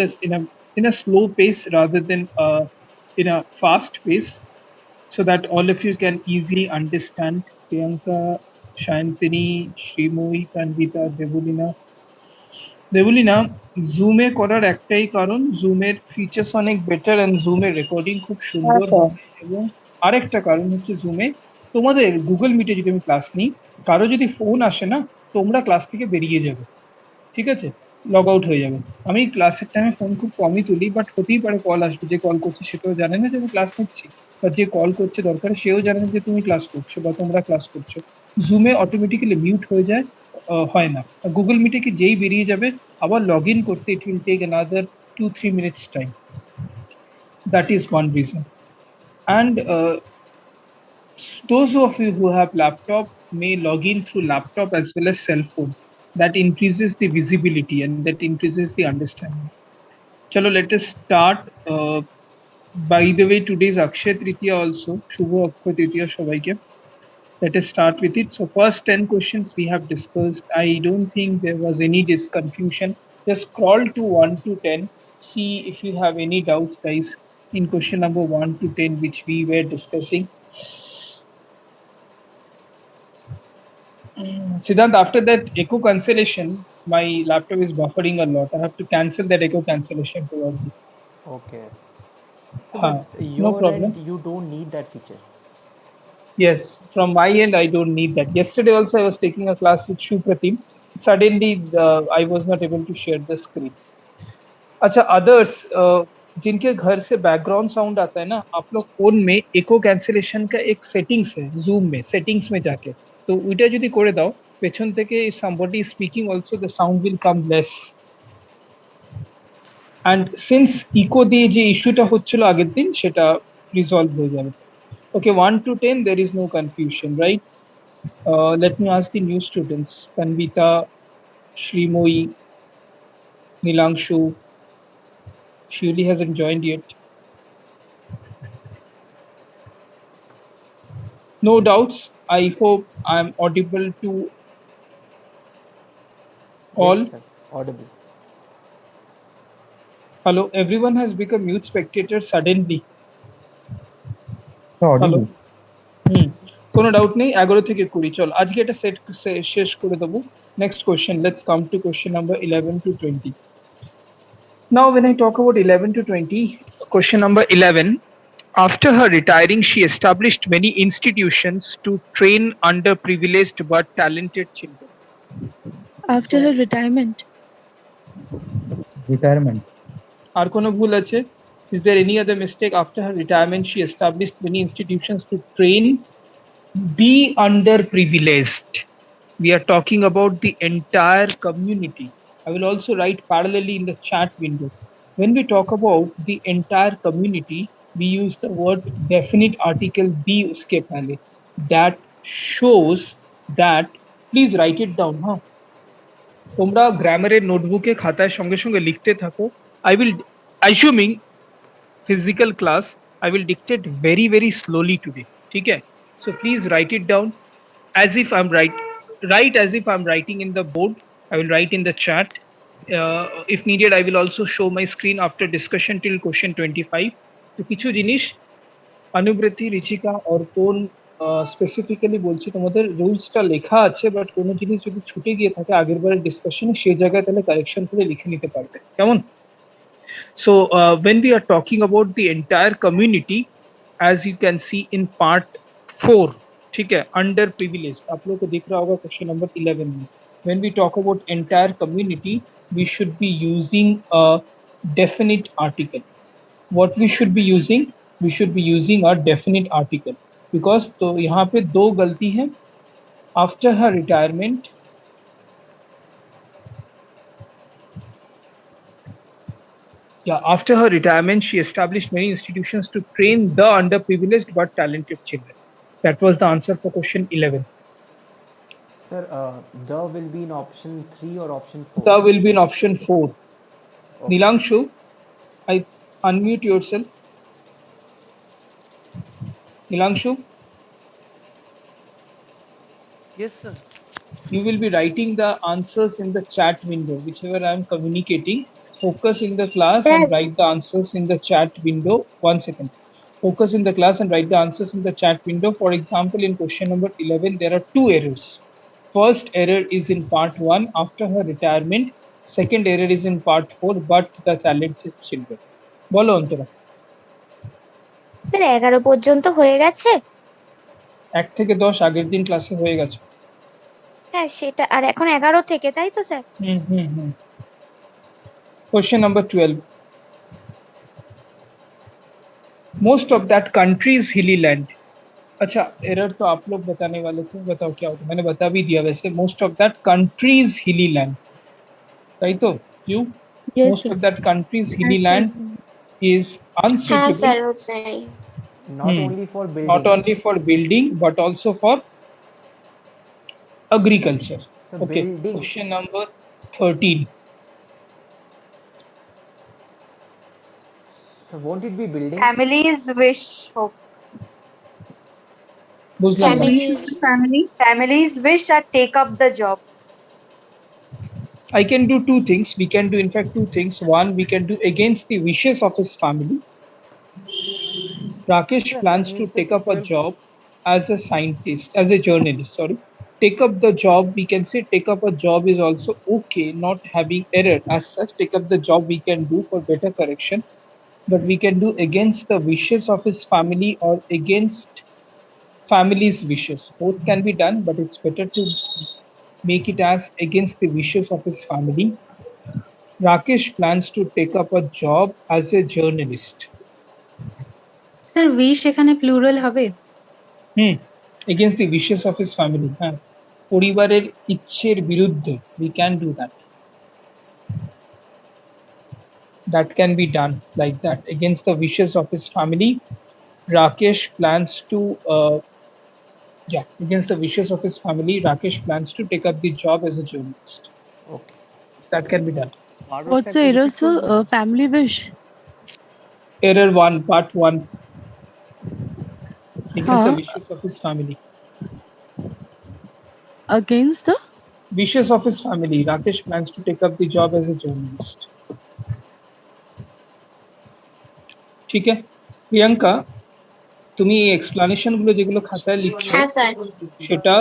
discuss in a slow pace rather than in a fast pace, so that all of you can easily understand. Priyanka, Shantini, Shrimoy, Tanvita, দেবুলিনা, জুমে করার একটাই কারণ, জুমের features অনেক better and জুমের recording খুব হ্যাঁ সুন্দর sir. হয়। এবং আরেকটা কারণ হচ্ছে জুমে তোমাদের গুগল মিটে যদি আমি ক্লাস নিই, কারো যদি ফোন আসে না, তোমরা ক্লাস থেকে বেরিয়ে যাবে, ঠিক আছে, লগ আউট হয়ে যাবে। আমি ক্লাসের টাইমে ফোন খুব কমই তুলি, বাট হতেই পারে কল আসবে, যে কল করছে সেটাও জানে না যে আমি ক্লাস নিচ্ছি, বা যে কল করছে দরকার সেও জানে না যে তুমি ক্লাস করছো বা তোমরা ক্লাস করছো। জুমে অটোমেটিক্যালি মিউট হয়ে যায়, হয় না। গুগল মিটে কি যেই বেরিয়ে যাবে, আবার লগ ইন করতে it will take another 2-3 minutes time. That is one reason. And those of you who have laptop may log in through laptop as well as cell phone. That increases the visibility and that increases the understanding. Chalo, let us start. By the way, today is Akshay Tritiya also. Shubho Akshay Tritiya Shabaike. Let us start with it. So first 10 questions we have discussed. I don't think there was any confusion. Just scroll to 1 to 10. See if you have any doubts, guys, in question number 1 to 10, which we were discussing. Siddhant, after that echo cancellation, my laptop is buffering a lot. I have to cancel that echo cancellation probably. Okay. So, but Huh, no your end, problem. you don't need that feature. Yes, from my end, I don't need that. Yesterday also, I was taking a class with Shupratim. Suddenly, I was not able to share the screen. अच्छा, others, जिनके घर से background sound आता है ना, आप लोग phone में इको कैंसिलेशन का एक सेटिंग्स है, जूम में सेटिंग्स में जाके, তো ওইটা যদি করে দাও, পেছন থেকে if somebody is speaking also the sound will come less. And since echo দিয়ে যে ইস্যুটা হচ্ছিল আগের দিন, সেটা রিজলভ হয়ে যাবে। Okay, 1 to 10, there is no confusion, right? Let me ask the new students. Tanvita, Shrimoyi, Nilangshu. Shuli hasn't joined yet. No doubts. I hope I'm audible to Yes, all. sir. Audible. Hello, everyone has become mute spectator suddenly. So hello, audible. কোনো doubt নেই, 11 থেকে 20। চল আজকে এটা set শেষ করে দেবো। Next question, let's come to question number 11 to 20. Now when I talk about 11 to 20, question number 11, after her retiring she established many institutions to train underprivileged but talented children. After her retirement. Retirement. আর কোনো ভুল আছে? Is there any other mistake? After her retirement she established many institutions to train the underprivileged. We are talking about the entire community. I will also write parallelly in the chat window. When we talk about the entire community, we use the word definite article be uske pehle. That shows that, please write it down, huh? তোমরা গ্রামারের নোটবুকে খাতায় সঙ্গে সঙ্গে লিখতে থাকো। I will, assuming physical class, I will dictate very very slowly today, ठीक है? So please write it down as if I'm write as if I'm writing in the board. I will write in the chat. If needed, I will also show my screen after discussion till question 25. তো কিছু জিনিস অনুব্রতি, রিচিকা, অর্পণ, specifically বলছি, তোমাদের রুলসটা লেখা আছে, but কোনো জিনিস যদি ছুটে গিয়ে থাকে আগের বারের ডিসকাশনে, সেই জায়গায় তাহলে কারেকশন করে লিখে নিতে পারবে, কেমন? So when we are talking about the entire community, as you can see in part 4, ठीक है, अंडर प्रिविलेज आप लोग को दिख रहा होगा क्वेश्चन नंबर 11 में. When we talk about entire community, we should be using a definite article. What we should be using? We should be using a definite article, because तो यहाँ पे दो गलती है. After her retirement, after her retirement, she established many institutions to train the underprivileged but talented children. That was the answer for question 11. Sir, the will be in option 3 or option 4? The will be in option 4. Okay. Nilangshu, I unmute yourself. Nilangshu, Yes, sir. you will be writing the answers in the chat window, whichever I am communicating. focus in the class Sir. and write the answers in the chat window. 1 second. Focus in the class and write the answers in the chat window. For example, in question number 11, there are two errors. First error is in part 1 after her retirement. Second error is in part 4, but the talented children. বলো Antara. Sir 11 পর্যন্ত হয়ে গেছে? 1 থেকে 10 আগের দিন ক্লাসে হয়ে গেছে। হ্যাঁ সেটা, আর এখন 11 থেকে, তাই তো sir? Hmm. Question number 12. Most of that country is hilly land. अच्छा, एरर तो आप लोग बताने वाले थे, बताओ क्या होता है? मैंने बता भी दिया वैसे। मोस्ट ऑफ दैट कंट्रीज हिली लैंड, राइट? तो you Yes, most sir. of that country's hilly Yes, land is হ্যাঁ unsuitable স্যার ওটাই। Not Hmm. only for not buildings. only for building but also for agriculture. So Okay, buildings. question number 13. So won't it be buildings? Families wish hope. বুঝলাম না। Families wish or take up the job. I can do two things. We can do, in fact, two things. One, we can do against the wishes of his family. Rakesh Sir, plans that to means take that up a 12 job as a scientist, as a journalist. Sorry, take up the job. We can say take up a job is also okay, not having error as such. Take up the job we can do for better correction, but we can do against the wishes of his family or against family's wishes. Both can be done, but it's better to make it as against the wishes of his family. Rakesh plans to take up a job as a journalist. Sir wish এখানে plural হবে? Against the wishes of his family. হ্যাঁ, পরিবারের ইচ্ছের বিরুদ্ধে, we can do that. That can be done like that. Against the wishes of his family, Rakesh plans to against the wishes of his family, Rakesh plans to take up the job as a journalist. Okay. That can be done. What's the error, sir? Family wish. Error 1, part 1. Against the Huh? wishes of his family. Against the Wishes of his family, Rakesh plans to take up the job as a journalist. ঠিক আছে প্রিয়াঙ্কা, তুমি এই explanation গুলো যেগুলো খাতায় লিখছো হ্যাঁ sir. সেটা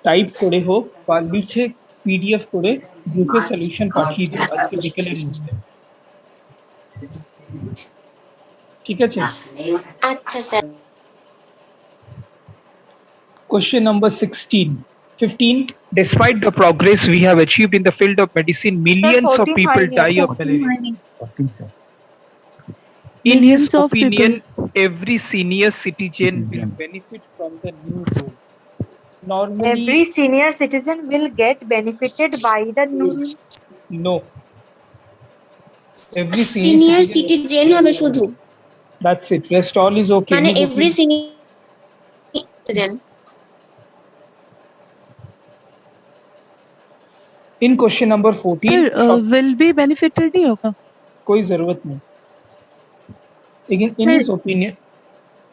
টাইপ করে হোক বা লিখে পিডিএফ করে গ্রুপে সলিউশন পাঠিয়ে দিও আজকে বিকেলের মধ্যে। ঠিক আছে? আচ্ছা sir. Question number 15. Despite the progress we have achieved in the field of medicine, millions of 14 people হয়নি, die of 14 malaria. হয়নি। In his Millions of opinion, every senior citizen will benefit from the new rule. Normally, Every senior citizen will get benefited by the new. no. Every senior citizen হবে শুধু, That's it. Rest all is okay. মানে In his every opinion- senior citizen. In question number 14, sir will be benefited नहीं होगा? कोई जरूरत नहीं. Again, in Sir- his opinion,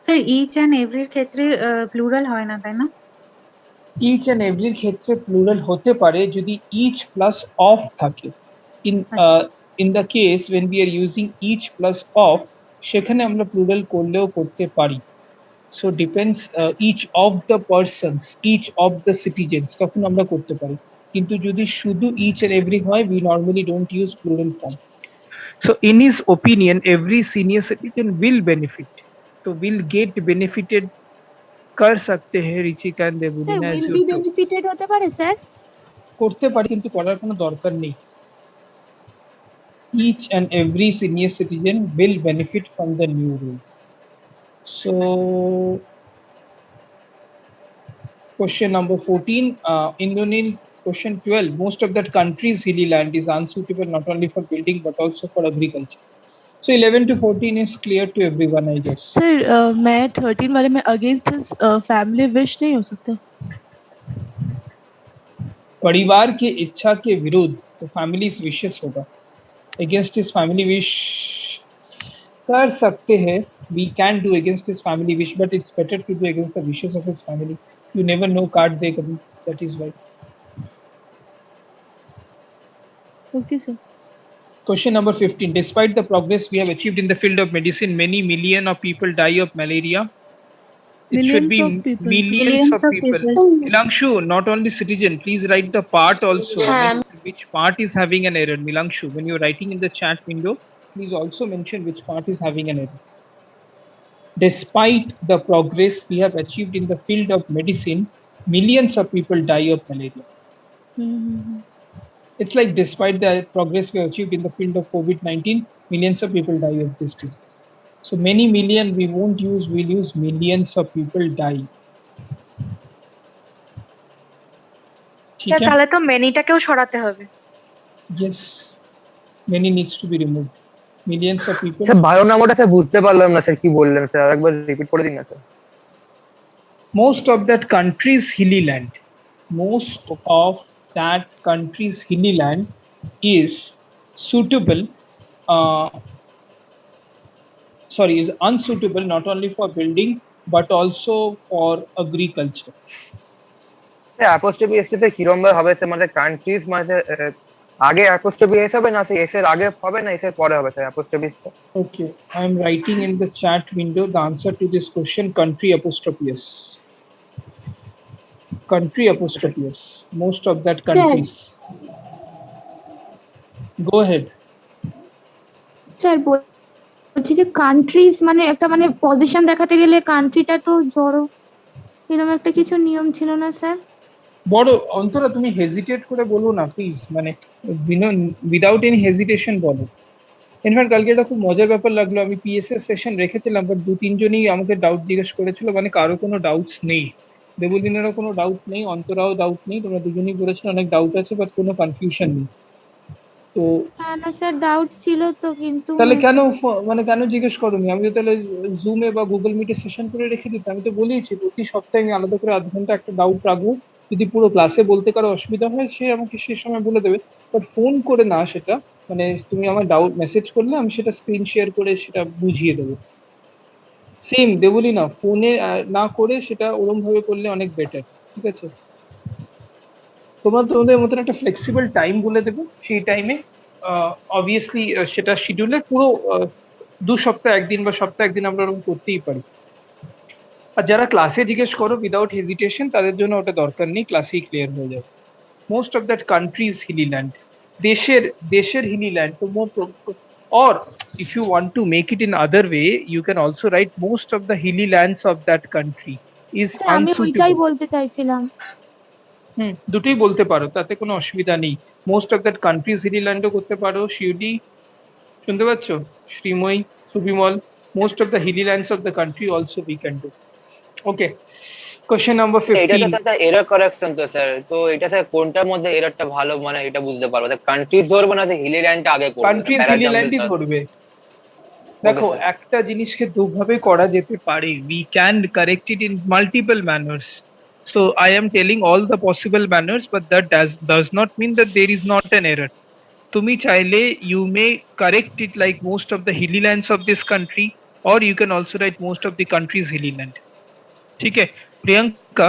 sir each and এভরির ক্ষেত্রে প্লুরাল হয় না, তাই না? each and every ক্ষেত্রে plural হতে পারে যদি each plus of থাকে. In the case when we are using each plus of, সেখানে আমরা plural করলেও করতে পারি. So depends each of the persons, each of the citizens, তখন আমরা করতে পারি. কিন্তু যদি শুধু each and every হয়, we normally don't use plural form. So in his opinion, every senior citizen will benefit. So will get benefited कर सकते हैं ঋচিকা and Sir, Debolina as will you be told. benefited হতে পারে স্যার? করতে পারি কিন্তু করার কোনো দরকার নেই. Each and every senior citizen will benefit from the new rule. So question number 14, Indonesian. Question 12, most of that country's hilly land is unsuitable not only for building but also for agriculture. So 11 to 14 is clear to everyone, I guess. Sir मैं 13 वाले में against his family wish नहीं हो सकता? परिवार के इच्छा के विरुद्ध तो फैमिलीज विशेस होगा. अगेंस्ट हिज फैमिली विश कर सकते हैं. We can do against his family wish, but it's better to do against the wishes of his family. You never know card दे कभी. That is why. Okay, sir. Question number 15. Despite the progress we have achieved in the field of medicine, many million of people die of malaria. It should Millions be of people. millions Millions of of people. people. Milangshu, not only citizen, please write the part also. I হ্যাঁ mean, which part is having an error? Milangshu, when you're writing in the chat window, please also mention which part is having an error. Despite the progress we have achieved in the field of medicine, millions of people die of malaria. Mm-hmm. It's like despite the progress we have achieved in the field of COVID-19, millions of people die of this disease. So many million we won't use, we'll use millions of people die. Sir ठीक है? তাহলে তো মেনিটাকেও সরাতে হবে। Yes, many needs to be removed. Millions of people. Sir ভালো নাম্বারটা sir বুঝতে পারলাম না স্যার কি বললেন স্যার আরেকবার রিপিট করে দিন না sir Most of that country's hilly land. Most of that country's hilly land is suitable. Is unsuitable not only for building but also for agriculture. Sir apostrophe S তে কিরম ভাবে হবে স্যার মানে countries মানে আগে অ্যাপোস্ট্রফি এস হবে না S এর আগে হবে না এস এর পরে হবে sir apostrophe Okay, I am writing in the chat window the answer to this question. Country apostrophe S. Country apostrophe S. Most of that countries. Go ahead. Sir বলছি যে কান্ট্রিজ মানে একটা মানে পজিশন দেখাতে গেলে কান্ট্রিটা তো জড়ো এরকম একটা কিছু নিয়ম ছিল না স্যার? বড় অন্তরা তুমি হেজিটেট করে বলো না প্লিজ, মানে উইদাউট এনি হেজিটেশন বলো। ইনফ্যাক্ট কালকে এটা খুব মজার ব্যাপার লাগলো, আমি পিএসএস সেশন রেখেছিলাম বাট 2-3 জনই আমাকে ডাউট জিজ্ঞেস করেছিল, মানে কারো কোনো ডাউটস নেই, দেবলিনেরও কোনো ডাউট নেই, অন্তরাও ডাউট নেই, তোমরা দুজনেই বলেছো অনেক ডাউট আছে বাট কোনো কনফিউশন নেই। তো হ্যাঁ না স্যার ডাউট ছিল তো, কিন্তু তাহলে কেন মানে কেন জিজ্ঞেস করোনি? আমি তো তাহলে জুমে বা গুগল মিটে সেশন করে রেখে দিতাম। আমি তো বলেইছি প্রতি সপ্তাহে আমি আলাদা করে 0.5 ঘন্টা একটা ডাউট রাখবো, যদি পুরো ক্লাসে বলতে কারো অসুবিধা হয় সে আমাকে সে সময় বলে দেবে, বাট ফোন করে না, সেটা মানে তুমি আমার ডাউট মেসেজ করলে আমি সেটা স্ক্রিন শেয়ার করে সেটা বুঝিয়ে দেবো। সেম দেবলি না, ফোনে না করে সেটা ওরম ভাবে করলে অনেক বেটার। ঠিক আছে, তোমরা তোমাদের মতন একটা ফ্লেক্সিবল টাইম বলে দেবে, সেই টাইমে অবভিয়াসলি সেটা শিডিউলে পুরো 2 সপ্তাহ 1 দিন বা সপ্তাহে 1 দিন আমরা ওরকম করতেই পারি। আর যারা ক্লাসে জিজ্ঞেস করো উইদাউট হেজিটেশন তাদের জন্য ওটা দরকার নেই, ক্লাসেই ক্লিয়ার হয়ে যাবে। Most of that countries hilly land, দেশের হিলি ল্যান্ড। তো or if you want to make it in other way you can also write most of the hilly lands of that country is sir আমি ওইটাই unsuitable. বলতে চাইছিলাম। দুটোই বলতে পারো, তাতে কোনো অসুবিধা নেই। Most of that countries hilly ল্যান্ডও করতে পারো। শিউডি শুনতে পাচ্ছ? Srimoyee, Subimal, most of the hilly lands of the country also we can do. Okay, question number এটা তো 15। স্যার এরর কারেকশন তো স্যার, তো এটা স্যার কোনটার মধ্যে এররটা ভালো মানে এটা বুঝতে পারবো স্যার, কান্ট্রিজ ধরবো না স্যার হিলি ল্যান্ডটা আগে করবো কান্ট্রিজ হিলি ল্যান্ডই ধরবে। দেখো একটা জিনিসকে দুভাবে করা যেতে পারে, we can correct it in multiple manners. So I am telling all the possible manners, but that does not mean that there is not an error. Tumi chaile you may correct it like most of the hilly lands of this country, or you can also write most of the country's hilly land. ठीक है प्रियंका,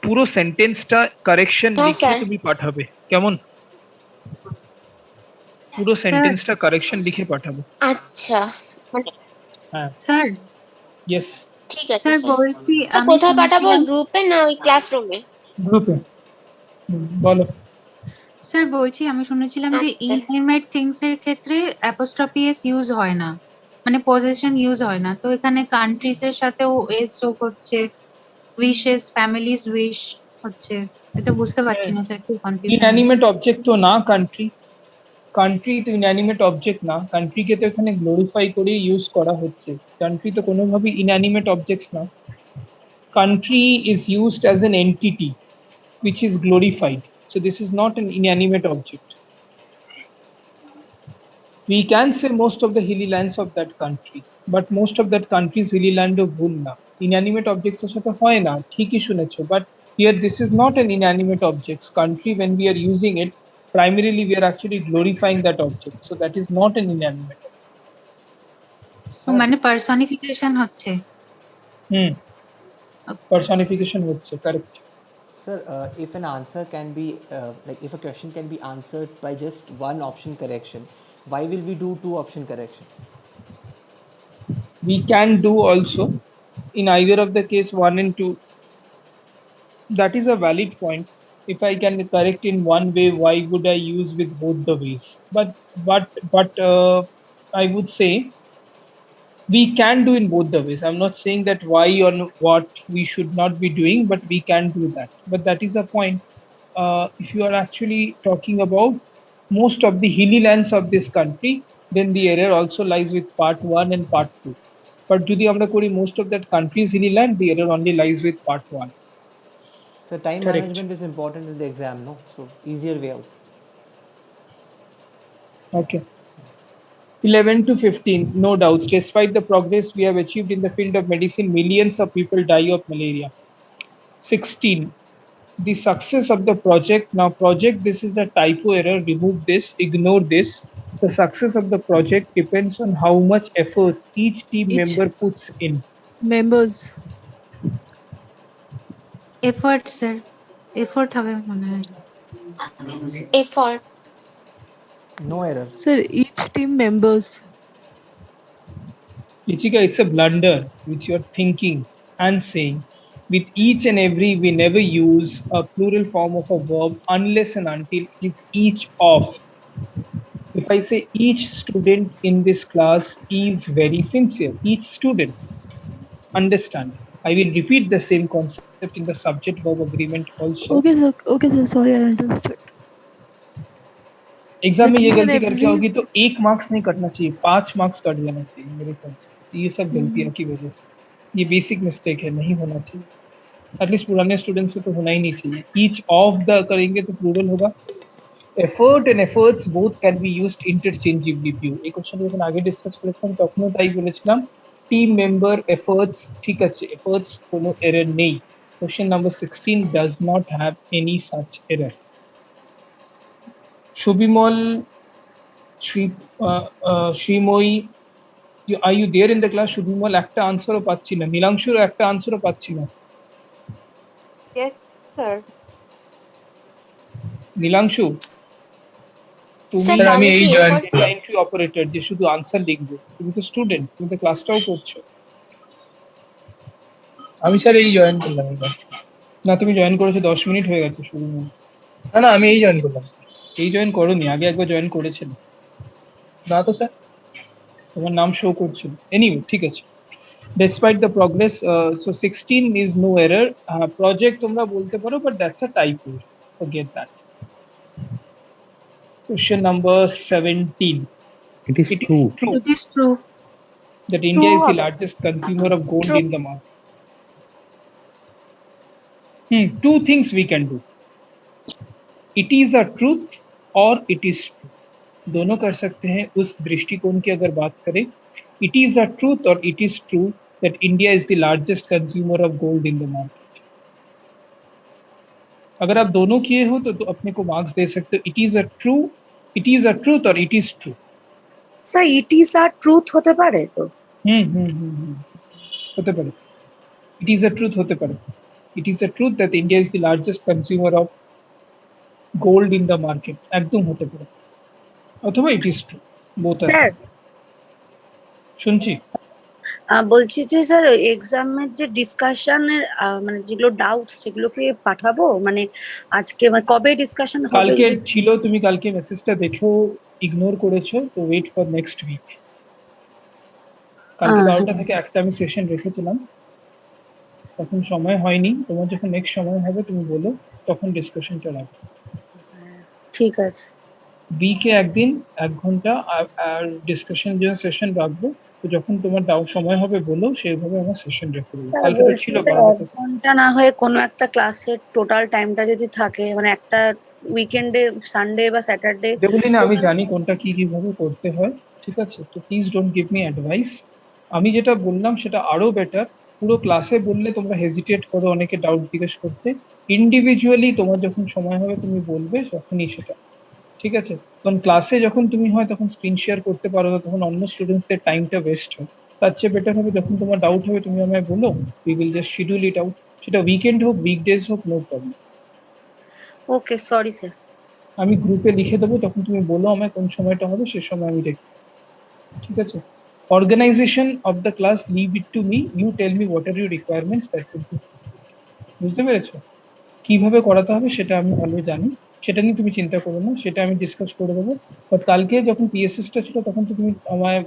পুরো সেন্টেন্সটা correction হ্যাঁ লিখে sir তুমি পাঠাবে, কেমন? পুরো সেন্টেন্সটা কারেকশন লিখে পাঠাবে। আচ্ছা হ্যাঁ, স্যার ইয়েস, ঠিক আছে স্যার স্যার। বলছি স্যার আমি কোথায় পাঠাবো, শুনেছিলাম- গ্রুপে না ওই ক্লাসরুমে? গ্রুপে বলো। স্যার বলছি আমি শুনেছিলাম যে আচ্ছা। ইনঅ্যানিমেট থিংস এর ক্ষেত্রে অ্যাপোস্ট্রফি এস ইউজ হয় না, মানে পজিশন ইউজ হয় না, তো এখানে কান্ট্রিজ এর সাথেও এস যোগ হচ্ছে, উইশেস ফ্যামিলিজ উইশ হচ্ছে, এটা বুঝতে পারছি না স্যার, খুব কনফিউশন। ইনঅ্যানিমেট অবজেক্ট তো না কান্ট্রি, কান্ট্রি তো ইনঅ্যানিমেট অবজেক্ট না, কান্ট্রিকে তো এখানে গ্লোরিফাই করে ইউজ করা হচ্ছে, কান্ট্রি তো কোনোভাবেই ইনঅ্যানিমেট অবজেক্টস না। Country is used as an entity which is glorified, so this is not an inanimate object. We can say most of the hilly lands of that country, but most of that country's hilly land of ভুল না, inanimate objects এর সাথে হয় না, ঠিকই শুনেছো, but here this is not an inanimate objects country. When we are using it primarily we are actually glorifying that object, so that is not an inanimate object. মানে personification হচ্ছে। personification হচ্ছে, correct. Sir, if an answer can be like if a question can be answered by just one option correction, why will we do two option correction? We can do also in either of the case 1 and 2. That is a valid point. If I can correct in one way, why would I use with both the ways? But I would say we can do in both the ways. I'm not saying that why or what we should not be doing, but we can do that. But that is a point. If you are actually talking about most of the hilly lands of this country, then the error also lies with part 1 and part 2. But যদি আমরা করি most of that country is hilly land, the error only lies with part 1. So time Correct. management is important in the exam, no? So easier way out. Okay. 11 to 15, no doubts. Despite the progress we have achieved in the field of medicine, millions of people die of malaria. 16, the success of the project. Now, project, this is a typo error. Remove this, ignore this. The success of the project depends on how much efforts each team member puts in. Members. Effort sir, effort হবে মনে হয়। effort. No error. Sir, each team members. Ichika, it's a blunder which you're thinking and saying. With each and every, we never use a plural form of a verb unless and until is each of. If I say each student in this class is very sincere, each student, understand. I will repeat the same concept in the subject verb agreement also. Okay, sir. Sorry, I understood. Exam में ये Each and गलती करके every- होगी तो 1 marks नहीं कटना चाहिए, 5 marks cut जाना चाहिए मेरे ख्याल से। ये सब गलतियों की वजह से ये बेसिक मिस्टेक है, नहीं होना चाहिए। एटलीस्ट पुराने स्टूडेंट से तो होना ही नहीं चाहिए। ईच ऑफ द करेंगे तो प्लूरल होगा। Effort and efforts both can be used interchangeably view. এই কোশ্চেন যখন আগে ডিসকাস করেছিলাম তখনও তাই বলেছিলাম। টিম মেম্বার এফোর্টস, ঠিক আছে, এফোর্টস কোনো এরর নেই। Question number 16 does not have any such error. Subimal, Sreemoyee, are you there in the class? Subimal, একটা আনসারও পাচ্ছি না। নীলাংশুর একটা আনসারও পাচ্ছি না। Yes, sir. নীলাংশু, তুমি Sir, আমি তাহলে এই কি জয়েন্ট effort? এন্ট্রি অপারেটর যে শুধু আনসার লিখবে। তুমি তো স্টুডেন্ট, তুমি তো ক্লাসটাও করছো। আমি স্যার এই জয়েন করলাম এবার। না, তুমি জয়েন করেছো 10 মিনিট হয়ে গেছে শুরু। না আমি এই জয়েন করলাম স্যার। এই জয়েন করোনি, আগে একবার জয়েন করেছিল। না তো স্যার। তোমার নাম শো করছিল। এনিওয়ে, ঠিক আছে। Despite the progress, so 16 is no error. Project তোমরা বলতে পারো, but that's a typo. Forget that. Question number 17. It is true. It is true. That India is the হবে। largest consumer of gold True. in the market. Two things we can do. It is a truth or it is true. दोनों कर सकते हैं। उस दृष्टिकोण की अगर बात करें, it is a truth or it is true that India is the largest consumer of gold in the market. अगर आप दोनों किए हो तो अपने को मार्क्स दे सकते हो। it is a truth or it is true. Sir it is a truth হতে পারে তো? হতে পারে। it is a truth হতে পারে। it is a truth that India is the largest consumer of gold in the market, একদম হতে পারে। অথবা it is true, both are sir শুনছি। বলছি যে স্যার এক্সামের যে ডিসকাশনের মানে যেগুলো ডাউটস সেগুলোকে পাঠাবো, মানে আজকে মানে কবে ডিসকাশন হবে? কালকে ছিল, তুমি কালকে মেসেজটা দেখো, ইগনোর করেছো, তো ওয়েট ফর নেক্সট উইক। কালকে 12টা থেকে একটা আমি সেশন রেখেছিলাম, তখন সময় হয়নি। তোমার যখন নেক্সট সময় হবে তুমি বলো, তখন ডিসকাশনটা রাখো। ঠিক আছে। উইকে একদিন 1 ঘন্টা আর ডিসকাশন জন্য সেশন রাখবো। তো যখন তোমার সময় হবে বলো, সেইভাবে আমার সেশন রেখে দেবো। কালকে তো ছিল 12টা থেকে। ঘন্টা না হয়ে কোনো একটা ক্লাসের টোটাল টাইমটা যদি থাকে, মানে একটা উইকেন্ডে সানডে বা স্যাটারডে। দেখুন না, আমি জানি কোনটা কিভাবে করতে হয়, ঠিক আছে? তো please don't give me advice. আমি যেটা বললাম সেটা আরো বেটার। পুরো ক্লাসে বললে তোমরা হেজিটেট করো অনেকে ডাউট জিজ্ঞেস করতে। ইন্ডিভিজুয়ালি তোমার যখন সময় হবে তুমি বলবে, তখনই সেটা, ঠিক আছে? কারণ ক্লাসে যখন তুমি হয় তখন স্ক্রিন শেয়ার করতে পারো না, তখন অন্য স্টুডেন্টসদের টাইমটা ওয়েস্ট হয়। তার চেয়ে বেটার হবে যখন তোমার ডাউট হবে তুমি আমায় বলো, we will just schedule it out. সেটা উইকেন্ড হোক, উইকডেজ হোক, নো প্রবলেম। ওকে, সরি স্যার। আমি গ্রুপে লিখে দেবো, তখন তুমি বলো আমায় কোন সময়টা হবে, সে সময় আমি দেখি। ঠিক আছে? Organisation of the class leave it to me, you tell me what are your requirements that will be. বুঝতে পেরেছো? কিভাবে করাতে হবে সেটা আমি ভালো জানি, সেটা নিয়ে তুমি চিন্তা করো না, সেটা আমি ডিসকাস করে দেবো। বাট কালকে যখন পিএসএসটা ছিল তখন তো তুমি আমায়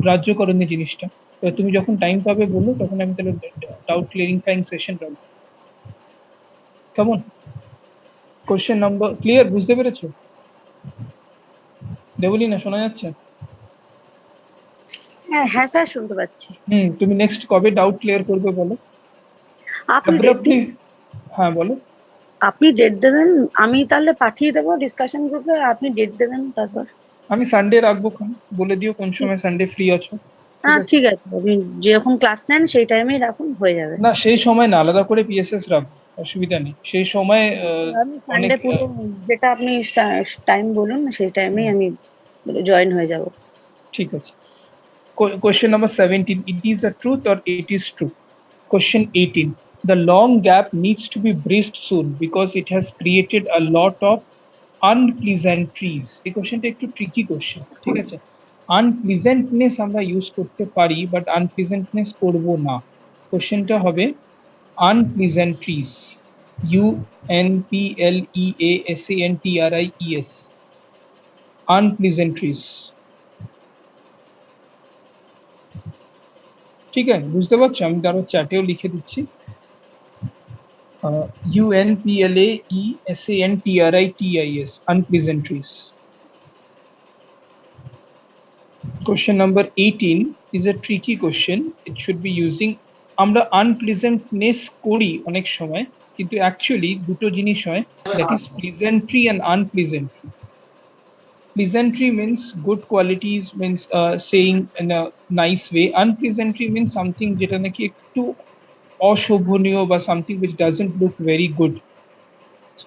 গ্রাহ্য করোনি জিনিসটা। এবার তুমি যখন টাইম পাবে বলো, তখন আমি তাহলে ডাউট ক্লিয়ারিফাইং সেশন রাখবো। কেমন? Question number clear? বুঝতে পেরেছো দেবলীনা? শোনা যাচ্ছে? হ্যাঁ হ্যাঁ স্যার, শুনতে পাচ্ছি। তুমি নেক্সট কবে ডাউট ক্লিয়ার করবে বলো? আপনি ডেট Abruptly, হ্যাঁ বলো। আপনি ডেট দেবেন, আমি তাহলে পাঠিয়ে দেবো ডিসকাশন গ্রুপে, আপনি ডেট দেবেন তারপর। আমি সানডে রাখবো, বলে দিও কোন সময় সানডে ফ্রি আছো। হ্যাঁ ঠিক আছে, আপনি যেরকম ক্লাস নেন সেই টাইমেই রাখুন, হয়ে যাবে। না সেই সময় না, আলাদা করে পিএসএস রাখবো, অসুবিধা নেই। সেই সময় আমি অনেক সানডে পুরো যেটা আপনি টাইম বলুন সেই টাইমেই আমি জয়েন হয়ে যাব। ঠিক আছে। Question number 17, it is a truth or it is true? Question 18, the long gap needs to be bridged soon because it has created a lot of unpleasantries. এই কোশ্চেনটা একটু ট্রিকি কোশ্চেন, ঠিক আছে? আনপ্লিজেন্টনেস আমরা ইউজ করতে পারি, বাট আনপ্লিজেন্টনেস করব না। কোশ্চেনটা হবে unpleasantries, unpleasantries, unpleasantries। ঠিক আছে, বুঝতে পারছো? আমি তারও চ্যাটেও লিখে দিচ্ছি, unpleasantries, unpleasantries। Question number 18 is a tricky question. It should be using, আমরা আনপ্লিজেন্টনেস করি অনেক সময়, কিন্তু অ্যাকচুয়ালি দুটো জিনিস হয়, that is pleasantry and unpleasantry. Pleasantry means good qualities, means saying in a nice way. Unpleasantry means something যেটা নাকি একটু অশোভনীয় বা something which doesn't look very good.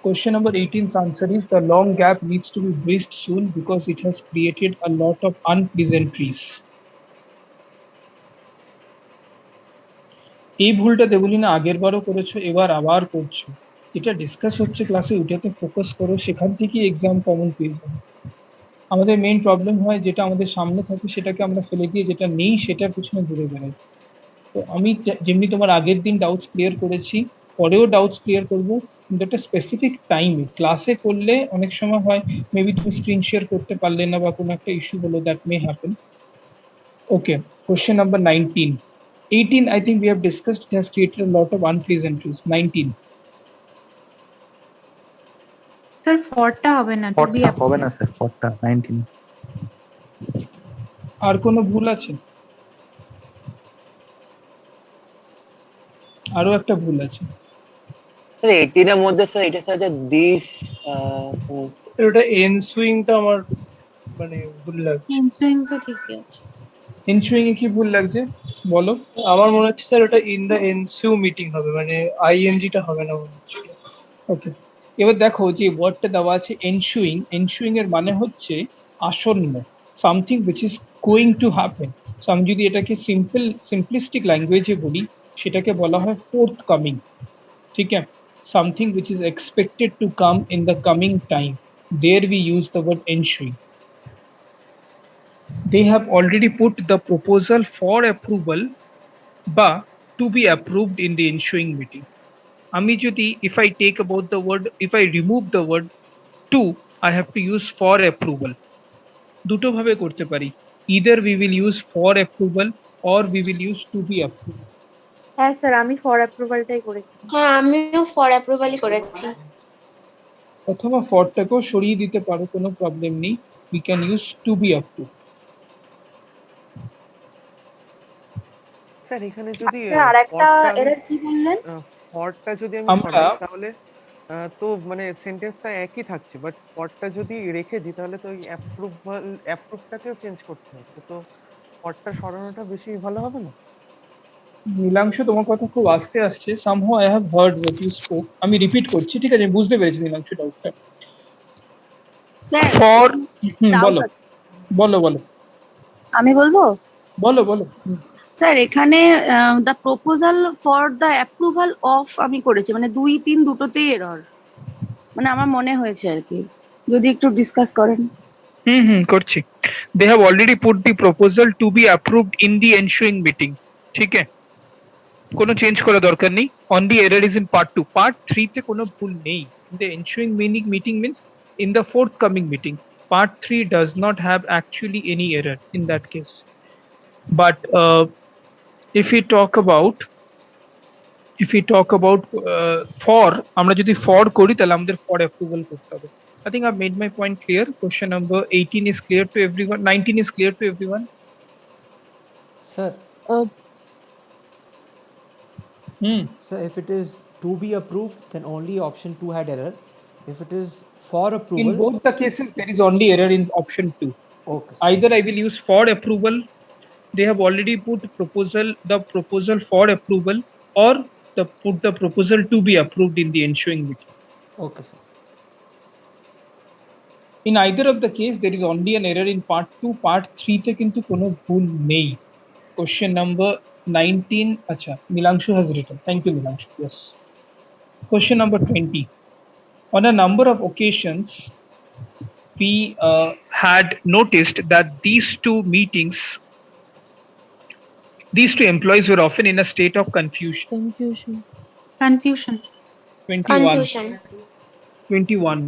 Question number 18's answer is the long gap needs to be bridged soon because it has created a lot of unpleasantries. এই ভুলটা দেবলীনা আগের বারও করেছো, এবার আবার করছো। এটা ডিসকাস হচ্ছে ক্লাসে, ওটাতে ফোকাস করো, সেখান থেকেই এক্সাম কমন পেয়ে যাবে। আমাদের মেইন প্রবলেম হয় যেটা আমাদের সামনে থাকে সেটাকে আমরা ফেলে দিয়ে যেটা নেই সেটার পিছনে ঘুরে বেড়াই। তো আমি যেমনি তোমার আগের দিন ডাউটস ক্লিয়ার করেছি, পরেও ডাউটস ক্লিয়ার করবো, কিন্তু একটা স্পেসিফিক টাইমে। ক্লাসে করলে অনেক সময় হয় মেবি তুমি স্ক্রিন শেয়ার করতে পারলে না বা কোনো একটা ইস্যু হলো, that may happen. Okay, question number 19, 18 I think we have discussed, it has created a lot of unpleasantries. 19, sir ফরটা হবে না, টু বি হবে না স্যার, 19। আর কোনো ভুল আছে? আরো একটা ভুল আছে স্যার 18 এর মধ্যে স্যার এটা স্যার দিস ওটা এনসুইংটা আমার মানে ভুল লাগছে। এনসুইং তো ঠিকই আছে। ইনসুইং এ কি ভুল লাগছে বলো? আমার মনে হচ্ছে স্যার ওটা ইন দ্য এনসিউ মিটিং হবে, মানে আইএনজিটা হবে না মনে হচ্ছে। ওকে, এবার দেখো যে ওয়ার্ডটা দেওয়া আছে এনসুইং, এনসুইং এর মানে হচ্ছে আসন্ন, something which is going to happen. So আমি যদি এটাকে সিম্পলিস্টিক ল্যাঙ্গুয়েজে বলি, সেটাকে বলা হয় ফোর্থ কামিং। ঠিক আছে, something which is expected to come in the coming time, there we use the word ensuing. They have already put the proposal for approval but to be approved in the ensuing meeting. আমি যদি if I take about the word, if I remove the word to, I have to use for approval. দুটো ভাবে করতে পারি, either we will use for approval or we will use to be approved. হ্যাঁ sir, আমি for অ্যাপ্রুভালটাই করেছি। হ্যাঁ আমিও for অ্যাপ্রুভালই করেছি। অথবা ফরটাকেও সরিয়ে দিতে পারো, কোনো প্রবলেম নেই, we can use to be approved. Sir এখানে যদি আরেকটা এরর কি বললেন? ফরটা যদি আমি আমরা সরাই তাহলে তো মানে সেন্টেন্সটা একই থাকছে, বাট ফরটা যদি রেখে দিই তাহলে তো ওই অ্যাপ্রুভটাকেও চেঞ্জ করতে হচ্ছে, তো ফরটা সরানোটা বেশি ভালো হবে না? নীলাংশু তোমার কথা খুব আস্তে আসছে, somehow I have heard what you spoke. আমি রিপিট করছি, ঠিক আছে? আমি বুঝতে পেরেছি নীলাংশু ডাউটটা। স্যার ফর বলো বলো বলো, আমি বলবো। বলো বলো। স্যার এখানে the proposal for the approval of আমি করেছি, মানে 2, 3 দুটোতেই এরর। মানে আমার মনে হয়েছে আর কি, যদি একটু ডিসকাস করেন। করছি। They have already put the proposal to be approved in the ensuing meeting. ঠিক আছে, কোনো চেঞ্জ করা দরকার নেই। Only error is in part 2. Part 3 তে কোনো ভুল নেই। In the ensuing meeting means in the forthcoming meeting. Part 3 does not have actually any error in that case. But if we talk about for, আমরা যদি for করি তাহলে আমাদের for approval করতে হবে। I think I've made my point clear. Question number 18 is clear to everyone. 19 is clear to everyone. Sir, Uh, sir, if it is to be approved, then only option 2 had error. If it is for approval, In both the cases, there is only error in option 2. okay. Either I will use for approval, they have already put the proposal for approval, or put the proposal to be approved in the ensuing meeting. Okay, sir. In either of the case, there is only an error in part 2. Part 3 te kintu kono bhul nei. Question number 19. Acha, Nilanshu has written. Thank you, Nilanshu. Yes. Question number 20. On a number of occasions, we had noticed that these two employees were often in a state of confusion. Confusion. 21. Confusion. 21.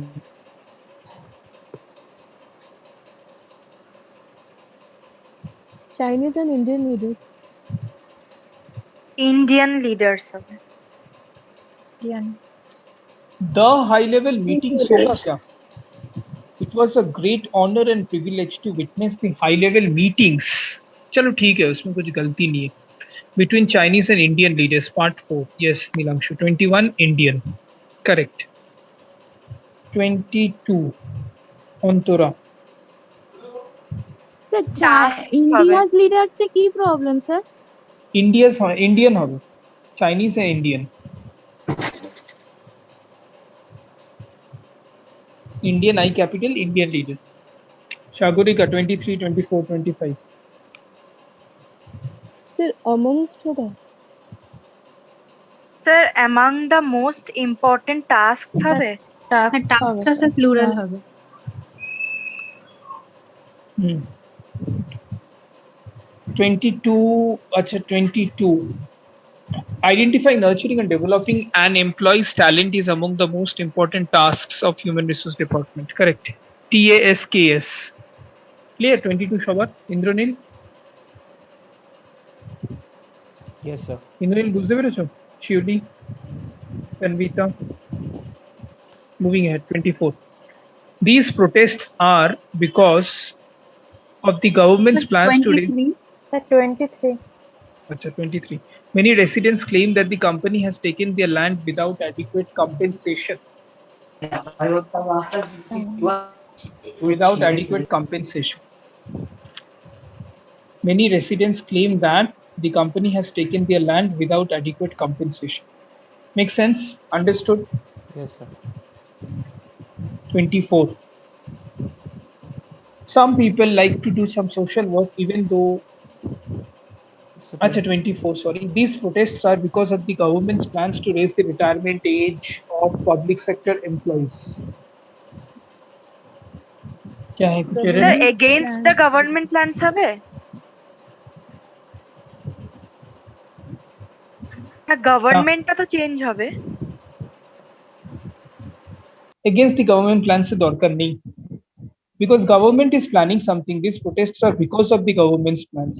Chinese and Indian leaders. Indian leaders হবে। Indian। The high-level meetings होगा क्या? It was a great honor and privilege to witness the high-level meetings. चलो ठीक है, उसमें कुछ गलती नहीं है. Between Chinese and Indian leaders, part 4. Yes, Nilanshu. 21, Indian. Correct. 22, Antura. India's leaders से की problem sir? Indian হবে. Chinese and Indian. Indian I capital, Indian leaders. Shagorika 23, 24, 25. Sir, amongst होगा। Sir, among the most important tasks হবে। টাস্কটা sir plural হবে। 22, acha 22. Identifying, nurturing and developing an employee's talent is among the most important tasks of human resource department. Correct. TASKS. Clear? 22 সবার? Indranil? Yes, sir. Indranil বুঝতে পেরেছো? Shivli? Tanvita? Moving ahead, 24. These protests are because of the government's plans to... 23. Acha, 23. Many residents claim that the company has taken their land without adequate compensation. Without adequate compensation. Many residents claim that the company has taken their land without adequate compensation. Make sense? Understood? Yes, sir. 24. Some people like to do some social work even though... Acha, 24, sorry. These protests are because of the government's plans to raise the retirement age of public sector employees. क्या है कुछ Sir, against the government plans হবে? না, গভর্নমেন্টটা তো change হবে। Against the government plans से दरकार नहीं. Because government is planning something, these protests are because of the government's plans.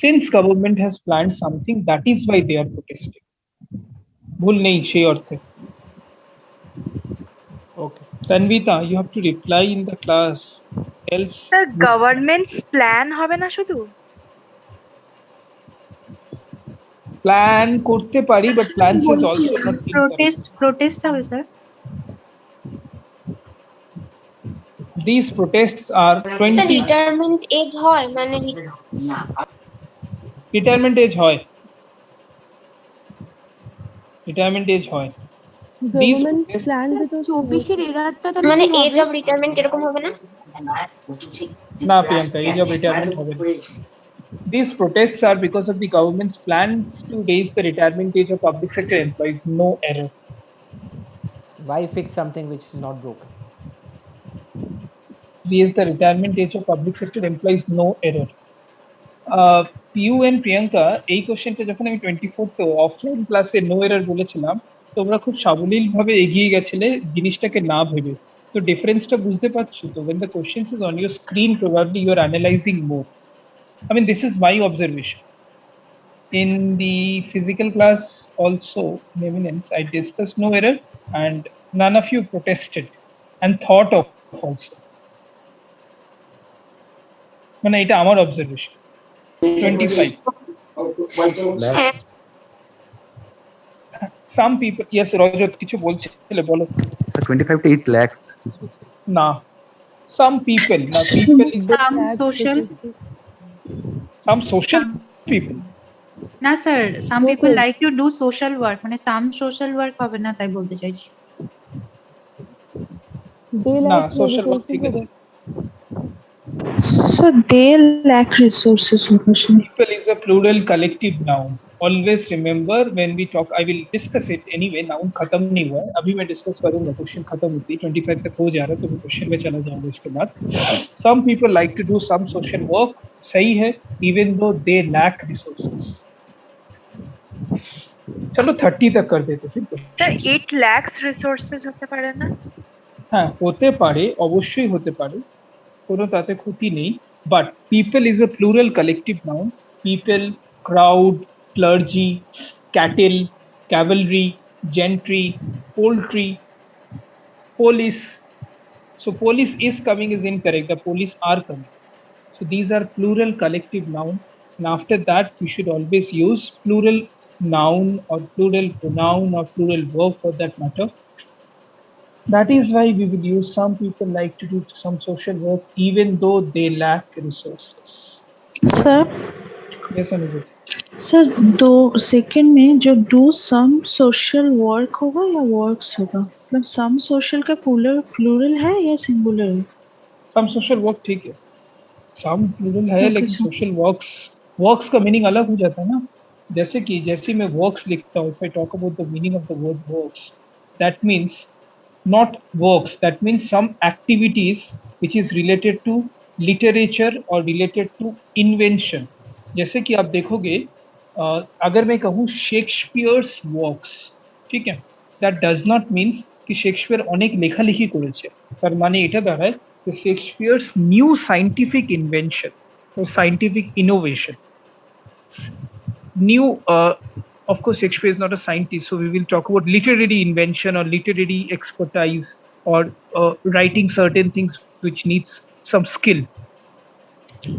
Since government has planned something, that is why they are protesting. भूल नहीं সেই অর্থে. Okay. Tanvita, you have to reply in the class. Else. Sir, government's plan হবে না শুধু? Plan করতে পারি, but plans is also not protest হবে sir. These protests are 20. Sir retirement age হয় মানে Retirement age হয়. Retirement age হয়. Government's plan with 24 এগারটা তো মানে এজ অফ রিটায়ারমেন্ট এরকম হবে না? না প্রিয়াঙ্কা, age of retirement হবে না. These protests are because of the government's plans to raise the retirement age of public sector employees. No error. Why fix something which is not broken? Raise the retirement age of public sector employees, no error. Piu and Priyanka, এই কোশ্চেনটা যখন আমি 24th offline ক্লাসে no error বলেছিলাম, তোমরা খুব সাবলীল ভাবে এগিয়ে গেছিলে জিনিসটাকে না ভেবে। তো ডিফারেন্সটা বুঝতে পারছো তো? when the questions is on your screen probably you are analyzing more. I mean, this is my observation. In the physical class also, in Eminence, I discussed no error and none of you protested and thought of also. মানে এটা আমার observation. 25. Some people, yes, Rajat, কিছু বলছিলে বলো। 25 to 8 lakhs resources. না, some people, না people is the some social people. না sir, some people like to do social work, মানে সাম সোশ্যাল ওয়ার্ক হবে না, তাই বলতে চাইছি। না, social work ঠিক আছে। So they lack resources. People is a plural collective noun. Always remember when we talk, I will discuss it anyway. Noun खत्म नहीं हुआ है, अभी मैं डिस्कस करूंगा। क्वेश्चन खत्म होती है 25 तक हो जा रहा है, तो मैं क्वेश्चन में चला जाऊंगा इसके बाद। Some people like to do some social work, सही है, even though they lack resources. चलो 30 तक कर देते फिर। স্যার 8 lakhs resources হতে পারে না? হ্যাঁ, হতে পারে, অবশ্যই হতে পারে, কোনো তাতে ক্ষতি নেই। But people is a plural collective noun. People, crowd, clergy, cattle, cavalry, gentry, poultry, police. So police is coming is incorrect. The police are coming. So these are plural collective noun. And after that, we should always use plural noun or plural pronoun or plural verb for that matter. That is why we will use some people like to do some social work even though they lack resources. Sir, Yes, Anubhav. Sir दो second में जो do some social work होगा या works होगा, मतलब some social का plural है या सिंगुलर है? Some social work ठीक है, some plural है, Okay, लेकिन sir. social works का मीनिंग अलग हो जाता है ना। जैसे मैं works लिखता हूँ, if I talk about the meaning of the word works, that means not works, that means some activities which is related to literature or related to invention. जैसे कि आप देखोगे, अगर मैं कहूँ शेक्सपियर्स वर्क्स, ठीक है, that does not means कि शेक्सपियर अनेक लेखालेखी করেছে, তার মানে এটা দাঁড়ায় যে Shakespeare's new scientific invention or scientific innovation. New, of course, Shakespeare is not a scientist, so we will talk about literary invention or literary expertise or writing certain things which needs some skill.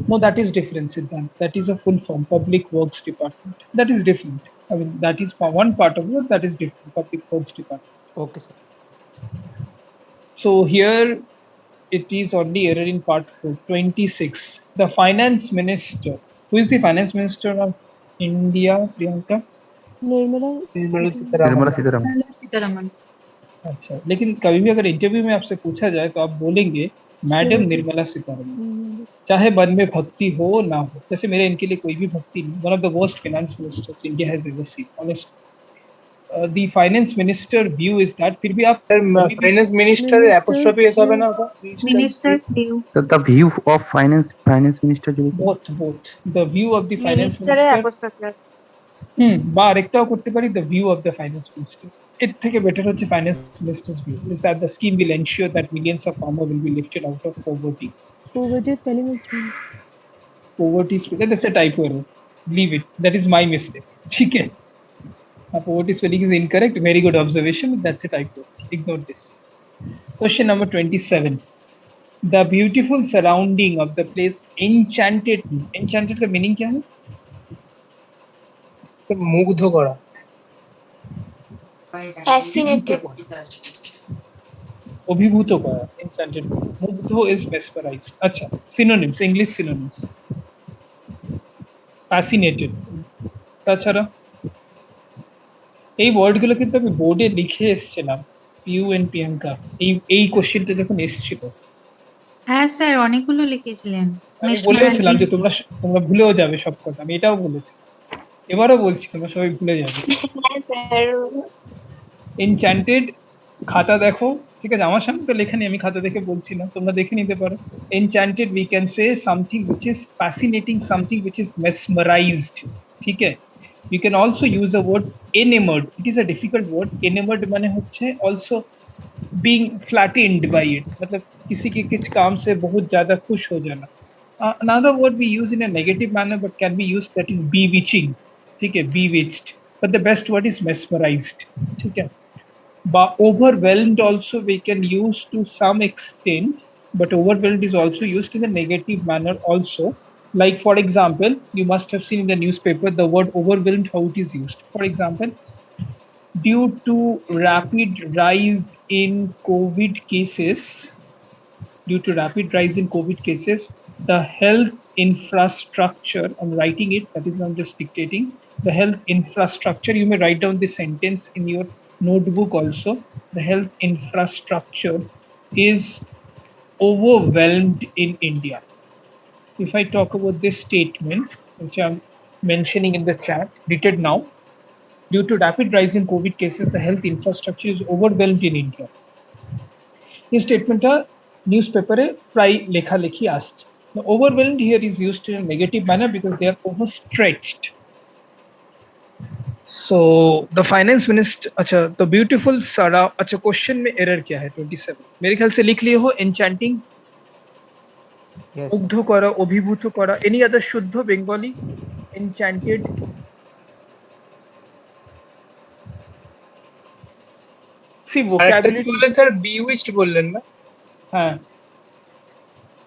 No, that is different, Siddhant. That is a full form, Public Works Department. That is different. I mean, that is one part of it, that is different, Public Works Department. Okay, sir. So here it is only error in part 4, 26. The finance minister. Who is the finance minister of India, Priyanka? Nirmala Nirmala Sitharaman. Sitharaman. अच्छा, लेकिन कभी भी अगर interview में आपसे पूछा जाए तो आप बोलेंगे मैडम निर्मला सीतारमण, चाहे मन में भक्ति हो ना हो। जैसे मेरे इनके लिए कोई भी भक्ति नहीं। One of the worst finance ministers India has ever seen, honestly. The finance minister view is that, फिर भी आप फाइनेंस मिनिस्टर एपोस्ट्रोफी ऐसा है ना होगा, ministers view, The view of finance minister जो both the view of the finance Minister minister, apostrophe. বা আরেকটাও করতে পারি, the view of the finance minister। এর থেকে বেটার হচ্ছে finance ministers view is that the scheme will ensure that millions of farmer will be lifted out of poverty. poverty spelling is wrong. Poverty spelling, that's a typo error, leave it, that is my mistake, ठीक है। Poverty spelling is incorrect, very good observation, that's a typo, ignore this। Question number 27. The beautiful surrounding of the place enchanted me। enchanted का meaning क्या है? মুগ্ধ করা, fascinated, অভিভূত করা, enchanted, মুগ্ধ is mesmerized। আচ্ছা, synonyms, English synonyms, fascinated, তাছাড়া এই ওয়ার্ডগুলো কিন্তু আমি বোর্ডে লিখে এসেছিলাম, পিউ এন্ড প্রিয়াঙ্কা, এই কোশ্চেনটা যখন এসেছিল হ্যাঁ স্যার অনেকগুলো লিখেছিলেন। আমি বলেছিলাম যে তোমরা ভুলেও যাবে সব কথা, আমি এটাও বলেছি, এবারও বলছি তোমরা সবাই ভুলে যাবে। হ্যাঁ স্যার। Enchanted খাতা দেখো, ঠিক আছে? আমার সামনে তো লেখা নেই, আমি খাতা দেখে বলছি না, তোমরা দেখে নিতে পারো। Enchanted we can say something which is fascinating, something which is mesmerized, ঠিক আছে? You can also use a word enamored. It is a difficult word. Enamored মানে হচ্ছে also being flattened by it, मतलब किसी के किस काम से बहुत ज्यादा खुश हो जाना. Another word we use in a negative manner but can be used, that is bewitching, ठीक है? Bewitched. But the best word is mesmerized, ठीक है? But overwhelmed also we can use to some extent, but overwhelmed is also used in a negative manner also. Like for example, you must have seen in the newspaper the word overwhelmed, how it is used. For example, due to rapid rise in COVID cases, due to rapid rise in COVID cases, the health infrastructure, I'm writing it, that is, I'm just dictating, the health infrastructure, you may write down this sentence in your notebook also, the health infrastructure is overwhelmed in India. If I talk about this statement, which I'm mentioning in the chat, dated now, due to rapid rise in COVID cases, the health infrastructure is overwhelmed in India. এই স্টেটমেন্টটা নিউজপেপারে প্রায় লেখালেখি আসছে। Overwhelmed here is used in a negative manner because they are overstretched. So the finance minister, अच्छा, the beautiful Sara, अच्छा, question में error क्या है 27? मेरे ख्याल से लिख लिए हो, enchanting, Yes. মুগ্ধ করা, অভিভূত করা। Any other শুদ্ধ বেঙ্গলি? Enchanted, see আরেকটা কি vocabulary, বললেন স্যার? বিউইচড বললেন না? হ্যাঁ।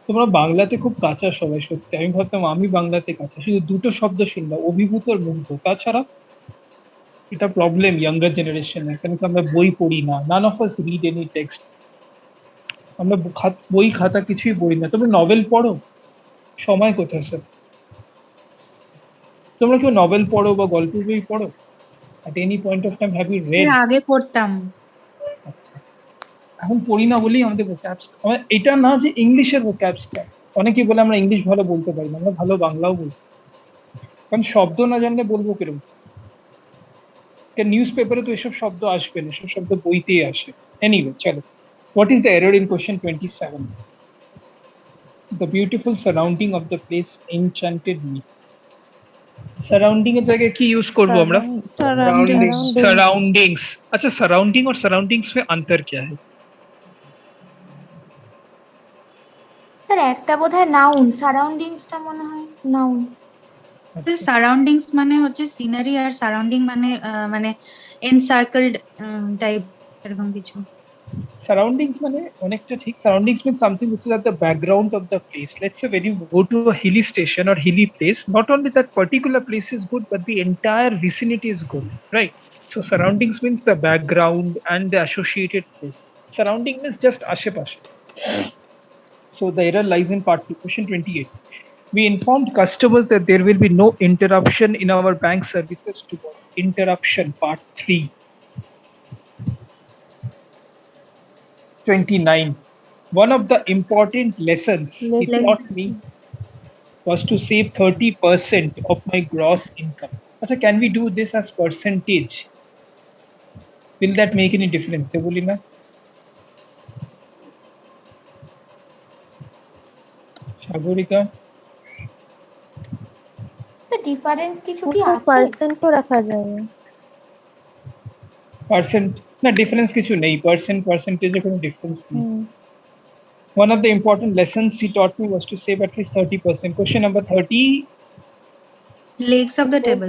তোমরা বাংলাতে খুব কাঁচা সবাই, সত্যি। আমি ভাবতাম আমি বাংলাতে কাঁচা, শুধু দুটো শব্দ শুনলাম, অভিভূত আর মুগ্ধ। তাছাড়া এটা প্রবলেম ইয়াঙ্গার জেনারেশনে, এখানে তো আমরা বই পড়ি না, none of us read any text, আমরা বই খাতা কিছুই পড়ি না। তোমরা নভেল পড়ো? সময় কোথায় স্যার? তোমরা কেউ নভেল পড়ো বা গল্প বই পড়ো? at any point of time have you read? আগে পড়তাম। আচ্ছা, এখন পড়ি না বলেই আমাদের ভোক্যাবস, এটা না যে ইংলিশের ভোক্যাবস কম। অনেকেই বলে আমরা ইংলিশ ভালো বলতে পারি না, আমরা ভালো বাংলাও বলতে, কারণ শব্দ না জানলে বলবো কিরকম? নিউজ পেপারে তো এসব শব্দ আসবে না, এসব শব্দ বইতেই আসে। এনিওয়ে, চলো, what is the error in question 27? The beautiful surrounding of the place enchanted me. Surrounding এর জায়গায় কি ইউজ করব আমরা? सराउंडिंग्स। अच्छा, सराउंडिंग और सराउंडिंग्स में अंतर क्या है? স্যার একটা বোধহয় নাউন, সারাউন্ডিংসটা মনে হয় নাউন। সারাউন্ডিংস মানে হচ্ছে সিনারি, আর সারাউন্ডিং মানে মানে এনসার্কেলড টাইপ এরকম কিছু। Surroundings মানে অনেকটা ঠিক। Surroundings means something which is at the background of the place. Let's say when you go to a hilly station or hilly place, not only that particular place is good, but the entire vicinity is good, right? So surroundings means the background and the associated place. Surrounding means just ashe-pashe. So the error lies in part 2, question 28. We informed customers that there will be no interruption in our bank services tomorrow. Interruption, part 3. 29. One of the important lessons he taught me was to save 30% of my gross income. Achha, can we do this as percentage? Will that make any difference? Debulina? Shagorika? তো difference কিছু কি আছে? Percent তো রাখা যাবে। Percent না, difference কিছু নেই, পার্সেন্টেজে কোনো ডিফারেন্স নেই। One of the important lessons he taught me was to save at least 30%. Question number 30. Legs of the table.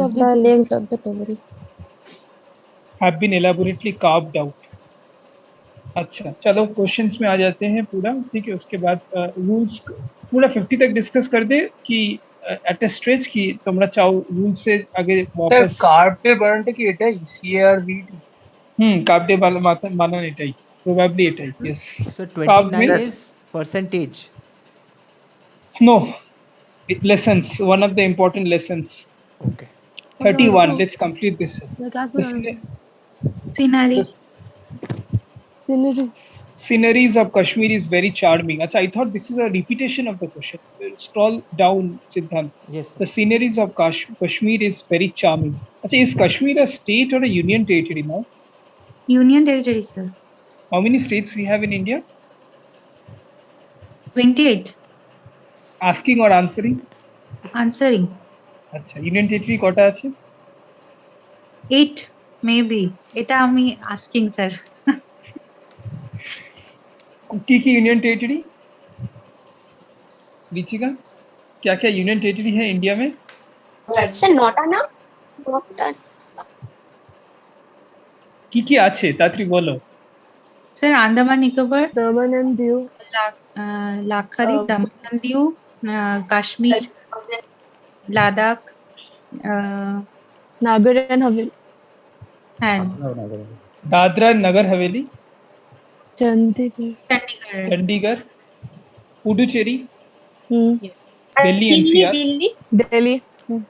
Legs of the table have been elaborately carved out. अच्छा, चलो questions में आ जाते हैं पूरा, ठीक है? उसके बाद रूल्स पूरा 50 तक डिस्कस कर दे कि एट अ स्ट्रेच कि তোমরা চাও রুল से आगे वापस। কার্ভে বানানটা কি এটাই? CARVD? কার্ভে বানান এটাই, প্রবাবলি এটাই। Yes. So 29 is percentage. No, lessons, one of the important lessons. Okay. 31, let's complete this. Sceneries of Kashmir is very charming. Achha, I thought this is a repetition of the question. Scroll down, Siddhant. Yes. The sceneries of Kashmir is very charming. Achha, is Kashmir a state or a union territory now? Union territory, sir. How many states we have in India? 28. Asking or answering? Answering. আচ্ছা, union territory কটা আছে? 8 maybe, এটা আমি asking sir. की union territory? रीचिका, क्या क्या union territory है India में? স্যার নটা না? নটা। কি আছে তাড়াতাড়ি বলো। Sir Andaman Nicobar, Daman and Diu, Lakshadweep, Daman and Diu, Kashmir, Ladakh, Nagar and Haveli, হ্যাঁ Dadra Nagar Haveli, Chandigarh, Chandigarh, Puducherry, Delhi Delhi NCR, Delhi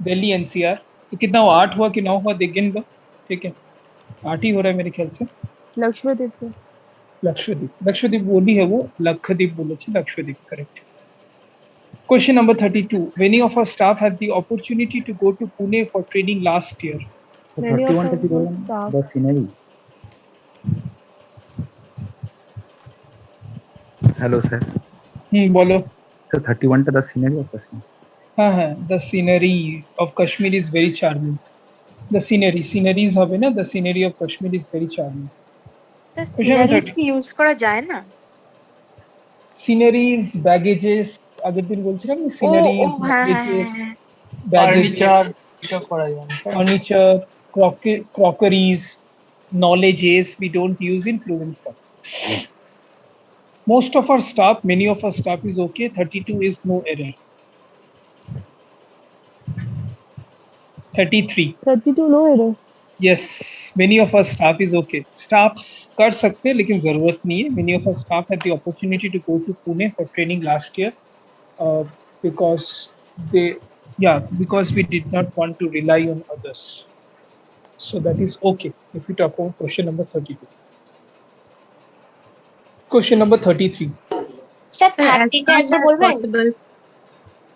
Delhi, NCR. तो कितना हुआ? 8 हुआ कि 9 हुआ? देख गिन लो। ठीक है, 8 ही हो रहा है मेरे ख्याल से। Lakshadweep sir. लक्षद्वीप बोली है वो, लक्षद्वीप बोले छे, Lakshadweep correct. Question number 32. Many of our staff had the opportunity to go to Pune for training last year. So Many of 31 our to good staff. the scenery. Hello sir. बोलो। So 31 to the scenery of Kashmir. हाँ, the scenery of Kashmir is very charming. The sceneries হবে না, the scenery of Kashmir is very charming. Sir sceneries কি use করা যায় না? Sceneries, baggages, আগের দিন বলছিলাম না, ও sceneries, হ্যাঁ baggages, ফার্নিচার এটা করা যায় না। furniture, crockeries, knowledges we don't use in plural form. Most of our staff, many of our staff is okay. 32 is no error. 33. 32 no error. Yes, many of our staff is okay. Staffs कर सकते हैं लेकिन ज़रूरत नहीं है. Many of our staff had the opportunity to go to Pune for training last year because we did not want to rely on others. So that is okay if we talk about question number 32. Question number 33. Sir 30 টা একবার বলবেন?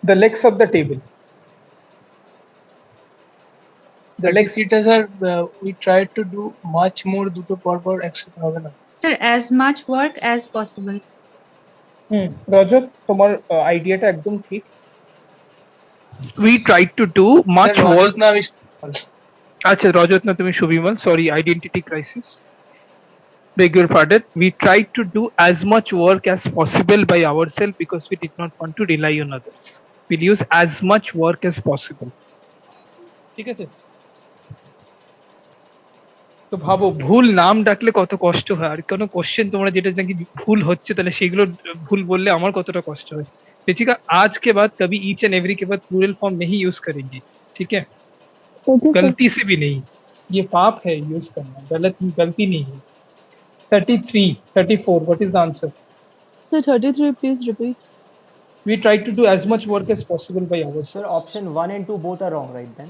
The legs of the table. The legs. এটা sir we try to do much more, দুটো পর পর একসাথে হবে না। Sir as much work as possible. রজত, তোমার আইডিয়াটা একদম ঠিক। We tried to do much work. না আমি আচ্ছা, রজত না তুমি Subimal, sorry, identity crisis, beg your pardon. We tried to do as much work as possible by ourselves because we did not want to rely on others. We'll use as much work as possible. ঠিক আছে? তো ভাবো, ভুল নাম ডাকলে কত কষ্ট হয়, আর কোনো কোশ্চেন তোমরা যেটা নাকি ভুল হচ্ছে তাহলে সেগুলো ভুল বললে আমার কতটা কষ্ট হয়। ऋचिका, आज के बाद कभी ईच एंड एवरी के बाद प्लूरल फॉर्म नहीं यूज करेंगे, ठीक है? गलती से भी नहीं, ये पाप है यूज करना, गलती नहीं है। 33, 34, what is the answer? So 33, please repeat. We try to do as much work as possible by ourselves. Sir, option 1 and 2 both are wrong, right then?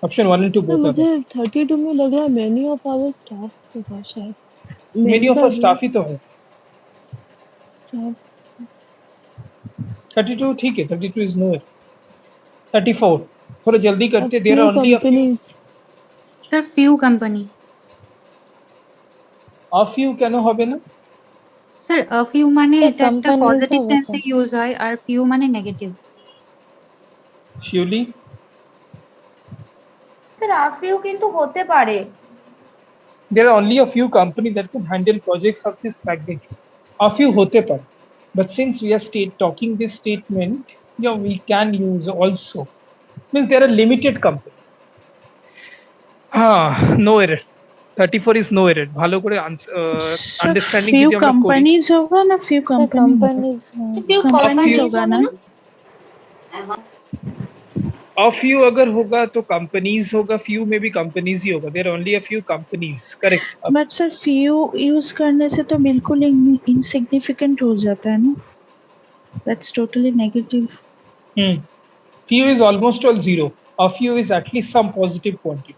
Option 1 and 2 both are मुझे wrong. 32 में लग रहा है many of our staffs के पास शायद। Many of our staff ही तो है। Staffs। 32 ठीक है, 32 is no. 34, थोड़ा जल्दी करते, there are only a few. Sir, few company. A few কেন হবে না? Sir, a few মানে এটা একটা companies পজিটিভ are সেন্সে ইউজ হয়, আর few মানে নেগেটিভ। শিউলি, স্যার আফিউ কিন্তু হতে পারে। there are only a few companies that can handle projects of this magnitude. A few होते पारे, but since we are talking this statement, we can use also. Means there are limited companies. No error. 34 is no error. ভালো করে understanding few যদি আমরা করি। companies होगा ना, few companies few companies होगा ना। A few अगर होगा तो companies होगा, few में भी companies ही होगा। There are only a few companies, correct? But sir, few use करने से तो बिल्कुल insignificant हो जाता है ना। That's totally negative. Few is almost all zero. A few is at least some positive quantity.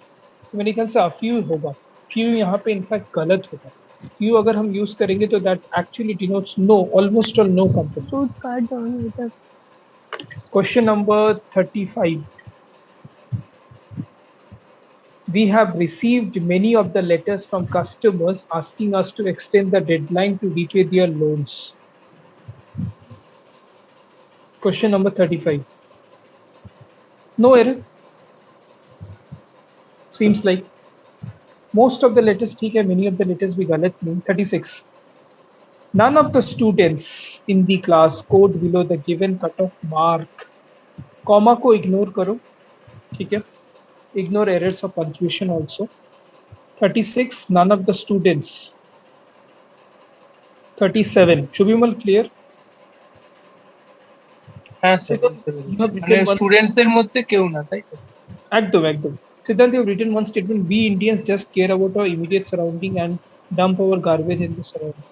तो मेरे ख्याल से a few होगा। Few यहाँ पे इनफैक्ट गलत होगा। Few अगर हम यूज करेंगे तो that actually denotes no, almost all no company. Fruits card down later. Question number 35. We have received many of the letters from customers asking us to extend the deadline to repay their loans. Question number 35. No error. Seems like most of the letters ठीक है, many of the letters भी गलत नहीं. 36. None of the students in the class scored below the given cutoff mark. Comma को ignore करो, ठीक है? Ignore errors of punctuation also. 36. None of the students. 37. Shubhimal, clear? হ্যাঁ স্যার মানে স্টুডেন্টসদের মধ্যে কেউ না, তাই তো? একদম একদম. Siddhant, you have written one statement. We Indians just care about our immediate surrounding and dump our garbage in the surroundings.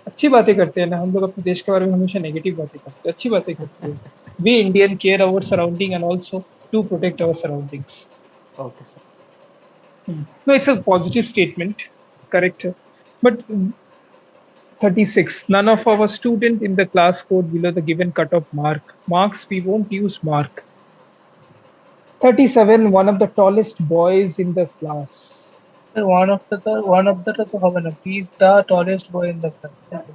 अच्छी बातें करते हैं ना हम लोग, अपने देश के बारे में हमेशा नेगेटिव बातें करते हैं, अच्छी बातें करते हैं. We Indian care our surrounding and also to protect our surroundings. Okay, sir. No, it's a positive statement, correct? But 36. None of our student in the class scored below the given cutoff mark. Marks, we won't use mark. 37. One of the tallest boys in the class. one of the তো হবে না, he is the tallest boy in the class.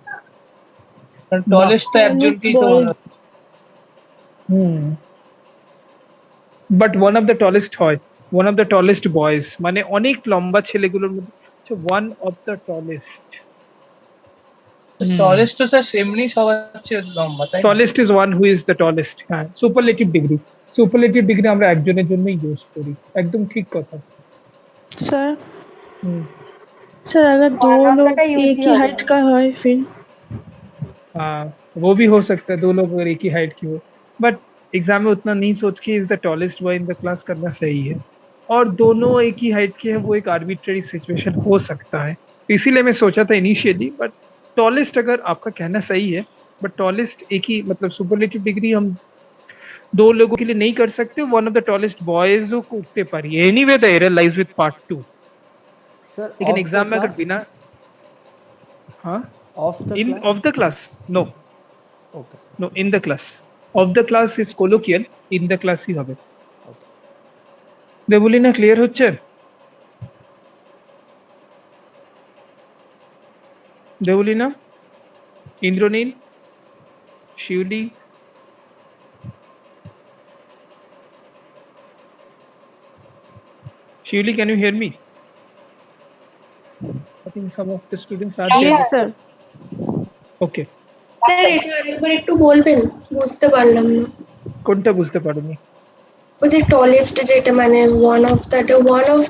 R tallest তো একজনকেই তো বলা হচ্ছে। But one of the tallest হয়, one of the tallest boys মানে অনেক লম্বা ছেলেগুলোর মধ্যে one of the tallest. tallest তো স্যার এমনি সবার চেয়ে লম্বা, তাই? Tallest is one who is the tallest. হ্যাঁ, superlative degree. Superlative degree আমরা একজনের জন্যই ইউজ করি, একদম ঠিক কথা. सर सर अगर दो लोग एक ही हाइट का है फिर? हाँ, वो भी हो सकता है, दो लोग अगर एक ही हाइट की हो, बट एग्जाम में उतना नहीं सोच के is the tallest boy in the class करना सही है. और दोनों एक ही हाइट के हैं, वो एक आर्बिट्रेरी सिचुएशन हो सकता है, इसीलिए मैं सोचा था इनिशियली. बट टॉलेस्ट अगर आपका कहना सही है, बट टॉलेस्ट एक ही मतलब सुपरलेटिव डिग्री हम दो लोगों के लिए नहीं कर सकते. One of the tallest boys को उठते पारी. Anyway the error lies with part 2. Sir, लेकिन एग्जाम में अगर बिना हाँ of the in class? of the class no Okay. no in the class. Of the class is colloquial, in the class ही হবে. দেবুলিনা clear হচ্ছে? দেবুলিনা, ইন্দ্রনীল, শিউলি, Shivli, can you hear me? I think some of the students are there. Yes, sir. Okay. Sir এটা আরেকবার একটু বলবেন, বুঝতে পারলাম না। কোনটা বুঝতে পারোনি? ওই যে টলেস্ট যেটা মানে ওয়ান অফ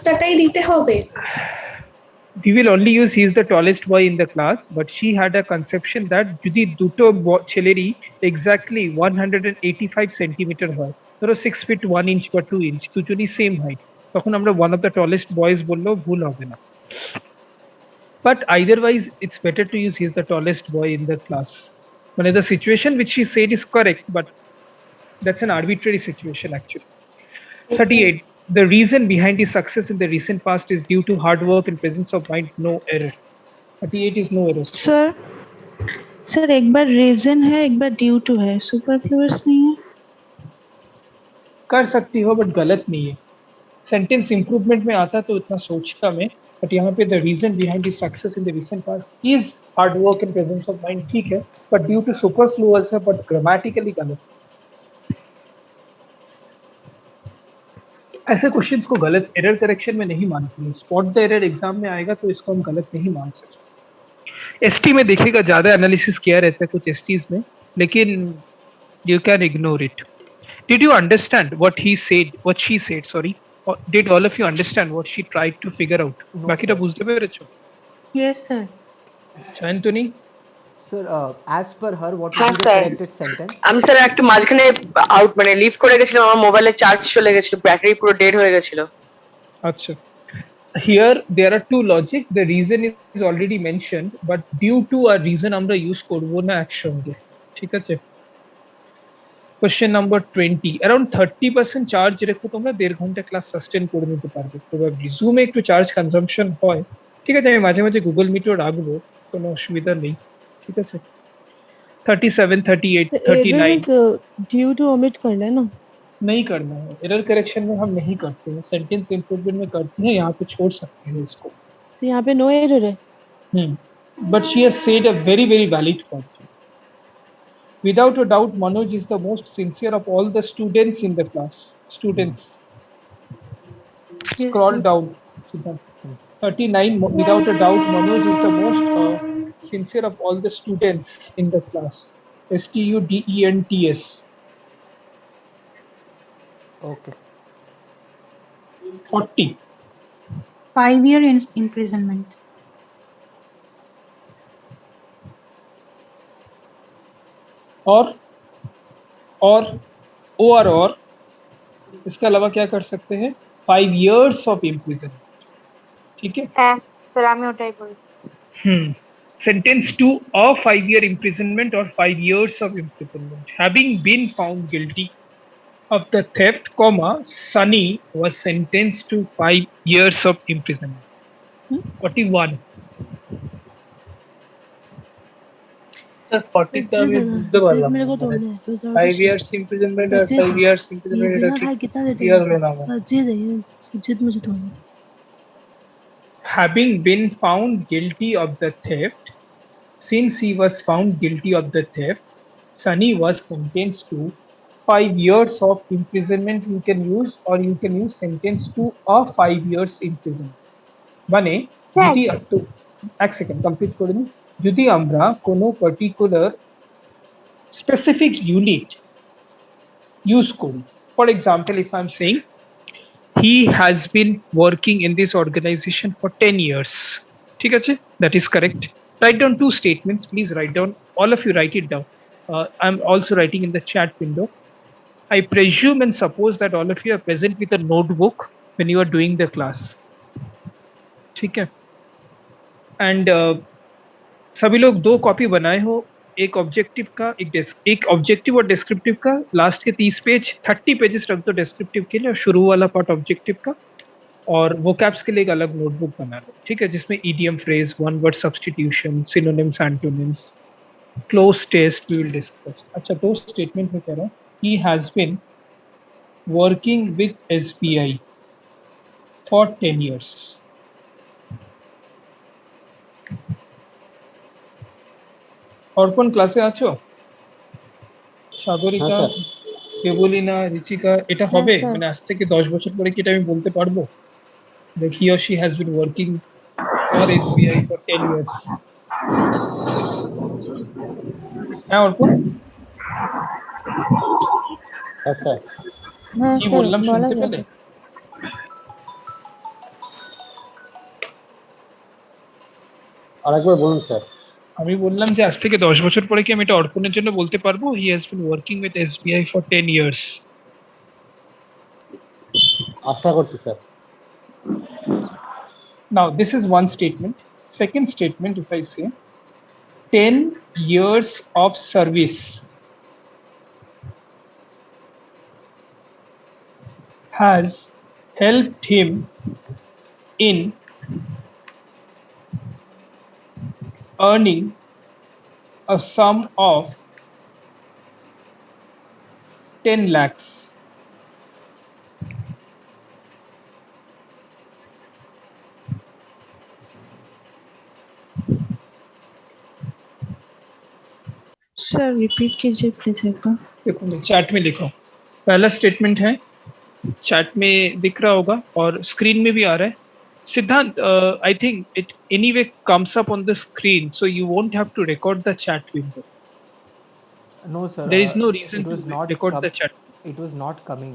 দ্যাটাই দিতে হবে? We will only use he is the tallest boy in the class, but she had a conception that যদি দুটো ছেলেরই exactly 185 সেন্টিমিটার হয়, ধরো 6 feet 1 inch বা 2 inch, দুজনই সেম হাইট, তখন আমরা one of the tallest boys বললেও ভুল হবে না. But eitherwise it's better to use he is the tallest boy in the class. মানে the situation which she said is correct, but that's an arbitrary situation actually. 38. The reason behind his success in the recent past is due to hard work and presence of mind. No error. 38 is no error. Sir एक बार reason है, एक बार due to है, superfluous नहीं है? कर सकती हो but गलत नहीं है. सेंटेंस इंप्रूवमेंट में आता तो इतना सोचता मैं, बट यहाँ पे the reason behind his success in the recent past is hard work and presence of mind, ठीक है, बट ड्यू टू सुपरफ्लुअस है, बट ग्रामेटिकली गलत. ऐसे क्वेश्चंस को गलत एरर करेक्शन में नहीं मानते हैं. स्पॉट द एरर एग्जाम में आएगा तो इसको हम गलत नहीं मान सकते. एसटी में देखिएगा ज्यादा एनालिसिस किया रहता है कुछ एसटीज में, लेकिन you can ignore it. Did you understand what he said, what she said, sorry? Or did all of you understand what she tried to figure out? বাকিটা বুঝতে পেরেছো? Yes, sir. Shantoni? Sir, as per her, what would be the corrected sentence? আমি sir একটু মাঝখানে out মানে leave করে গেছিলাম, আমার মোবাইলে চার্জ চলে গেছিল, ব্যাটারি পুরো ডেড হয়ে গেছিল. আচ্ছা. Here there are two logic. The reason is already mentioned, but due to a reason আমরা ইউজ করব না একসঙ্গে, ঠিক আছে? Question number 20. Around 30% চার্জ রেখো তোমরা 1.5 ঘন্টা ক্লাস সাস্টেন করে নিতে পারবে. প্রবাবলি জুমে একটু চার্জ কনজাম্পশন হয়, ঠিক আছে, আমি মাঝে মাঝে গুগল মিটও রাখবো, কোনো অসুবিধা নেই, ঠিক আছে. 37, 38, 39. ड्यू टू ओमिट करना है ना? नहीं करना है, एरर करेक्शन में हम नहीं करते हैं, सेंटेंस इम्प्रूवमेंट में करते हैं, यहाँ पे छोड़ सकते हैं इसको। तो यहाँ पे नो एरर है। But she has said a very, very valid point. Without a doubt, Manoj is the most sincere of all the students in the class. Students. Yes, Scroll sir. down. Siddharth. 39. Without a doubt, Manoj is the most sincere of all the students in the class. Students. Okay. 40. 5-year imprisonment. और और इसके अलावा क्या कर सकते हैं? 5 years of imprisonment. ठीक है? স্যার আমি ওটাই বলছি। Sentenced to a 5-year imprisonment or 5 years of imprisonment, having been found guilty of the theft, Sunny was sentenced to 5 years of imprisonment. 41. 40 টা আমি বুঝতে পারলাম मेरे को না, तोड़ना মানে है तो 5 years imprisonment আর 5 years imprisonment এটা बिना ঠিক खाए कितना देते क्लियर হলো हैं না আমার। सज्जिद है ये, सज्जिद मुझे तोड़ना है। Having been found guilty of the theft, since he was found guilty of the theft, Sunny was sentenced to 5 years of imprisonment. You can use, or you can use sentence to a 5 years imprisonment. মানে যদি একটু এক second complete করে নিই, যদি আমরা কোনো particular specific unit use করি, for example if I am saying he has been working in this organization for 10 years, ঠিক আছে, that is correct. Write down two statements, please write down, all of you write it down. I'm also writing in the chat window. I presume and suppose that all of you are present with a notebook when you are doing the class, ठीक है, and सभी लोग 2 copy बनाए हो, एक objective का, एक objective और डिस्क्रिप्टिव का, लास्ट के 30 पेज 30 पेजेस रख दो डिस्क्रिप्टिव के लिए, और शुरू वाला पार्ट ऑब्जेक्टिव का, और वोकैब्स के लिए एक अलग नोटबुक बना लो, ठीक है, जिसमें idiom phrase, one word substitution, synonyms, antonyms, cloze test we will discuss. अच्छा, 2 स्टेटमेंट में कह रहा हूँ, he has been working with SBI for 10 years. অর্পণ ক্লাসে আছো? সাগরিকা, কেবলিনা, রিচিকা, এটা হবে স্যার। মানে আজ থেকে 10 বছর পরে কি এটা আমি বলতে পারবো that he or she has been working for SBI for 10 years? হ্যাঁ অর্পণ, হ্যাঁ স্যার। হ্যাঁ কি স্যার বললাম বলা শুনতে যাবে। পেলে? আরেকবার বলুন স্যার। আমি বললাম যে আজ থেকে 10 বছর পরে কি আমি এটা অর্পণের জন্য বলতে পারবো he has been working with SBI for 10 years? আশা করছি sir. Now this is one statement. Second statement, if I say 10 years of service has helped him in earning a sum of 10 lakhs. Sir repeat कीजिए please एक बार। देखो chat में लिखो, पहला statement है, chat में दिख रहा होगा और स्क्रीन में भी आ रहा है। Siddhant, I think it anyway comes up on the screen, so you won't have to record the chat window. No, sir. There is no reason it was to not record the chat. It was not coming.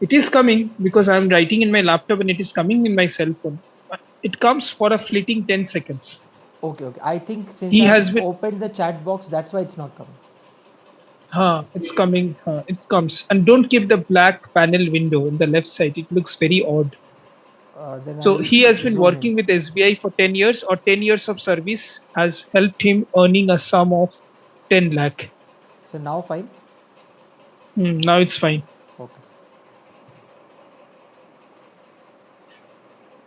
It is coming because I am writing in my laptop and it is coming in my cell phone. It comes for a fleeting 10 seconds. Okay. I think since He I has been opened the chat box, that's why it's not coming. it's coming. It comes. And don't keep the black panel window in the left side. It looks very odd. Then I So will he has been zoom working in. with SBI for 10 years, or 10 years of service has helped him earning a sum of 10 lakh. So now fine? Now it's fine. Okay.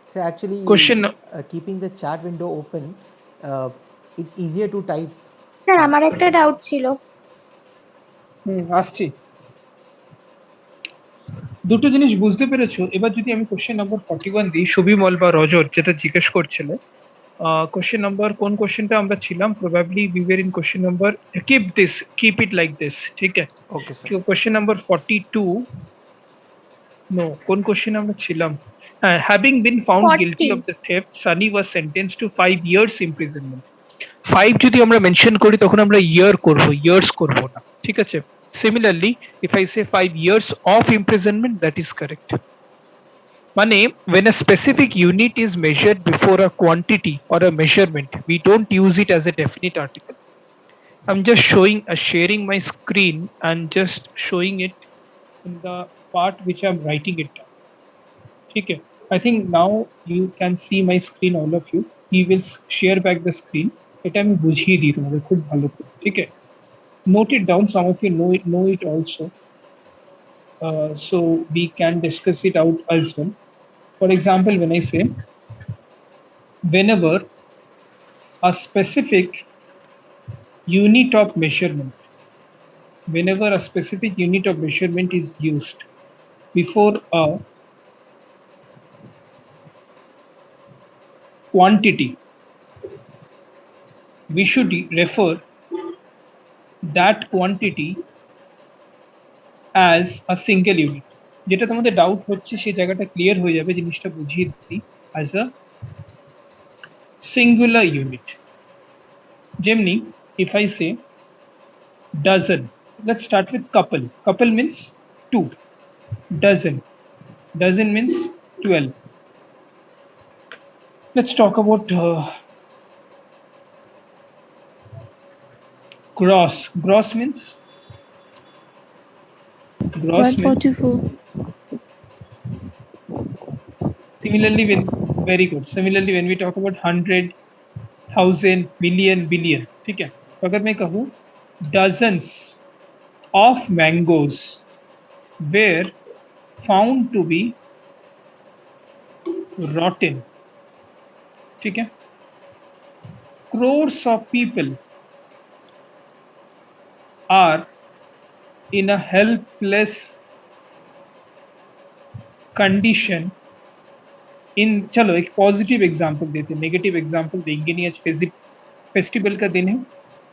So actually, Question. Keeping the chat window open, it's easier to type. Sir আমার একটা doubt ছিল। আসছি। দুটো জিনিস বুঝতে পেরেছো। এবার যদি আমি কোশ্চেন নাম্বার 41 দিই, সুবিমল বা রজত যেটা জিজ্ঞেস করছিল, কোশ্চেন নাম্বার কোন কোশ্চেনটা আমরা ছিলাম, probably we were in question number keep it like this, ঠিক আছে। Okay, sir. Question number 42, no, কোন কোশ্চেন আমরা ছিলাম, হ্যাঁ, having been found guilty 40 of the theft Sunny was sentenced to 5 years imprisonment. 5 যদি আমরা মেনশন করি তখন আমরা ইয়ার করব, ইয়ার্স করব না, ঠিক আছে। Similarly if I say 5 years of imprisonment, that is correct. মানে when a specific unit is measured before a quantity or a measurement, we don't use it as a definite article. I'm just sharing my screen and just showing it in the part which I'm writing it down. Okay, I think now you can see my screen, all of you. He will share back the screen. এটা আমি বুঝিয়ে দিই তোমাদের খুব ভালো করে, ঠিক আছে। Note it down, some of you know it also, so we can discuss it out as well. For example, when I say whenever a specific unit of measurement, whenever a specific unit of measurement is used before a quantity, we should refer that quantity as a single unit. যেটা তোমাদের doubt হচ্ছে সেই জায়গাটা clear হয়ে যাবে, জিনিসটা বুঝিয়ে দিই, as a singular unit. যেমনি if I say dozen, let's start with couple. Couple means 2. Dozen means 12. Let's talk about gross. Gross means 144. Similarly, when we talk about 100, 1000, million, billion, ठीक है। तो अगर मैं कहूँ dozens of mangoes were found to be rotten, ठीक है। crores of people are in a helpless condition in, चलो एक पॉजिटिव एग्जांपल देते हैं, नेगेटिव एग्जांपल देंगे नहीं, आज फेस्टिवल का दिन है।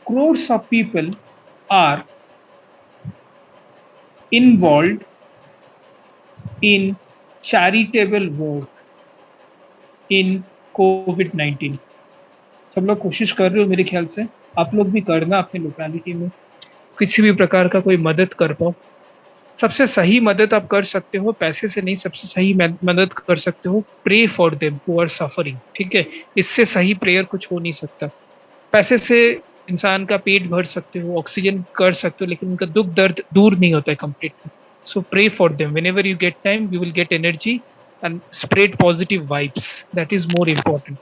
crores of people are involved in charitable work in COVID-19। सब लोग कोशिश कर रहे हो, मेरे ख्याल से आप लोग भी करना, अपने लोकेलिटी में किसी भी प्रकार का कोई मदद कर पाओ। सबसे सही मदद आप कर सकते हो, पैसे से नहीं, सबसे सही मदद कर सकते हो, pray for them who are suffering, ठीक है। इससे सही प्रेयर कुछ हो नहीं सकता। पैसे से इंसान का पेट भर सकते हो, ऑक्सीजन कर सकते हो, लेकिन उनका दुख दर्द दूर नहीं होता है completely. So pray for them whenever you get time, you will get energy and spread positive vibes, that is more important.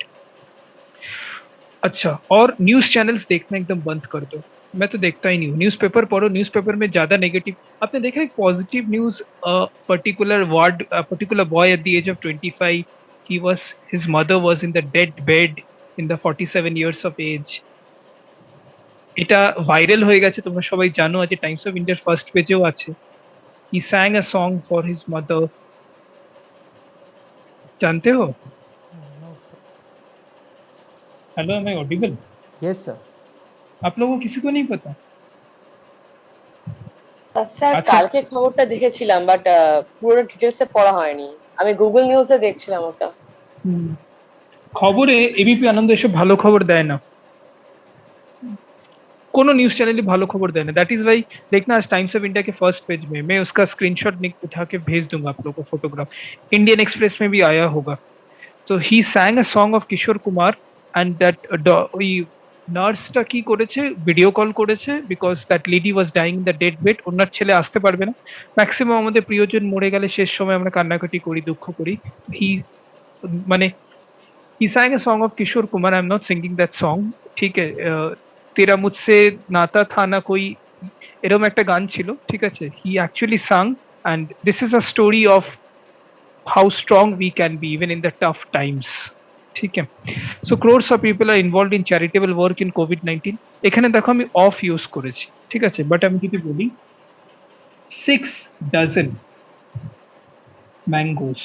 अच्छा, और न्यूज़ चैनल्स देखना एकदम बंद कर दो, मैं तो देखता ही नहीं हूँ। न्यूज़पेपर पढ़ो, न्यूज़पेपर में ज़्यादा नेगेटिव। आपने देखा एक positive news, particular boy at the age of 25, his mother was in the dead bed in the 47 years of age. এটা ভাইরাল হয়ে গেছে, তোমরা সবাই জানো, আজ টাইমস অফ ইন্ডিয়ার ফার্স্ট পেজেও আছে। He sang a song for his mother. जानते हो? Hello, am I audible? Yes, sir. आप लोगों को किसी को नहीं पता? স্যার আচ্ছা। কালকে খবরটা দেখেছিলাম, বাট পুরো ডিটেলসে পড়া হয়নি। আমি গুগল নিউজে দেখছিলাম ওটা। খবরে এবিপি আনন্দ এসব ভালো খবর দেয় না, कोनो न्यूज चैनल ही भालो खबर देना। दैट इज वाई देखना आज टाइम्स ऑफ इंडिया के फर्स्ट पेज में मैं उसका स्क्रीनशॉट उठा के भेज दूंगा आप लोगों को, फोटोग्राफ। इंडियन एक्सप्रेस में भी आया होगा। तो he sang a song of Kishore Kumar and that নার্সটা কি করেছে, ভিডিও কল করেছে, because that lady was dying in the dead bed. ওনার ছেলে আসতে পারবে না। ম্যাক্সিমাম আমাদের প্রিয়জন মরে গেলে শেষ সময় আমরা কান্নাকাটি করি, দুঃখ করি। মানে হি sang a song of Kishore Kumar, I am not singing that song, ঠিক আছে। तेरा मुझसे नाता था ना कोई, এরকম একটা গান ছিল, ঠিক আছে। He actually sang and this is a story of how strong we can be even in the tough times, ঠিক আছে। so crores of people are involved in charitable work in COVID-19। এখানে দেখো আমি অফ ইউজ করেছি, ঠিক আছে, but আমি যদি বলি 6 dozen ম্যাঙ্গোস।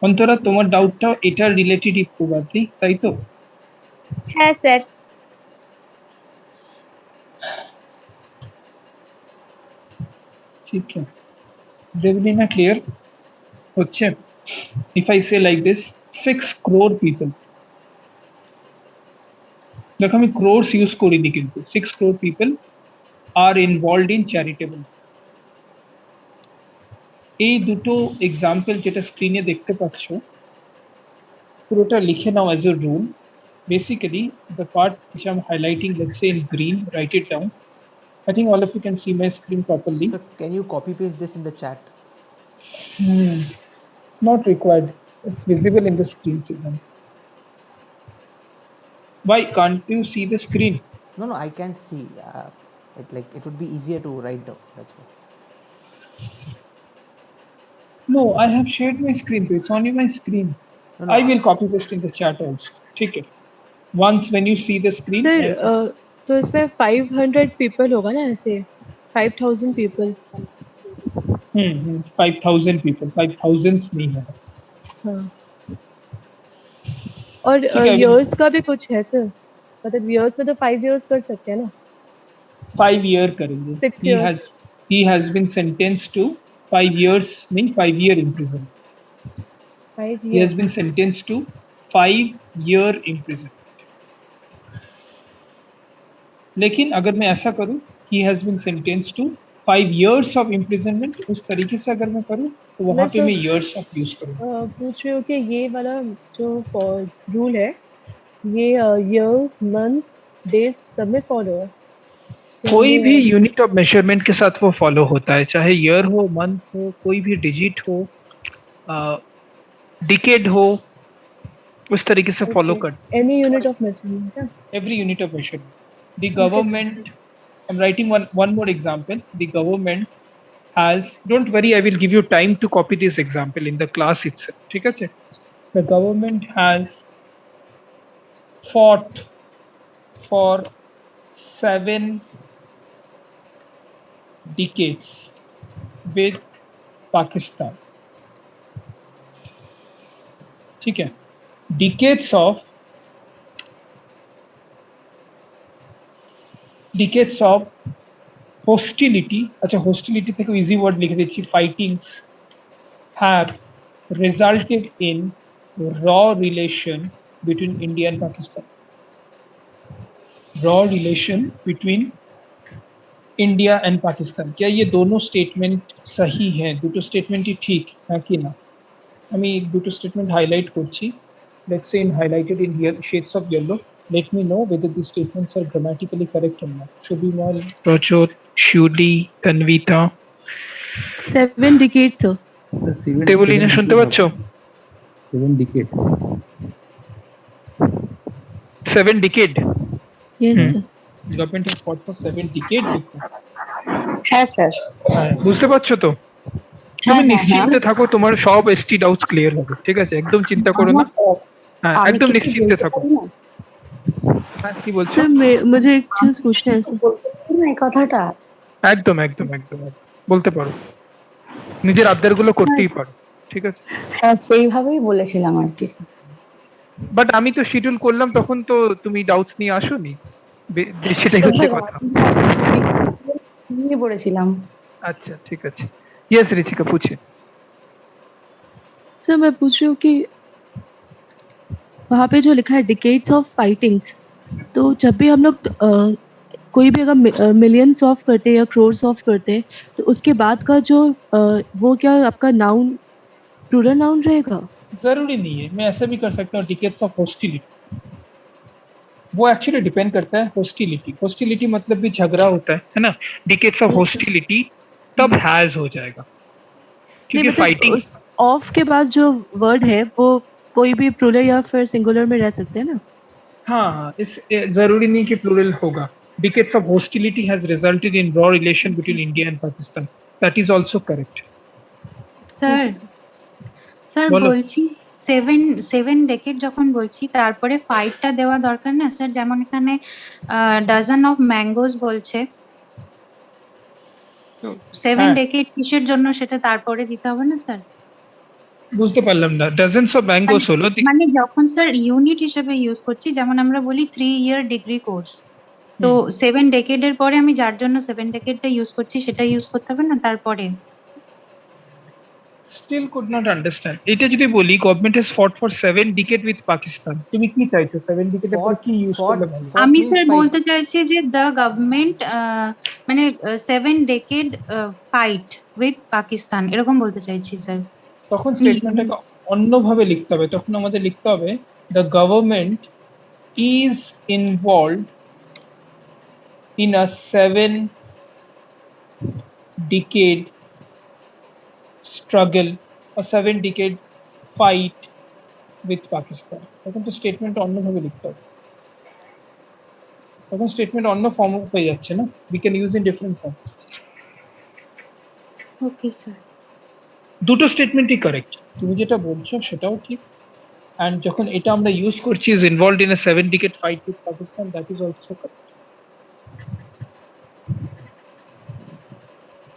অন্তরা, তোমার ডাউটটা এটার রিলেটেডই প্রবাবলি, তাই তো? হ্যাঁ স্যার। ঠিক আছে, দেবলীনা ক্লিয়ার হচ্ছে? If I say like this, 6 crore people, দেখো আমি ক্রোর্স ইউজ করিনি, কিন্তু 6 crore people are involved in charitable. এই দুটো এক্সাম্পল যেটা স্ক্রিনে দেখতে পাচ্ছ, পুরোটা লিখে নাও as a rule. Basically, the part which I'm highlighting, let's say in green, write it down. I think all of you can see my screen properly. So can you copy paste this in the chat? Not required. It's visible in the screen, Siddhan. Why can't you see the screen? No, I can see. It would be easier to write down. That's why. No, I have shared my screen. It's only my screen. No, I will copy paste in the chat also. ठीक है. Once when you see the screen. Sir तो इसमें 500 people होगा ना, ऐसे 5000 people. 5000 people, 5000 नहीं है। हाँ। और years का भी कुछ है सर, मतलब years में तो 5 years कर सकते हैं ना? 5 year करेंगे। 6 years. He has been sentenced to 5 years, mean 5 year imprisonment. 5 He has been sentenced to 5 year imprisonment. लेकिन अगर मैं ऐसा करूं, he has been sentenced to 5 years of imprisonment, उस तरीके से अगर मैं करूं तो वहाँ पे मैं years of use करूंगा। पूछ रही हूँ कि ये वाला जो रूल है, ये year, month, days सब में फॉलो है? कोई भी यूनिट ऑफ मेजरमेंट के साथ वो फॉलो होता है, चाहे ईयर हो, मंथ हो, कोई भी डिजिट हो, डिकेड हो, उस तरीके से फॉलो कर। Any unit of measurement? Every unit of measurement. The government, I am writing one more example. The government has, don't worry, I will give you time to copy this example in the class itself. ठीक है? The government has fought for 7 decades with Pakistan. ठीक है? Decades of hostility, अच्छा hostility থেকে easy word लिख देती, fightings have resulted in raw relation between India and Pakistan. Raw relation between India and Pakistan. क्या ये दोनों स्टेटमेंट सही हैं? দুটো স্টেটমেন্টই ঠিক নাকি না? আমি দুটো স্টেটমেন্ট হাইলাইট করছি। Let's say in highlighted in here shades of yellow. Let me know whether these statements are grammatically correct or not. Shubhimal, Rajot, Shuli, Tanvita. 7 decades sir. Debolina শুনতে পাচ্ছো? 7 decade. 7 decade. Yes sir. Government has fought for 7 decades. হ্যাঁ sir. বুঝতে পারছো তো? তুমি নিশ্চিন্তে থাকো, তোমার সব এসটি ডাউটস ক্লিয়ার হবে। ঠিক আছে? একদম চিন্তা করো না। হ্যাঁ, একদম নিশ্চিন্তে থাকো। হ্যাঁ, কি বলছো? सर मुझे एक चीज पूछना है सर। এই কথাটা একদম বলতে পারো, নিজের আবদারগুলো করতেই পারো। ঠিক আছে? হ্যাঁ, সেইভাবেই বলেছিলাম আর কি। বাট আমি তো শিডিউল করলাম, তখন তো তুমি ডাউটস নিয়ে আসোনি, সেটাই হচ্ছে কথা। নিয়ে পড়েছিলাম। अच्छा, ठीक है। यस रिचिका, पूछिए। सर मैं पूछ रही हूँ कि वहाँ पे जो लिखा है डिकेड्स ऑफ फाइटिंग्स, तो जब भी हम लोग कोई भी अगर मिलियंस ऑफ करते हैं या क्रोर्स ऑफ करते हैं, तो उसके बाद का जो वो क्या आपका नाउन प्लूरल नाउन रहेगा? जरूरी नहीं है, मैं ऐसा भी कर सकता हूँ, डिकेड्स ऑफ हॉस्टिलिटी। वो एक्चुअली डिपेंड करता है हॉस्टिलिटी मतलब भी झगड़ा होता है ना? डिकेड्स ऑफ हॉस्टिलिटी तब हैज हो जाएगा, क्योंकि फाइटिंग ऑफ के बाद जो वर्ड है वो कोई भी प्लूरल या फिर सिंगुलर में रह सकते हैं ना? हाँ, इस जरूरी नहीं कि प्लूरल होगा। Decades of hostility has resulted in raw relation between India and Pakistan, that is also correct. Sir বলছি 7 ডেকেড যখন বলছি, তারপরে 5টা দেওয়া দরকার না স্যার? যেমন এখানে ডজন অফ ম্যাঙ্গোস বলছে, তো 7 হ্যাঁ ডেকেড কিসের জন্য সেটা তারপরে দিতে হবে না স্যার? বুঝতে পারলাম না, ডজেন্স অফ ব্যাঙ্গোস হলো মানে যখন স্যার ইউনিট হিসেবে ইউজ করছি, যেমন আমরা বলি 3 year ডিগ্রি কোর্স, তো 7 ডেকেডের পরে আমি যার জন্য 7 ডেকেডটা ইউজ করছি সেটা ইউজ করতে হবে না তারপরে? Still could not understand. এটা যদি বলি government has fought for 7 decade with Pakistan, তুমি কি চাইছো 7 ডিকেডের পর কি ইউজ করলে ভালো? আমি স্যার বলতে চাইছি যে দ্য গভর্নমেন্ট মানে 7 ডেকেড ফাইট উইথ পাকিস্তান, এরকম বলতে চাইছি স্যার। তখন স্টেটমেন্টটাকে অন্যভাবে লিখতে হবে, তখন আমাদের লিখতে হবে the government is involved in a 7 decade struggle, a 7 decade fight with Pakistan. তখন তো স্টেটমেন্ট অন্যভাবে লিখতে হবে, তখন স্টেটমেন্ট অন্য ফর্ম পেয়ে যাচ্ছে না, we can use in different form. Okay sir. দুটো স্টেটমেন্টই কারেক্ট, তুমি যেটা বলছো সেটাও ঠিক, and যখন এটা আমরা ইউজ করছি is involved in a 7 decade fight with Pakistan, that is also correct.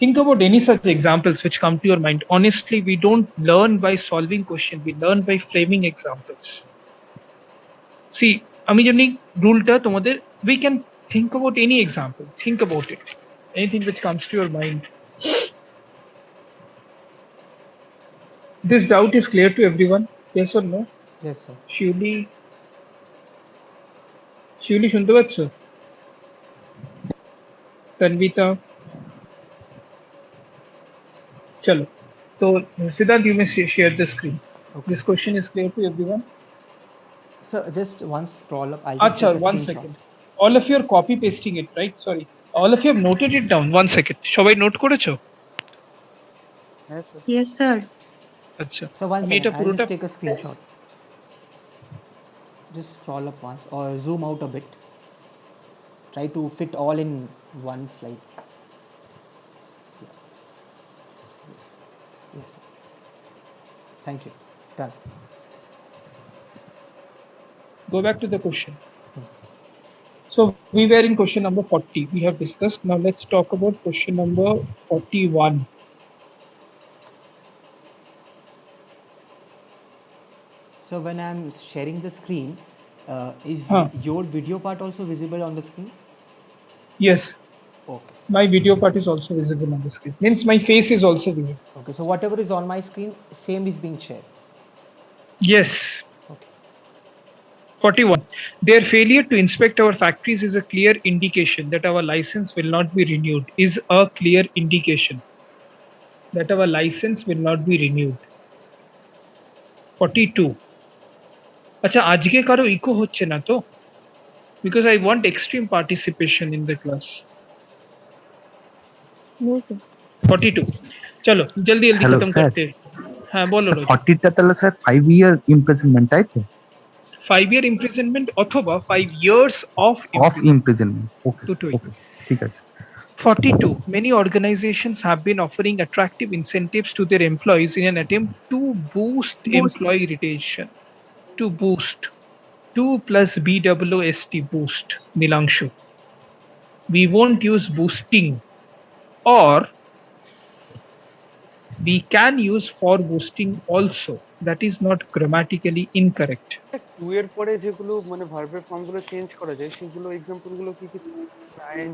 Think about any such examples which come to your mind. Honestly, we don't learn by solving questions, we learn by framing examples. See, আমি জানি রুলটা তোমাদের, we can think about any example, think about it, anything which comes to your mind. This doubt is clear to everyone, yes or no? Yes sir. শিউলি শুনতে পাচ্ছ? তন্বিতা? Chalo. So Siddharth, you may share the screen. Okay. This question is clear to everyone. Sir, just once scroll up. I'll just Acha, take a 1 screenshot. second. All of you are copy pasting it, right? Sorry. All of you have noted it down. 1 second. সবাই note করেছো? Yes sir. Yes sir. আচ্ছা। So once আমি এটা I'll পুরোটা just take a screenshot. Just scroll up once or zoom out a bit. Try to fit all in one slide. Yes. Yes sir. Thank you. Done. go back to the question. So we were in question number 40. We have discussed. Now let's talk about question number 41. So when I'm sharing the screen, is your video part also visible on the screen? Yes. Okay. My video part is also visible on the screen. Means my face is also visible. Okay. So whatever is on my screen, same is being shared. Yes. Okay. 41. Their failure to inspect our factories is a clear indication that our license will not be renewed. Is a clear indication that our license will not be renewed. 42. আচ্ছা আজকে কারো eco হচ্ছে না তো? Because I want extreme participation in the class. No sir. 42. চলো জলদি জলদি খতম করতে। হ্যাঁ বলো। 40টা তাহলে স্যার 5 year imprisonment তাই তো? 5 year imprisonment অথবা 5 years of imprisonment. Okay. Okay. ঠিক আছে। 42. Many organizations have been offering attractive incentives to their employees in an attempt to boost employee retention. To boost. 2 plus BWST boost. Nilangshu. We won't use boosting, or we can use for boosting also. That is not grammatically incorrect. 2 এর পরে যেগুলো মানে ভার্বের form গুলো change করা যায় সেগুলো example গুলো কি কি?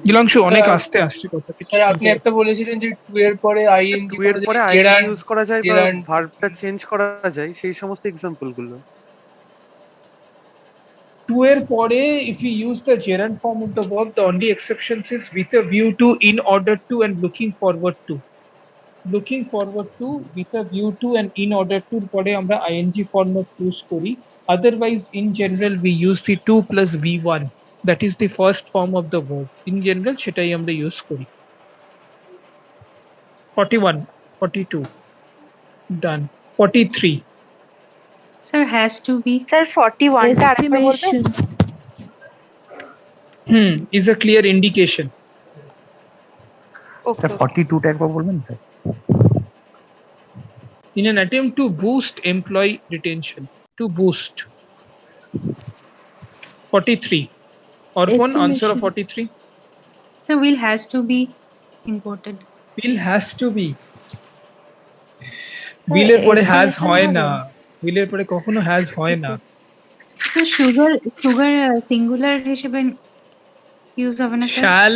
নীলাংশু অনেক আস্তে আস্তে কথা। স্যার আপনি একটা বলেছিলেন যে 2 এর পরে আইএনজি এর পরে আইএনজি ইউজ করা যায় বা ভার্বটা চেঞ্জ করা যায় সেই সমস্ত এক্সাম্পল গুলো। 2 এর পরে if we use the gerund form of the verb, the only exceptions is with a view to, in order to, and looking forward to. Looking forward to, with a view to, and in order to পরে আমরা ing form of use করি। Otherwise in general we use the 2 plus v1, that is the first form of the verb. In general সেটাই আমরা use করি। 41, 42 done. 43. Sir, has to be. Sir, 41 টা আরেকবার বলবেন? Is a clear indication. Sir 42 টা একবার বলবেন sir? In an attempt to boost employee retention. To boost. 43. Orphan, answer of 43. So will has to be imported. will has to be will এর পরে has escalation হয় হবে না, will এর পরে কখনো has হয় না। স্যার সুগার সুগার সিঙ্গুলার হিসেবে ইউজ হবে না sir? shall,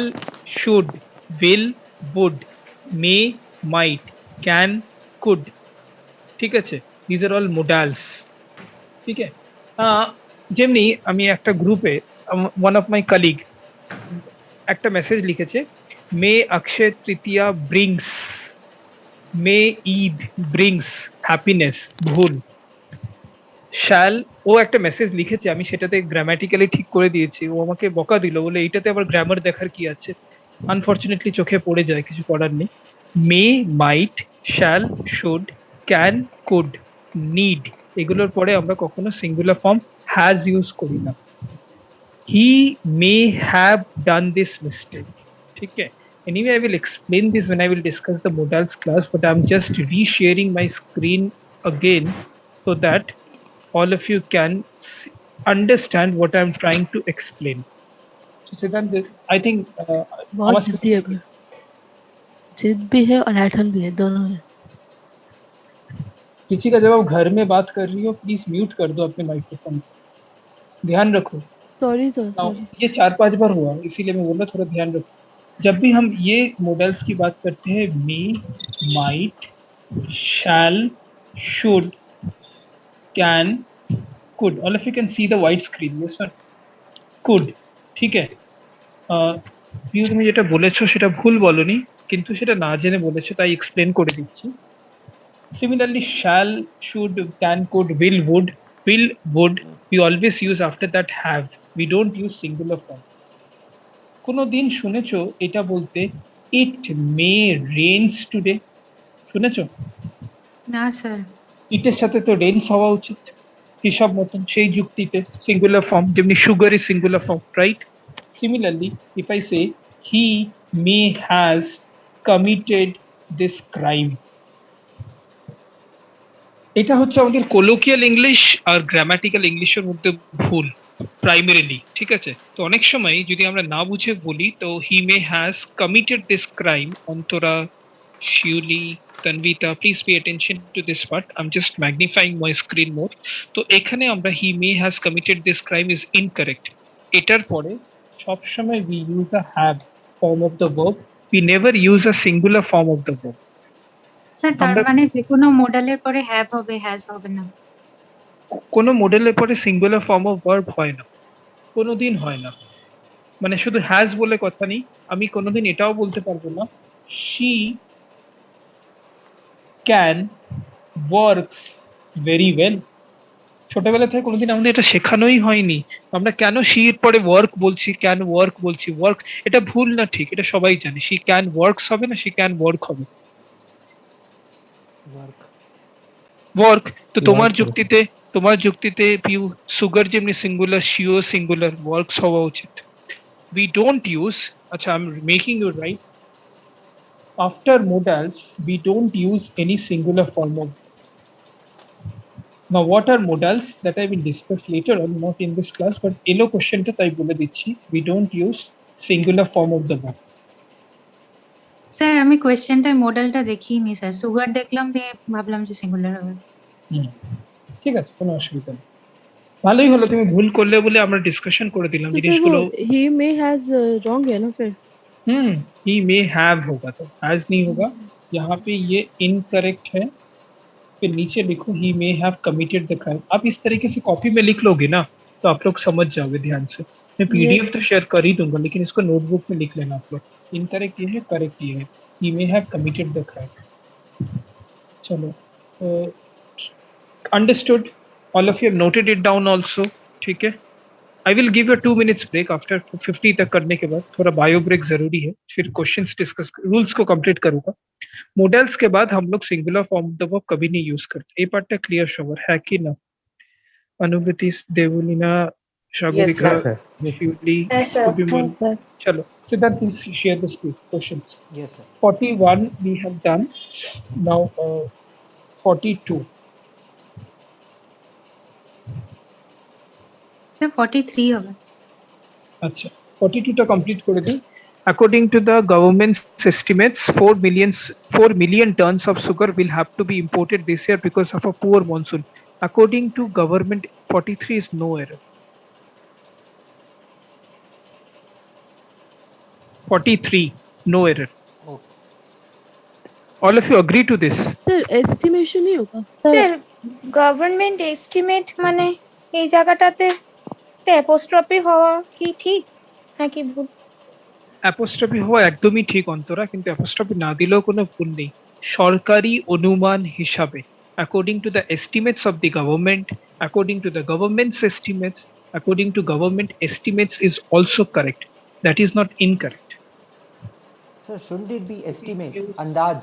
should, will, would, may, might, can, could, ঠিক আছে, these are all modals, ঠিক আছে। যেমনি আমি একটা গ্রুপে ওয়ান অফ মাই কলিগ একটা মেসেজ লিখেছে, মে অক্ষয় তৃতীয়া ব্রিংস, মে ঈদ ব্রিংস হ্যাপিনেস, ভুল। শ্যাল, ও একটা মেসেজ লিখেছে, আমি সেটাতে গ্রামাটিক্যালি ঠিক করে দিয়েছি, ও আমাকে বকা দিল, বলে এইটাতে আবার গ্রামার দেখার কি আছে। আনফর্চুনেটলি চোখে পড়ে যায়, কিছু করার নেই। May, might, shall, should, can, could, need, এগুলোর পরে আমরা কখনো সিঙ্গুলার ফর্ম হ্যাজ ইউজ করি না। He may have done this mistake, ঠিক আছে। Anyway, I will explain this when I will discuss the modals class, but I'm just resharing my screen again so that all of you can understand what I'm trying to explain. So Siddhant, I think बहुत जिद्दी है, जिद भी है और ऐठन भी है, दोनों है। किसी का जब आप घर में बात कर रही हो प्लीज म्यूट कर दो अपने माइक्रोफोन, ध्यान रखो। Sorry sir, sorry. ये 4-5 बार हुआ, इसीलिए मैं बोल रहा थोड़ा ध्यान रखो। जब भी हम ये मॉडल्स की बात करते हैं, may, might, shall, should, can, could, all of you can see the wide screen, yes sir, could, ঠিক আছে। প্রিয়, তুমি যেটা বলেছো সেটা ভুল বলনি, কিন্তু সেটা না জেনে বলেছো, তাই এক্সপ্লেন করে দিচ্ছি। Similarly shall, should, can, could, will, would we always use after that have, we don't use singular form। কোনো দিন শুনেছো এটা বলতে ইট মে রেইনস টুডে, শুনেছো? না স্যার। ইটের সাথে তো রেইনস হওয়া উচিত হিসাব মতন, সেই যুক্তিতে সিঙ্গুলার ফর্ম, যেমনি sugar is singular form, right? Similarly, if I say he may has committed this crime, এটা হচ্ছে আমাদের কোলোকিয়াল ইংলিশ আর গ্রামাটিক্যাল ইংলিশের মধ্যে ভুল প্রাইমারিলি, ঠিক আছে। তো অনেক সময় যদি আমরা না বুঝে বলি, তো he may has committed this crime, Antara, Shiuli, Tanvita, please pay attention to this part, I am just magnifying my screen more. তো এখানে আমরা he may has committed this crime is incorrect. এটার পরে সবসময় we use a have form of the verb, we never use a singular form of the verb। Sir তার মানে যে কোনো মডেলের পরে হ্যাভ হবে, হ্যাজ হবে না? কোনো মডেলের পরে সিঙ্গুলার ফর্ম অফ ভার্ব হয় না, কোনোদিন হয় না। মানে শুধু হ্যাজ বলে কথা নেই, আমি কোনোদিন এটাও বলতে পারবো না she can works very well. ছোটবেলা থেকে কোনোদিন আমাদের এটা শেখানোই হয়নি, আমরা কেন শি এর পরে ওয়ার্ক বলছি, ক্যান ওয়ার্ক বলছি। ওয়ার্ক এটা ভুল না ঠিক, এটা সবাই জানে। শি ক্যান ওয়ার্কস হবে না, শি ক্যান ওয়ার্ক হবে। ওয়ার্ক তো তোমার যুক্তিতে পিউ সুগার যেমনি সিঙ্গুলার, শিও সিঙ্গুলার, ওয়ার্কস হওয়া উচিত। We don't use, acha, I'm making you right. After modals, we don't use any singular form of. Now, what are modals? That I will discuss later on, not in this class, but elo question ta tai bole dicchi. We don't use singular form of the verb. Sir আমি কোয়েশ্চেনটা মডেলটা দেখিনি sir, sugar দেখলাম দিয়ে ভাবলাম যে singular হবে। ঠিক আছে, কোনো অসুবিধা নেই। ভালোই হলো তুমি ভুল করলে বলে আমরা ডিসকাশন করে দিলাম तो सर वो জিনিসগুলো। he may has wrong है ना फिर? he may have होगा, तो has नहीं होगा। यहाँ पे ये इनकरेक्ट है, फिर नीचे लिखो he may have committed the crime. आप इस तरीके से कॉपी में लिख लोगे ना तो आप लोग समझ जाओगे ध्यान से। मैं पीडीएफ तो शेयर कर ही दूंगा, लेकिन इसको नोटबुक में लिख लेना आप लोग। इनकरेक्ट ये है, करेक्ट ये है। He may have committed the crime. चलो, understood, all of you noted it down also, ठीक है। I will give you 2 minutes break after 50 तक करने के बाद, थोड़ा बायो ब्रेक जरूरी है, फिर क्वेश्चंस डिस्कस, रूल्स को कंप्लीट करूंगा। मॉडल्स के बाद हम लोग singular form of the verb कभी नहीं यूज करते। ये पार्ट क्लियर शोवर है कि ना? अनुभूति, देवलीना, शागोरिका, शिवली, सुबिमन, चलो Siddharth, please share the screen questions. Yes, sir. 41 we have done, now 42। Sir 43 হবে। আচ্ছা, 42টা কমপ্লিট করে দিই। According to the government's estimates, 4 million tons of sugar will have to be imported this year because of a poor monsoon. According to government, 43 is no error. 43, no error. All of you agree to this? Sir estimation ही होगा sir government estimate মানে এই জায়গাটাতে apostrophe হওয়া কি ঠিক নাকি ভুল? অ্যাপোস্ট্রফি হওয়া একদমই ঠিক অন্তরা, কিন্তু অ্যাপোস্ট্রফি না দিলেও কোনো ভুল নেই। সরকারি অনুমান হিসাবে, according to the estimates of the government, according to the government's estimates, according to government estimates is also correct. That is not incorrect. Sir, shouldn't it be estimate, andaj?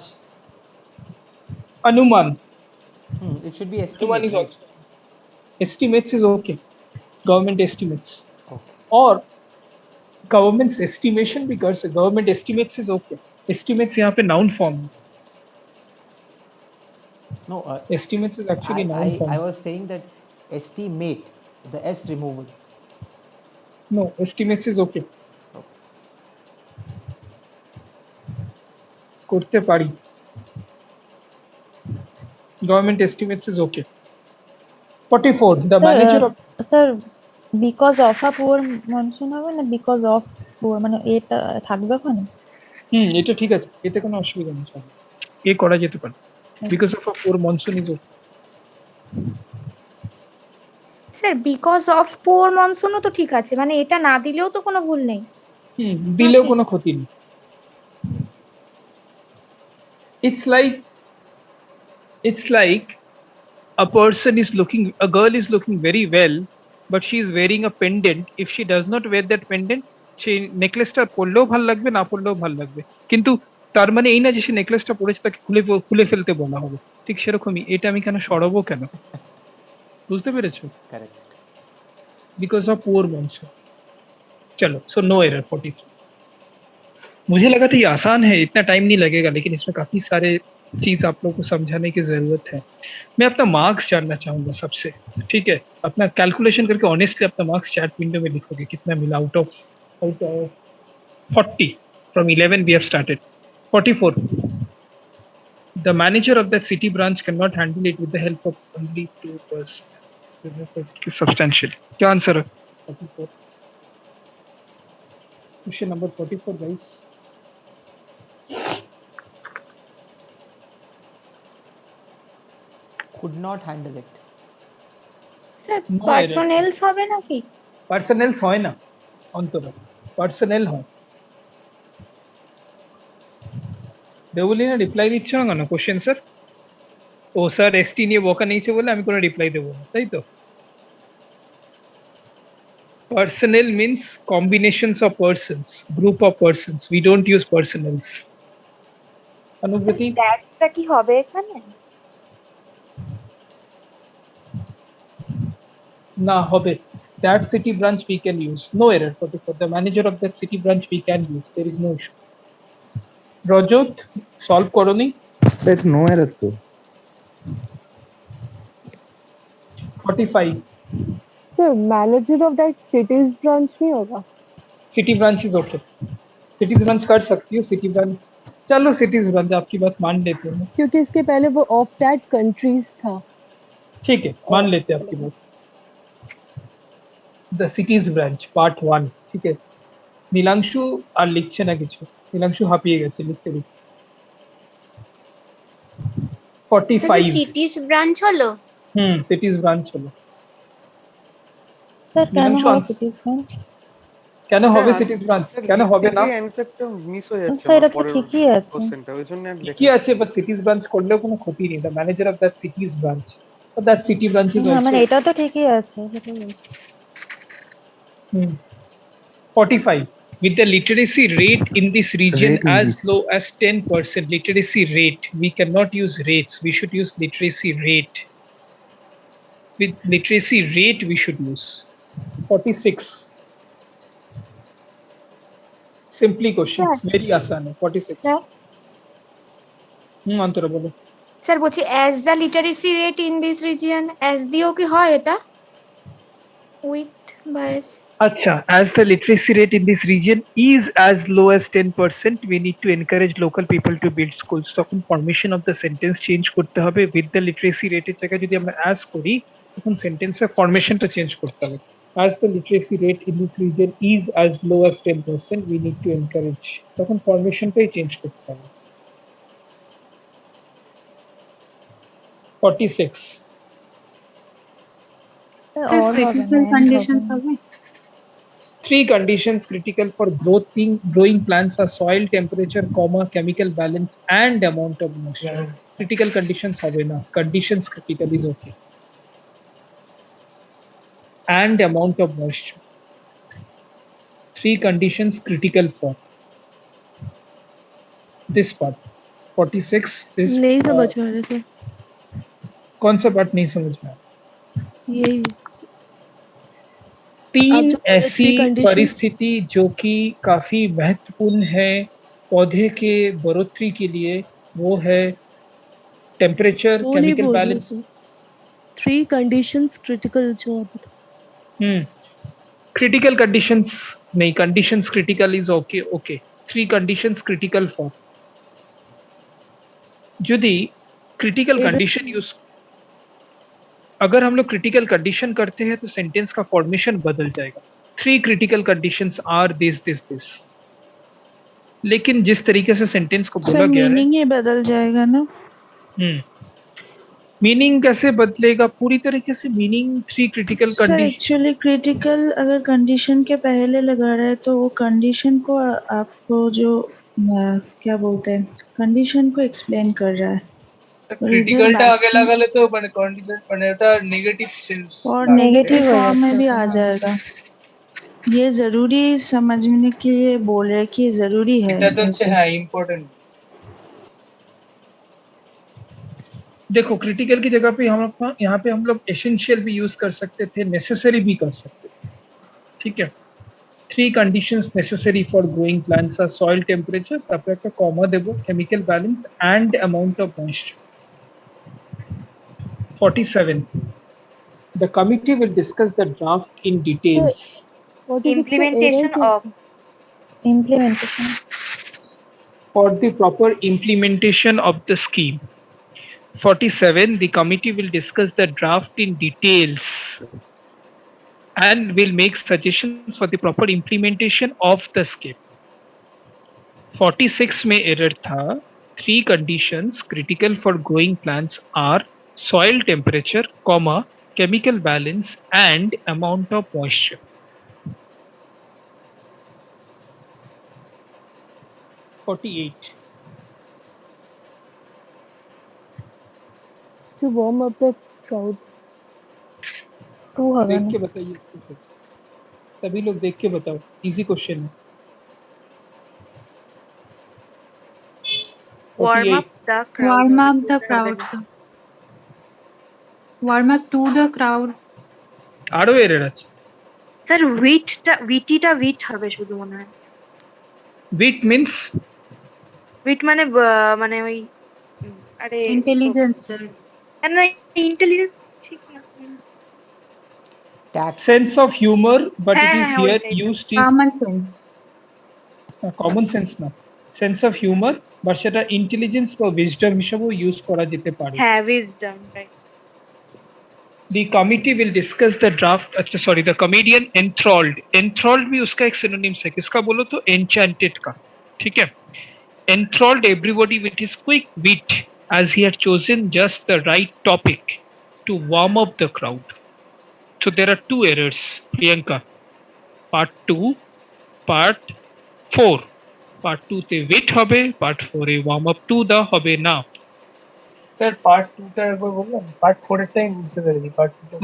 Anuman. It should be Anuman estimate. is Right? also. Estimates is okay. Government estimates. Okay. Or government's estimation, because government estimates is okay. Estimates यहाँ पे noun form. No, estimates is actually noun form. I was saying that estimate, the s removal. No, estimates is okay. করতে পারি। Government estimates is okay. 44, the manager of sir because of a poor monsoon হবে না because of poor, মানে এটা থাকবে ওখানে? এটা ঠিক আছে, এতে কোনো অসুবিধা নেই, এ করা যেতে পারে। Because of a poor monsoon is okay. Sir because of poor মনসুনও তো ঠিক আছে, মানে এটা না দিলেও তো কোনো ভুল নেই। দিলেও কোনো ক্ষতি নেই। It's like a person is looking, a girl is looking very well, but she is wearing a pendant. If she does not wear that pendant, সেই নেকলেসটা পরলেও ভালো লাগবে, না পরলেও ভালো লাগবে, কিন্তু তার মানে এই না যে সে নেকলেসটা পরেছে তাকে খুলে ফেলতে বলা হবে। ঠিক সেরকমই এটা আমি কেন সরাবো কেন, বুঝতে পেরেছো? Correct. Because of poor monsoon. चलो, so no error 43. मुझे लगा था ये आसान है, इतना टाइम नहीं लगेगा, लेकिन इसमें काफी सारे चीज आप लोगों को समझाने की जरूरत है। मैं अपना मार्क्स जानना चाहूंगा सबसे, ठीक है? अपना कैलकुलेशन करके ऑनेस्टली अपना मार्क्स चैट विंडो में लिखोगे कितना मिला out of 40 from 11 we have started. 44, the manager of that city branch cannot handle it with the help of only 2%. Substantial. क्या आंसर है? 44. Question number 44, guys. Could not handle it. Sir personnels হবে নাকি? পার্সোনেলস হয় না Antara, personnel হয়। Deblina reply দিচ্ছ না কেন কোশ্চেন স্যার? ও স্যার এসটি নিয়ে বকা নিয়েছে বলে আমি কোনো রিপ্লাই দেবো না, তাই তো? Personnel means combinations of persons, group of persons. We don't use personals. Anushriti? দ্যাটসটা কি হবে এখানে? না হবে। That city branch we can use. No error. For the manager of that city branch we can use. There is no issue. Rajat, solve করনি? There's no error তো। 45. Sir manager of that cities branch नहीं होगा? City branch is okay, cities branch कर सकती हो, city branch. चलो cities branch आपकी बात मान लेते हैं, क्योंकि इसके पहले वो ऑफ दैट कंट्रीज था। ठीक है, मान लेते हैं आपकी बात। द सिटीज ब्रांच पार्ट 1, ठीक है? নীলাংশু আর লিখছে না কিছু, নীলাংশু হাঁপিয়ে গেছে লিখতে লিখতে। 45 সিটিজ ব্রাঞ্চ হলো? সিটিজ ব্রাঞ্চ হলো। স্যার কেন হবে সিটিজ ব্রাঞ্চ? কেন হবে সিটিজ ব্রাঞ্চ, কেন হবে না? অ্যানসারটা মিস হয়ে যাচ্ছে। স্যার এটা তো ঠিকই আছে, কোশ্চেনটা ওইজন্য ঠিকই আছে, বাট সিটিজ ব্রাঞ্চ করলেও কোনো ক্ষতি নেই। The manager of that সিটিজ branch, but that city branch is also. মানে এটা তো ঠিকই আছে। 45, with the literacy rate in this region as low as 10%, literacy rate, we cannot use rates, we should use literacy rate. With literacy rate we should use 46. Simply questions, very आसान है। 46। अंतरा बोलो। Sir বলছি as the literacy rate in this region, as দিও কি হয় এটা? with bias Acha, as the literacy rate in this region is as low as 10%, we need to encourage local people to build schools. তখন formation of the sentence change করতে হবে with the literacy rate এর জায়গায় যদি আমরা as করি তখন sentence এর formationটা change করতে হবে. As the literacy rate in this region is as low as 10%, we need to encourage. তখন formationটাই change করতে হবে. 46. और critical conditions হবে Three conditions critical for growing plants are soil temperature, chemical balance and amount of moisture. Critical conditions have enough. Conditions critical is okay. And amount of moisture. Three conditions critical for this part. 46 is नहीं समझ में आ रहा sir कौन सा part नहीं समझ में आ रहा? यही तीन जो ऐसी three conditions- परिस्थिति जो कि काफी महत्वपूर्ण है पौधे के बढ़ोतरी के लिए, वो है टेम्परेचर, वो नहीं केमिकल बोल रहे बैलेंस. सर 3 conditions critical जो क्रिटिकल कंडीशंस नहीं, conditions critical is okay. Okay, 3 conditions critical for. यदि क्रिटिकल कंडीशन यूज, अगर हम लोग क्रिटिकल कंडीशन करते हैं तो सेंटेंस का फॉर्मेशन बदल जाएगा. 3 क्रिटिकल कंडीशंस आर दिस. लेकिन जिस तरीके से सेंटेंस को बोला सर गया है, मीनिंग ही बदल जाएगा ना. मीनिंग कैसे बदलेगा? पूरी तरीके से meaning 3 critical sir condition. Actually critical अगर कंडीशन के पहले लगा रहा है तो वो कंडीशन को आपको जो क्या बोलते हैं कंडीशन को एक्सप्लेन कर रहा है. ক্রিটিক্যালটা আগে লাগালে তো মানে কন্ডিশন মানে ওটা নেগেটিভ সেন্স और नेगेटिव फॉर्म में भी आ जाएगा. ये जरूरी समझने के लिए बोल रहे हैं कि ये जरूरी है. এটা তো হচ্ছে হ্যাঁ ইম্পর্টেন্ট. देखो, क्रिटिकल की जगह पे यहाँ पे हम लोग एसेंशियल भी यूज कर सकते थे, नेसेसरी भी कर सकते थे. ठीक है. 3 conditions necessary for growing plants are soil temperature, তারপরে একটা কমা দেব, chemical balance and amount of moisture. 47. The committee will discuss the draft in details. Implementation For the proper implementation of the scheme. 47. The committee will discuss the draft in details and will make suggestions for the proper implementation of the scheme. 46 में error था. 3 conditions critical for growing plants are soil temperature, chemical balance and amount of moisture. 48. to warm up the crowd. देख के बताइए इसको sir. सभी लोग देख के बताओ, इजी क्वेश्चन है. warm up the crowd. warm up the crowd warm up to the crowd আরো এরর আছে. স্যার উইট হবে শুধু মনে হয়. উইট মিন্স উইট মানে মানে ওই আরে intelligence sir না ইন্টেলিজেন্স ঠিক না. sense of humor, but it is হ্যাঁ, here ওইটাই। used is common sense common sense না, sense of humor, but সেটা intelligence বা wisdom হিসেবেও ইউজ করা যেতে পারে. হ্যাঁ wisdom right. The committee will discuss the draft. अच्छा sorry, the comedian enthralled भी उसका एक synonyms है. किसका बोलो तो enchanted का. ठीक है. Enthralled everybody with his quick wit as he had chosen just the right topic to warm up the crowd. So there are 2 errors, Priyanka. Part 2, Part 4. Part 2 তে wit হবে, Part 4 A warm up to the হবে না. Sir part 2 টা একবার বললাম, part 4 এর time বুঝতে পেরেছি. পার্ট 2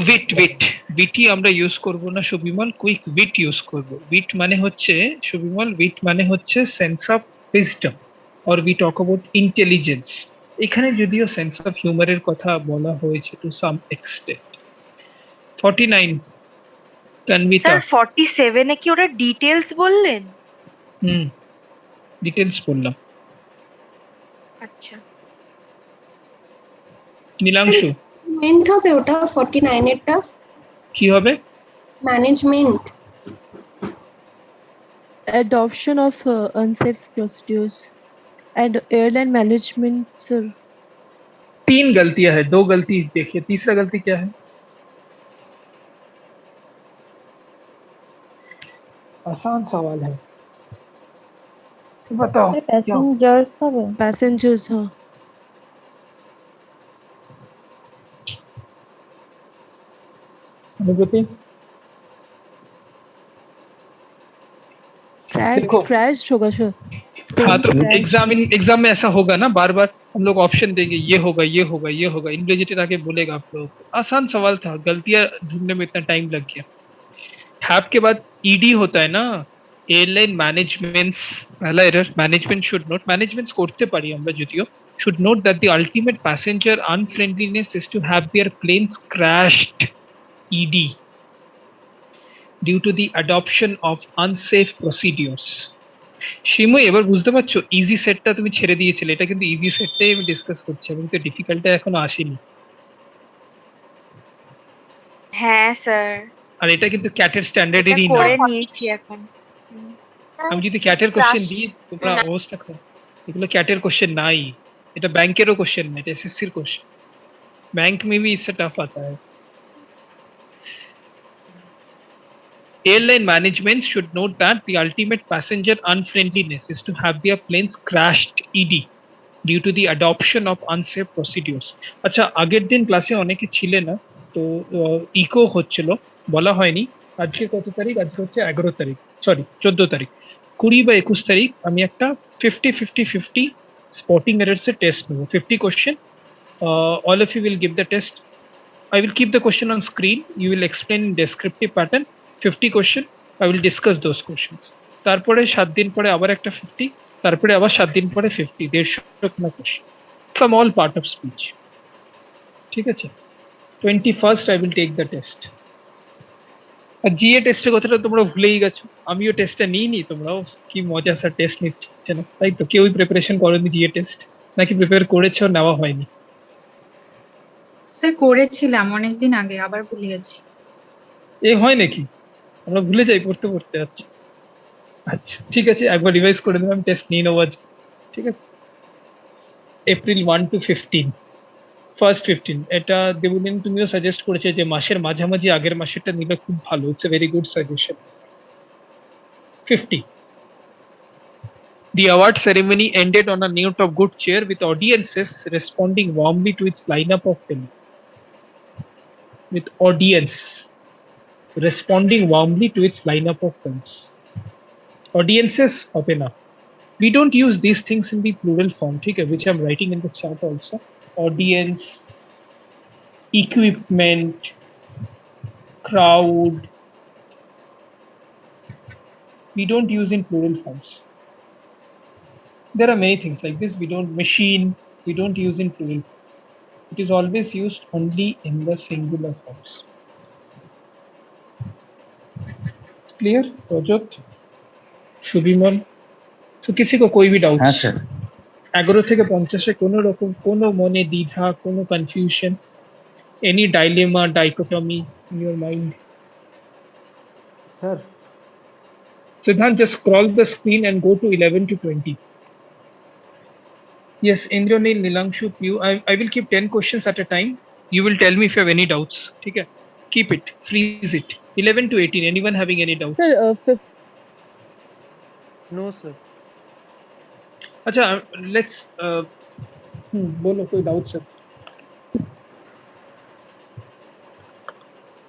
witty আমরা ইউজ করব না সুবিমল, কুইক wit ইউজ করব. wit মানে হচ্ছে সুবিমল, wit মানে হচ্ছে sense of wisdom or we talk about intelligence. এখানে যদিও সেন্স অফ হিউমারের কথা বলা হয়েছে টু সাম এক্সটেন্ট. 49. তানভিতা. স্যার 47 এ কি ওরা ডিটেইলস বললেন? ডিটেইলস বললাম. আচ্ছা নীলাংশু ম্যানেজমেন্ট হবে ওটা 49 এরটা কি হবে? Management. adoption of unsafe procedures and airline management, sir. 3 गलतियां है, 2 गलती देखिए, तीसरा गलती क्या है? आसान सवाल है, तो बताओ क्या? पैसेंजर्स सब है। Passengers, हाँ. अनुभूति देखो, Crashed होगा sir. हाँ तो Crashed. एग्जाम में ऐसा होगा ना, बार बार हम लोग ऑप्शन देंगे, ये होगा ये होगा ये होगा, इनविजिलेटर आके बोलेगा आप लोगों को। आसान सवाल था, गलतियां ढूंढने में इतना टाइम लग गया। हैप के बाद ईडी होता है ना, एयरलाइन मैनेजमेंट्स, पहला error, management should note, managements করতে পারি আমরা যদিও, should note that the ultimate passenger unfriendliness is to have their planes crashed, ED, due to the adoption of unsafe procedures. Shimu, এবার বুঝতে পারছো ইজি সেটটা তুমি ছেড়ে দিয়েছিলে, এটা কিন্তু ইজি সেটটাই আমি ডিসকাস করছি, আমি তো ডিফিকাল্টটা এখনো আসেনি। হ্যাঁ স্যার, আর এটা কিন্তু ক্যাটের স্ট্যান্ডার্ডেরই না। করে নিয়েছি এখন। আমি যদি ক্যাটের কোশ্চেন দিই তোমরা অবস্থা খারাপ। এগুলো ক্যাটের কোশ্চেন নাই, এটা ব্যাংকেরও কোশ্চেন না, এটা এসএসসির কোশ্চেন। बैंक में भी इससे टफ आता है। Airline management should note that the ultimate passenger unfriendliness is to have their planes crashed, ED, due to the adoption of unsafe procedures. अच्छा, আগের দিন ক্লাসে অনেকে ছিলে না, তো ইকো হচ্ছিল, বলা হয়নি। আজকে কত তারিখ? আজকে হচ্ছে 11 তারিখ, সরি 14 তারিখ। 20 বা 21 তারিখ আমি একটা 50-50-50 স্পটিং এরর্স এর টেস্ট নেব, 50 question. All of you will give the test. I will keep the question on screen. You will explain in descriptive pattern. 50 question. I will discuss those questions. তারপরে 7 দিন পরে আবার একটা 50, তারপরে আবার 7 দিন পরে 50, 150 question from all part of speech. ঠিক আছে? 21st I will take the test. আর জিএ টেস্টের কথাটা তোমরা ভুলেই গেছো, আমিও টেস্টটা নিইনি, তোমরাও কি মজা স্যার টেস্ট নিচ্ছে না, তাই তো? কেউই প্রিপারেশন করেনি জিএ টেস্ট, নাকি প্রিপেয়ার করেছো, নেওয়া হয়নি? স্যার করেছিলাম অনেকদিন আগে, আবার ভুলে গেছি। এ হয় নাকি? আমরা ভুলে যাই পড়তে পড়তে। আচ্ছা আচ্ছা, ঠিক আছে, একবার রিভাইজ করে দিলাম, টেস্ট নিয়ে নেবো আজ। ঠিক আছে, এপ্রিল 1 to 15, ফার্স্ট 15। এটা দেবুদিন তুমিও সাজেস্ট করেছে যে মাসের মাঝামাঝি আগের মাসেরটা নিলে খুব ভালো, it's a very good suggestion. 50. The award ceremony ended on a note of good cheer, with audiences responding warmly to its lineup of film. With audience responding warmly to its lineup of films. Audiences হবে না, we don't use these things in the plural form, ठीक है, which I'm writing in the chat also. Audience, equipment, crowd, we don't use in plural forms. There are many things like this, we don't, machine, we don't use in plural form. It is always used only in the singular forms. Clear? Rajat, Shubhiman, so किसी को कोई भी हाँ doubts? Sir 11 থেকে 50 এ কোনো রকম কোনো মনে দ্বিধা, কোনো confusion, any dilemma, dichotomy in your mind? Sir, Siddhant, just scroll the screen and go to 11 to 20. Yes, Indranil, Nilangshu, Piyu, I will keep 10 questions at a time. You will tell me if you have any doubts. ठीक है? Keep it, freeze it. 11 to 18, anyone having any doubts? Sir, No, sir. अच्छा, let's बोलो कोई doubt sir?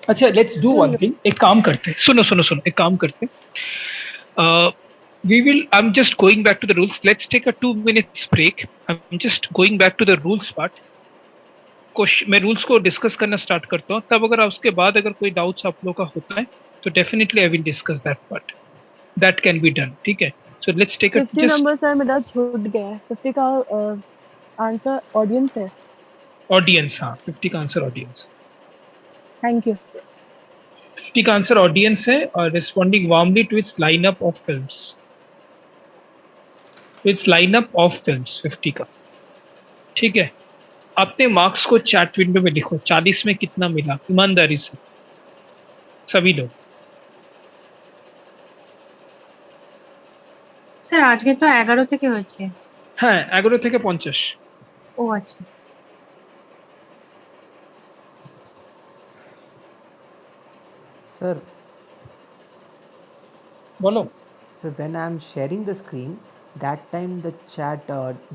अच्छा, let's do one thing, एक काम करते हैं, सुनो सुनो सुनो, एक काम करते हैं, we will, I'm just going back to the rules, let's take a 2 minutes break. I'm just going back to the rules part. मैं रूल्स को डिस्कस करना स्टार्ट करता हूँ, तब अगर उसके बाद अगर कोई डाउट्स आप लोगों का होता है तो definitely I will discuss that part, that can be done. ठीक है, so let's take 50 number sir मेरा छूट गया है। 50 का आंसर ऑडियंस है। ऑडियंस, हाँ 50 का आंसर ऑडियंस। Thank you. 50 का आंसर ऑडियंस है, और responding warmly to its lineup of films, its lineup of films 50 का। ठीक है, अपने मार्क्स को चैट विंडो में लिखो, 40 में कितना मिला, ईमानदारी से सभी लोग। স্যার আজকে তো 11 থেকে হয়েছে। হ্যাঁ 11 থেকে 50। ও আচ্ছা। Sir, বলো। so when I'm sharing the screen, that time the chat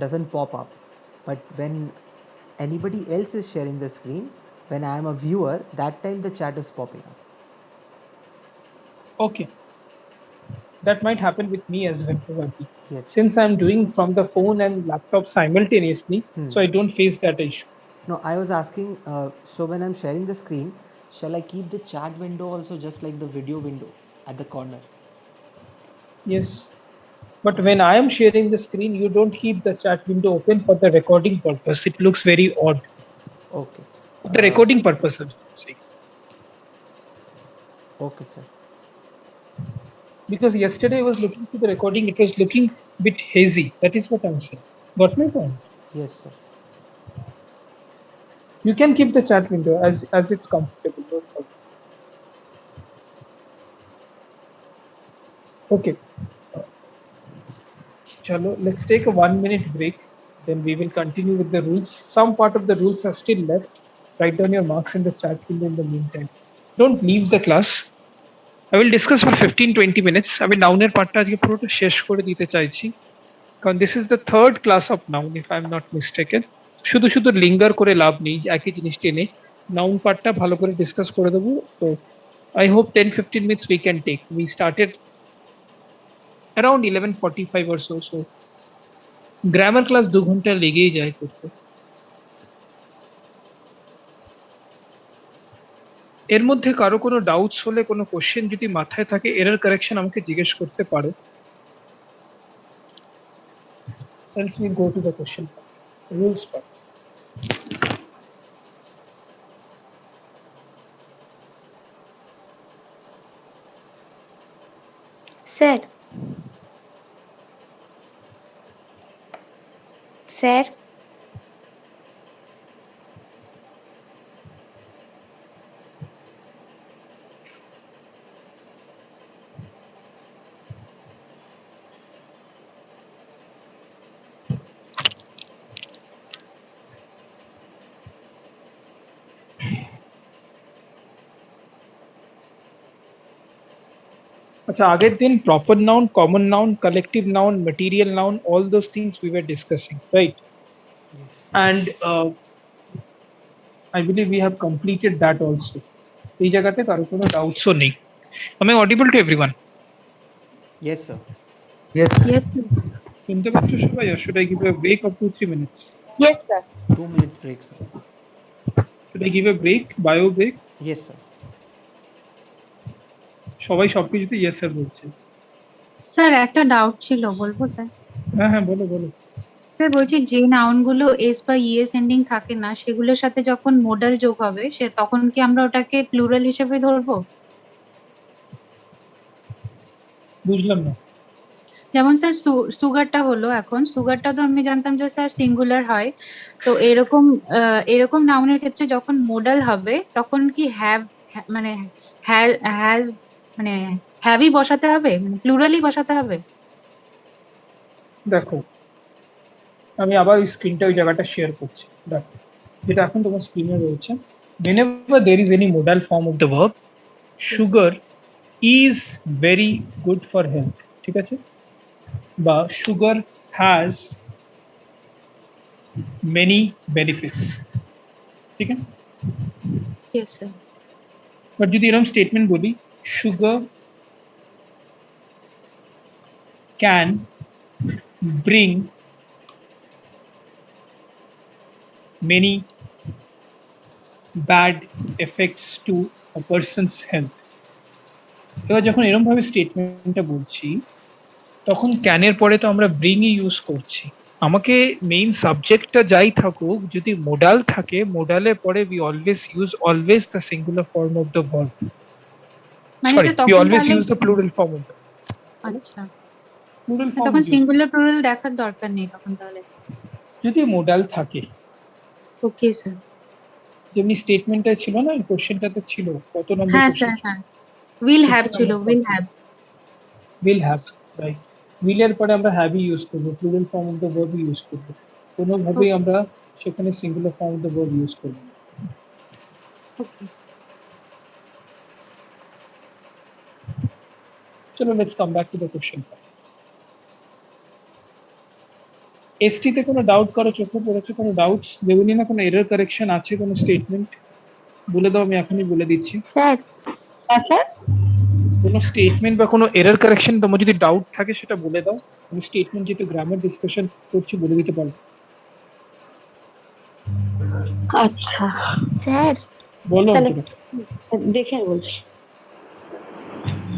doesn't pop up. But when anybody else is sharing the screen, when I am a viewer, that time the chat is popping up. Okay. That might happen with me as well probably. Yes. Since I'm doing from the phone and laptop simultaneously, so I don't face that issue. No, I was asking, so when I'm sharing the screen, shall I keep the chat window also just like the video window at the corner? Yes. But when I am sharing the screen, you don't keep the chat window open for the recording purpose. It looks very odd. Okay. For the recording purpose, I'm saying. Okay, sir. Because yesterday I was looking to the recording, it was looking a bit hazy. That is what I'm saying. Got my point? Yes, sir. You can keep the chat window as it's comfortable. No problem. Okay. Chalo, let's take a 1-minute break. Then we will continue with the rules. Some part of the rules are still left. Write down your marks in the chat window in the meantime. Don't leave the class. I will discuss for 15-20 minutes. আমি নাউনের পার্টটা আজকে পুরোটা শেষ করে দিতে চাইছি, কারণ this is the third class of noun if I am not mistaken. শুধু শুধু লিঙ্গার করে লাভ নেই, একই জিনিস টেনে নাউন পার্টটা ভালো করে ডিসকাস করে দেবো। তো I hope 10-15 minutes we can take. We started around 11:45 or so. So grammar class 2 ঘন্টা লেগেই যায় করতে। এর মধ্যে কারো কোনো ডাউটস হলে, কোনো কোশ্চেন যদি মাথায় থাকে, এরর কারেকশন আমাকে জিজ্ঞেস করতে পারো। Else we go to the question part, rules part. Sir sir আচ্ছা, আগের দিন proper noun, common noun, collective noun, material noun, all those things we were discussing, right? Yes. And I believe we have completed that also. এই জায়গাতে কারো কোনো ডাউটসও নেই। Am I audible to everyone? Yes, sir. Yes. Yes, sir. শুনতে পাচ্ছ সবাই? Or should I give a break of 2-3 minutes? Yes, sir. 2 minutes break, sir. Should I give a break, bio break? Yes, sir. সবাই সবকিছুতে yes sir বলছে। Sir একটা doubt ছিল, বলবো sir? হ্যাঁ হ্যাঁ বলো বলো। স্যার বলছি যে নাউনগুলো এস বা ইএস এন্ডিং থাকে না, সেগুলোর সাথে যখন মোডাল যোগ হবে, সে তখন কি আমরা ওটাকে প্লুরাল হিসেবে ধরবো? বুঝলাম না। যেমন স্যার সুগারটা হলো, এখন সুগারটা তো আমি জানতাম যে স্যার সিঙ্গুলার হয়, তো এরকম এরকম নাউনের ক্ষেত্রে যখন মোডাল হবে তখন কি হ্যাভ মানে হ্যাজ মানে হ্যাভই বসাতে হবে, মানে প্লুরালই বসাতে হবে? দেখো আমি আবার ওই স্ক্রিনটা ওই জায়গাটা শেয়ার করছি। দেখো যেটা এখন তোমার স্ক্রিনে রয়েছে, whenever there is any modal form of the verb, sugar is very good for health, ঠিক আছে? বা sugar has many benefits, ঠিক আছে? Yes, sir. বাট যদি এরকম স্টেটমেন্ট বলি, sugar can bring many bad effects to a person's health. এবার যখন এরকম ভাবে স্টেটমেন্টটা বলছি, তখন ক্যানের পরে তো আমরা ব্রিংই ইউজ করছি। আমাকে মেইন সাবজেক্টটা যাই থাকুক, যদি মোডাল থাকে, মোডালের পরে we always use the singular form of the verb. মানে Sorry, স্যার we তখন always তাহলে use the plural form of the verb. আচ্ছা, Plural form তখন use সিঙ্গুলার প্লুরাল দেখার দরকার নেই তখন তাহলে? যদি মোডাল থাকে। Okay sir. যেমনি স্টেটমেন্টটা ছিল না, কোশ্চেনটাতে ছিল কত নম্বর হ্যাঁ কোশ্চেন? স্যার, হ্যাঁ, উইল হ্যাভ ছিল, will have. Will have, right? will এর পরে আমরা have ইউজ করব, plural form of the verb use করব, কোনোভাবেই আমরা সেখানে singular form of the verb use করব। ওকে চলো let's come back to the question. ST তে কোনো ডাউট করো, চোখে পড়েছে কোনো ডাউটস? দেবনি না কোনো এরর কারেকশন আছে, কোনো স্টেটমেন্ট বলে দাও, আমি এখনই বলে দিচ্ছি। স্যার স্যার কোনো স্টেটমেন্ট বা কোনো এরর কারেকশন তোমার যদি ডাউট থাকে সেটা বলে দাও, আমি স্টেটমেন্ট যেহেতু গ্রামার ডিসকাশন করছি বলে দিতে পারবো। আচ্ছা স্যার বলো তাহলে অঙ্কিতা। দেখে বলছি।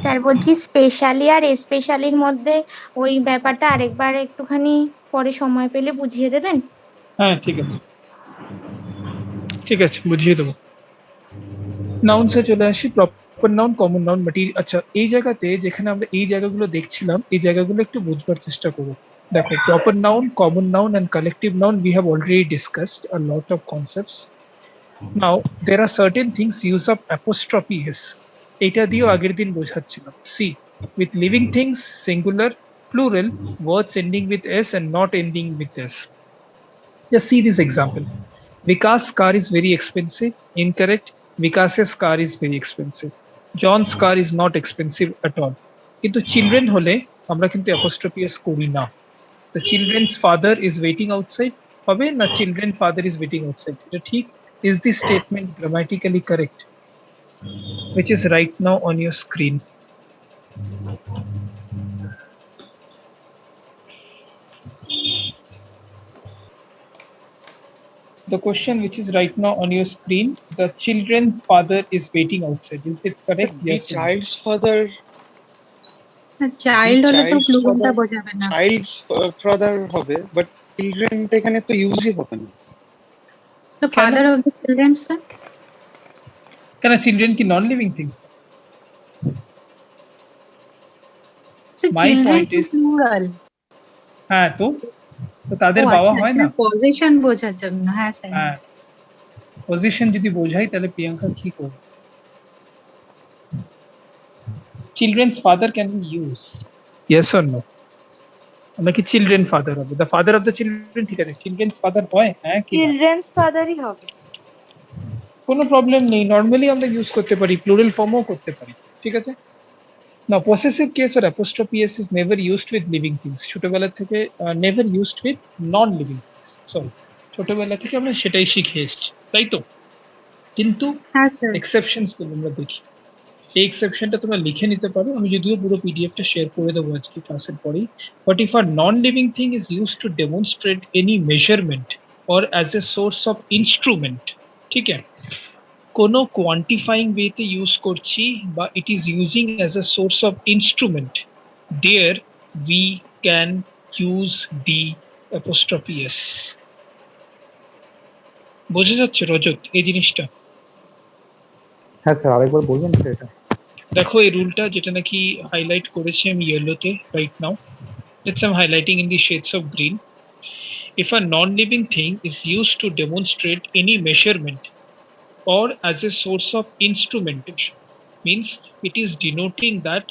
স্যার বলছি স্পেশালি আর স্পেশালির মধ্যে ওই ব্যাপারটা আরেকবার একটুখানি পরে সময় পেলে বুঝিয়ে দেবেন? হ্যাঁ ঠিক আছে, ঠিক আছে বুঝিয়ে দেবো। নাউন্সে চলে আসি, proper noun, common noun, material. আচ্ছা এই জায়গাতে যেখানে আমরা এই জায়গাগুলো দেখছিলাম, এই জায়গাগুলো একটু বুঝবার চেষ্টা করবো। দেখো proper noun, common noun and collective noun we have already discussed a lot of concepts. Now there are certain things use of apostrophe s, এটা দিয়েও আগের দিন বোঝাচ্ছিলাম। See, with living things singular, plural, words ending with s and not ending with s. Just see this example. Vikas' car is very expensive. Incorrect. Vikas's car is very expensive. John's car is not expensive at all. কিন্তু children হলে আমরা কিন্তু apostrophe S করি না। The children's father is waiting outside হবে না children father is waiting outside, এটা ঠিক? Is this statement grammatically correct? Which is right now on your screen. The question which is right now on your screen, the children's father is waiting outside. Is it correct? The Yes or no? child's father, child হলে তো child's প্লুরালটা father, বোঝাবে না। child's father হবে, but children এখানে তো ইউজই হবে না। তো father of the children sir, কেন চিলড্রেন কি নন living things? My children point is, plural. হ্যাঁ তো তাদের বাবা হয় না? পজিশন বোঝার জন্য। হ্যাঁ স্যার। হ্যাঁ, পজিশন যদি বোঝাই তাহলে প্রিয়াঙ্কা কি করবে? Children's father can be used. Yes or no? নাকি চিলড্রেন ফাদার হবে? The father of the children, ঠিক আছে, চিলড্রেন্স ফাদার হয়, হ্যাঁ কি? চিলড্রেন্স ফাদারই হবে। কোনো প্রবলেম নেই, নর্মালি আমরা ইউজ করতে পারি, প্লুরাল ফর্মও করতে পারি, ঠিক আছে। না পসেসিভ কেস আর apostrophe S is never used with living things. ছোটবেলা থেকে never used with non living things, sorry ছোটবেলা থেকে আমরা সেটাই শিখে এসেছি, তাই তো? কিন্তু এক্সেপশনস গুলো আমরা দেখি, এই এক্সেপশনটা তোমরা লিখে নিতে পারো, আমি যদিও পুরো পিডিএফটা শেয়ার করে দেবো আজকে ক্লাসের পরেই। But if a non living thing is use to demonstrate any measurement or as a source of instrument, ঠিক আছে, কোনো কোয়ান্টিফাইং ওয়েতে ইউজ করছি বা it is using as a source of instrument, there we can use the apostrophe S. বোঝা যাচ্ছে রজত এই জিনিসটা? হ্যাঁ স্যার আরেকবার বলবেন স্যার এটা? দেখো এই রুলটা যেটা নাকি হাইলাইট করেছি আমি ইয়েলোতে right now, let's I am highlighting in the shades of green. If a non-living thing is used to demonstrate any measurement or as a source of instrumentation, means it is denoting that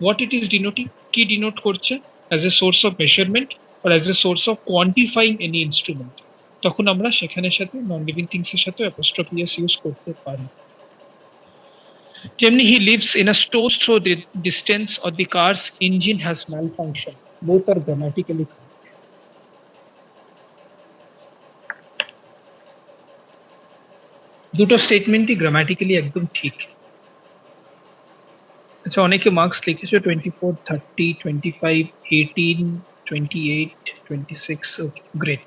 what it is denoting, কি denote করছে, as a source of measurement or as a source of quantifying any instrument, তখন আমরা সেখানের সাথে নন living things এর সাথে apostrophe S use করতে পারি। যেমনি he lives in a stone's throw distance or the car's engine has malfunctioned, both are grammatically correct. দুটো স্টেটমেন্টই গ্রামাটিক্যালি একদম ঠিক। আচ্ছা অনেকে মার্কস লিখেছো 24, 30, 25, 18, 28, 26. Okay great.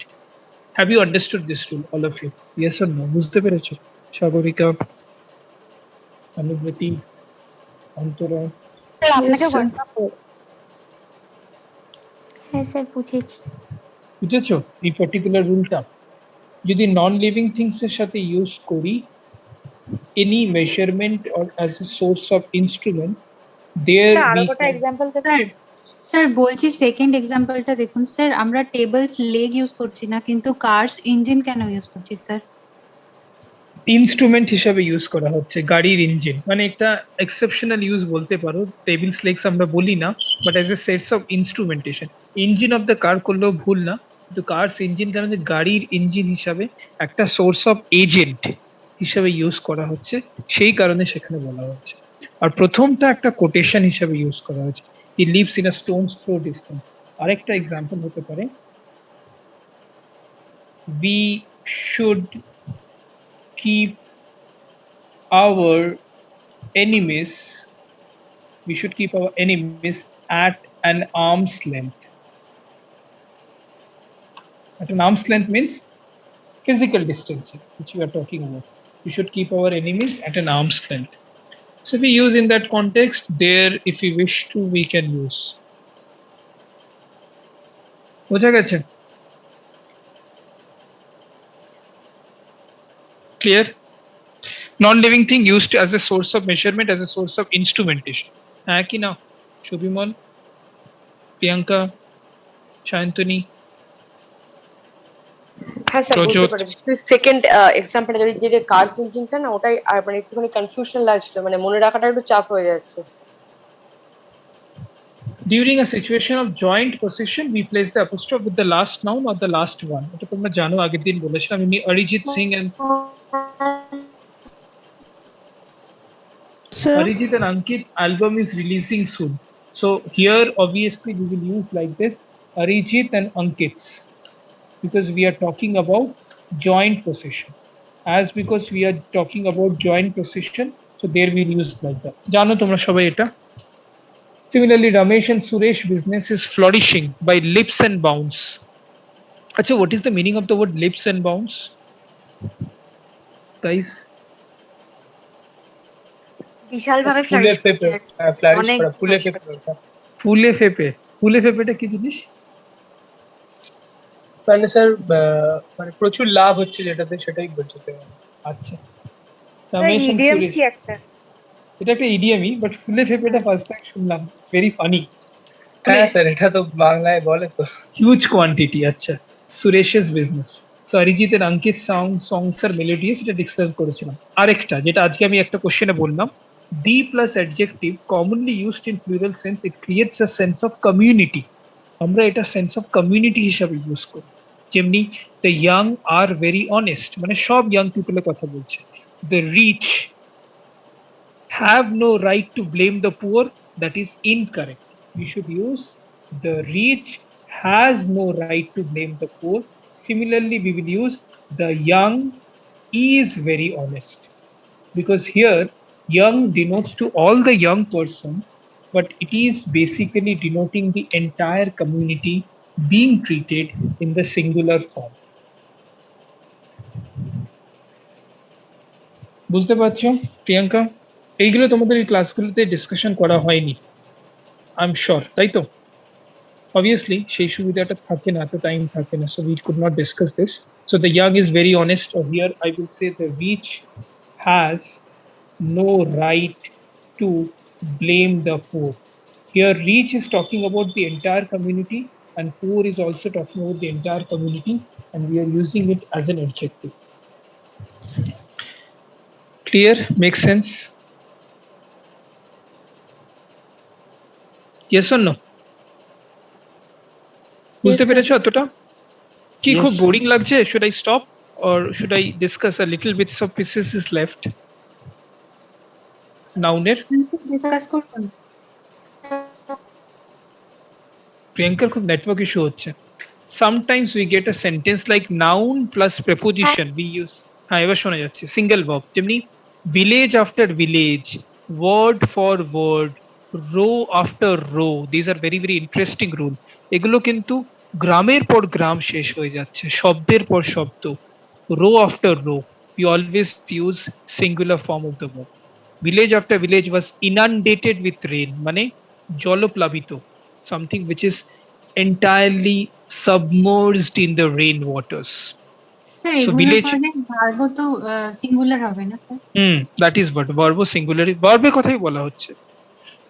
Have you understood this rule all of you? Yes or no? বুঝতে পেরেছো? সাগরিকা, অনুভূতি, অন্তরা? হ্যাঁ স্যার বুঝেছি। বুঝেছো এই পার্টিকুলার রুলটা? যদি নন লিভিং থিংস এর সাথে ইউজ করি any measurement or as a source of instrument, there we can... example sir বলছি সেকেন্ড এক্সাম্পলটা দেখুন স্যার, আমরা টেবলস লেগ ইউজ করছি না কিন্তু কার্স ইঞ্জিন কেন ইউজ করছি স্যার? ইনস্ট্রুমেন্ট হিসাবে ইউজ করা হচ্ছে গাড়ির ইঞ্জিন, মানে একটা এক্সেপশনাল ইউজ বলতে পারো, টেবিল স্লেক্স আমরা বলি না, but as a sets of instrumentation. Engine of the car করলেও ভুল না, কিন্তু কার্স ইঞ্জিন কারণ যে গাড়ির ইঞ্জিন হিসাবে একটা সোর্স অফ এজেন্ট হিসাবে ইউজ করা হচ্ছে, সেই কারণে সেখানে বলা হচ্ছে। আর প্রথমটা একটা কোটেশন হিসাবে ইউজ করা হচ্ছে, he lives in a stones throw distance. আরেকটা এক্সাম্পল হতে পারে, we should keep our enemies at an arm's length. At an arm's length means physical distancing, which we are talking about. We should keep our enemies at an arm's length. So we use in that context there, if we wish to, we can use. বোঝা গেছে? Clear? Non-living thing used as a source of measurement, as a source of instrumentation. হ্যাঁ কি না? সুবিমল, প্রিয়াঙ্কা, সায়ন্তনী, হ্যাঁ sir বুঝতে পেরেছি। Second এক্সাম্পলটা যদি যে কার্স ইঞ্জিনটা না, ওটাই আর মানে একটুখানি কনফিউশন লাগছিল, মানে মনে রাখাটা একটু চাপ হয়ে যাচ্ছে। During a situation of joint possession, we place the apostrophe with the last noun or the last one. এটা তোমরা জানো, আগের দিন বলেছিলাম। আমি Arijit Singh and Arijit and Ankit album is releasing soon. So here obviously we will use like this, Arijit and Ankit's, because we are talking about joint possession. As because we are talking about joint possession, so there we'll use like that. জানো তোমরা সবাই এটা। Similarly, Ramesh and Suresh business is flourishing by leaps and bounds. Achha, what is the meaning of the word leaps and bounds? Guys? বিশালভাবে ফুলে flourish ফেপে, করছে। Flourish অনেক করা, ফুলে flourish ফেপে। ফুলে ফেপে, ফুলে ফেপেটা কি জিনিস? মানে স্যার মানে প্রচুর লাভ হচ্ছে যেটাতে, সেটাই বলছি। আচ্ছা, রমেশ and ইডিএমসি Suresh, একটা। এটা একটা ইডিএমই, বাট ফুলে ফেপেটা ফার্স্ট টাইম শুনলাম। It's very funny. হ্যাঁ স্যার, এটা তো বাংলায় বলে তো। Huge quantity. আচ্ছা, Suresh's business. So Arijit and Ankit songs are melodious, এটা ডিসকাস করেছিলাম। আরেকটা যেটা আজকে আমি একটা কোশ্চেনে বললাম, D plus adjective commonly used in plural sense, it creates a sense of community. আমরা এটা সেন্স অফ কমিউনিটি হিসাবে ইউজ করি। যেমনি the young are very honest, মানে সব ইয়াং পিপলের কথা বলছে। The rich have no right to blame the poor, that is incorrect. We should use the rich has no right to blame the poor. Similarly, we will use the young is very honest, because here young denotes to all the young persons, but it is basically denoting the entire community being treated in the singular form. বুঝতে পারছো প্রিয়াঙ্কা? এইগুলো তোমাদের এই ক্লাসগুলোতে discussion করা হয়নি, I am sure, তাই তো? Obviously সেই সুবিধাটা থাকে না, এত টাইম থাকে না, so we could not discuss this. So the young is very honest, or here I will say the rich has no right to blame the poor. Here rich is talking about the entire community and poor is also talking about the entire community, and we are using it as an adjective. Clear? Makes sense? Yes or no? বুঝতে পেরেছো এতটা? কি খুব boring লাগছে? Should I stop or should I discuss a little bits of pieces is left? Nouner? Discuss করুন। প্রিয়াঙ্কার খুব network issue হচ্ছে। Sometimes we get a sentence like noun plus preposition. We use, হ্যাঁ এবার শোনা যাচ্ছে, সিঙ্গেল ভার্ব, যেমনি village after village, word for word, row after row. These are very very interesting rule. এগুলো কিন্তু গ্রামের পর গ্রাম শেষ হয়ে যাচ্ছে, শব্দের পর শব্দ, row after row. We always use singular form of the verb. Village after village was inundated with rain, মানে জলপ্লাবিত, something which is entirely submerged in the rain waters. Sir So এগুলো village, মানে ভার্ব তো singular হবে না sir? that is what verb singular, verb কথাই বলা হচ্ছে।